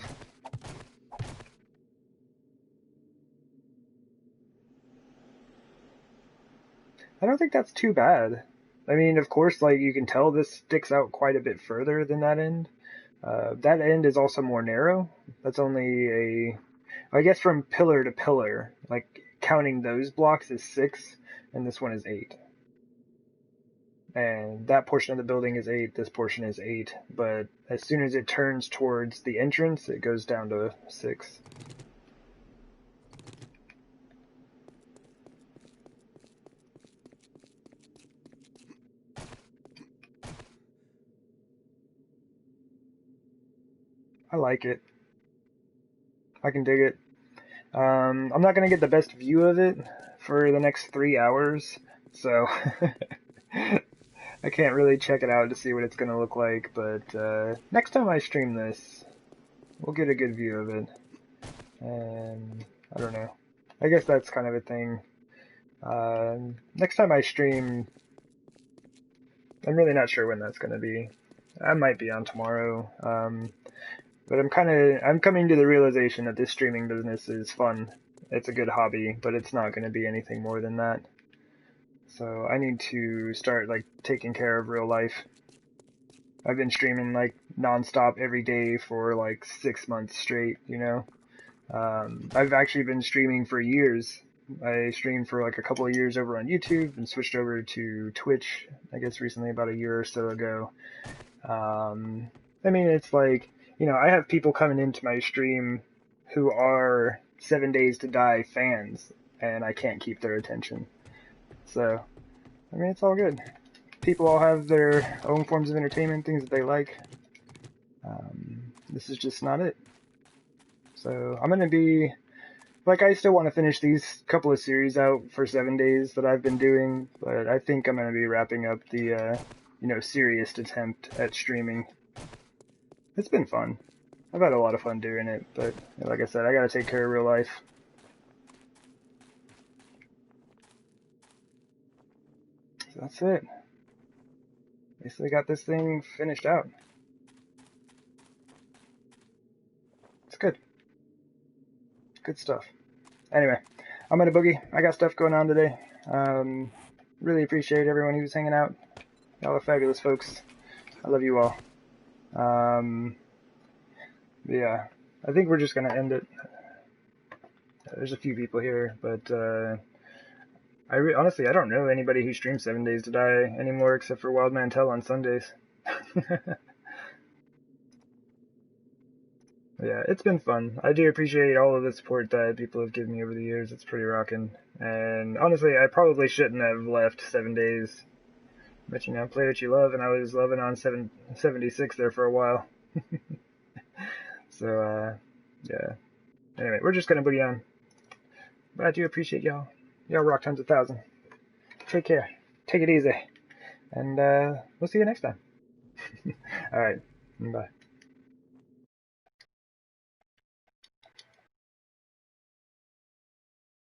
I don't think that's too bad. I mean, of course, like you can tell this sticks out quite a bit further than that end. That end is also more narrow. That's only I guess from pillar to pillar, like counting those blocks is 6, and this one is 8. And that portion of the building is 8, this portion is 8, but as soon as it turns towards the entrance, it goes down to 6. I like it. I can dig it. I'm not going to get the best view of it for the next 3 hours, so I can't really check it out to see what it's going to look like, but next time I stream this, we'll get a good view of it. And I don't know. I guess that's kind of a thing. Next time I stream, I'm really not sure when that's going to be. I might be on tomorrow. But I'm coming to the realization that this streaming business is fun. It's a good hobby, but it's not going to be anything more than that. So I need to start like taking care of real life. I've been streaming like nonstop every day for like 6 months straight, you know. I've actually been streaming for years. I streamed for like a couple of years over on YouTube and switched over to Twitch, I guess recently, about a year or so ago. I mean, it's like, you know, I have people coming into my stream who are 7 Days to Die fans, and I can't keep their attention. So, I mean, it's all good. People all have their own forms of entertainment, things that they like. This is just not it. So, I'm gonna be, like, I still want to finish these couple of series out for 7 days that I've been doing, but I think I'm gonna be wrapping up the, you know, serious attempt at streaming. It's been fun. I've had a lot of fun doing it, but like I said, I gotta take care of real life. So that's it. Basically got this thing finished out. It's good. Good stuff. Anyway, I'm gonna boogie. I got stuff going on today. Really appreciate everyone who's hanging out. Y'all are fabulous folks. I love you all. Yeah, I think we're just gonna end it. There's a few people here, but honestly, I don't know anybody who streams 7 Days to Die anymore except for Wild Man Tell on Sundays. Yeah, it's been fun. I do appreciate all of the support that people have given me over the years. It's pretty rocking. And honestly, I probably shouldn't have left 7 days. But you know, play what you love, and I was loving on 776 there for a while. So, yeah. Anyway, we're just gonna booty on. But I do appreciate y'all. Y'all rock times 1,000. Take care. Take it easy. And we'll see you next time. Alright. Bye.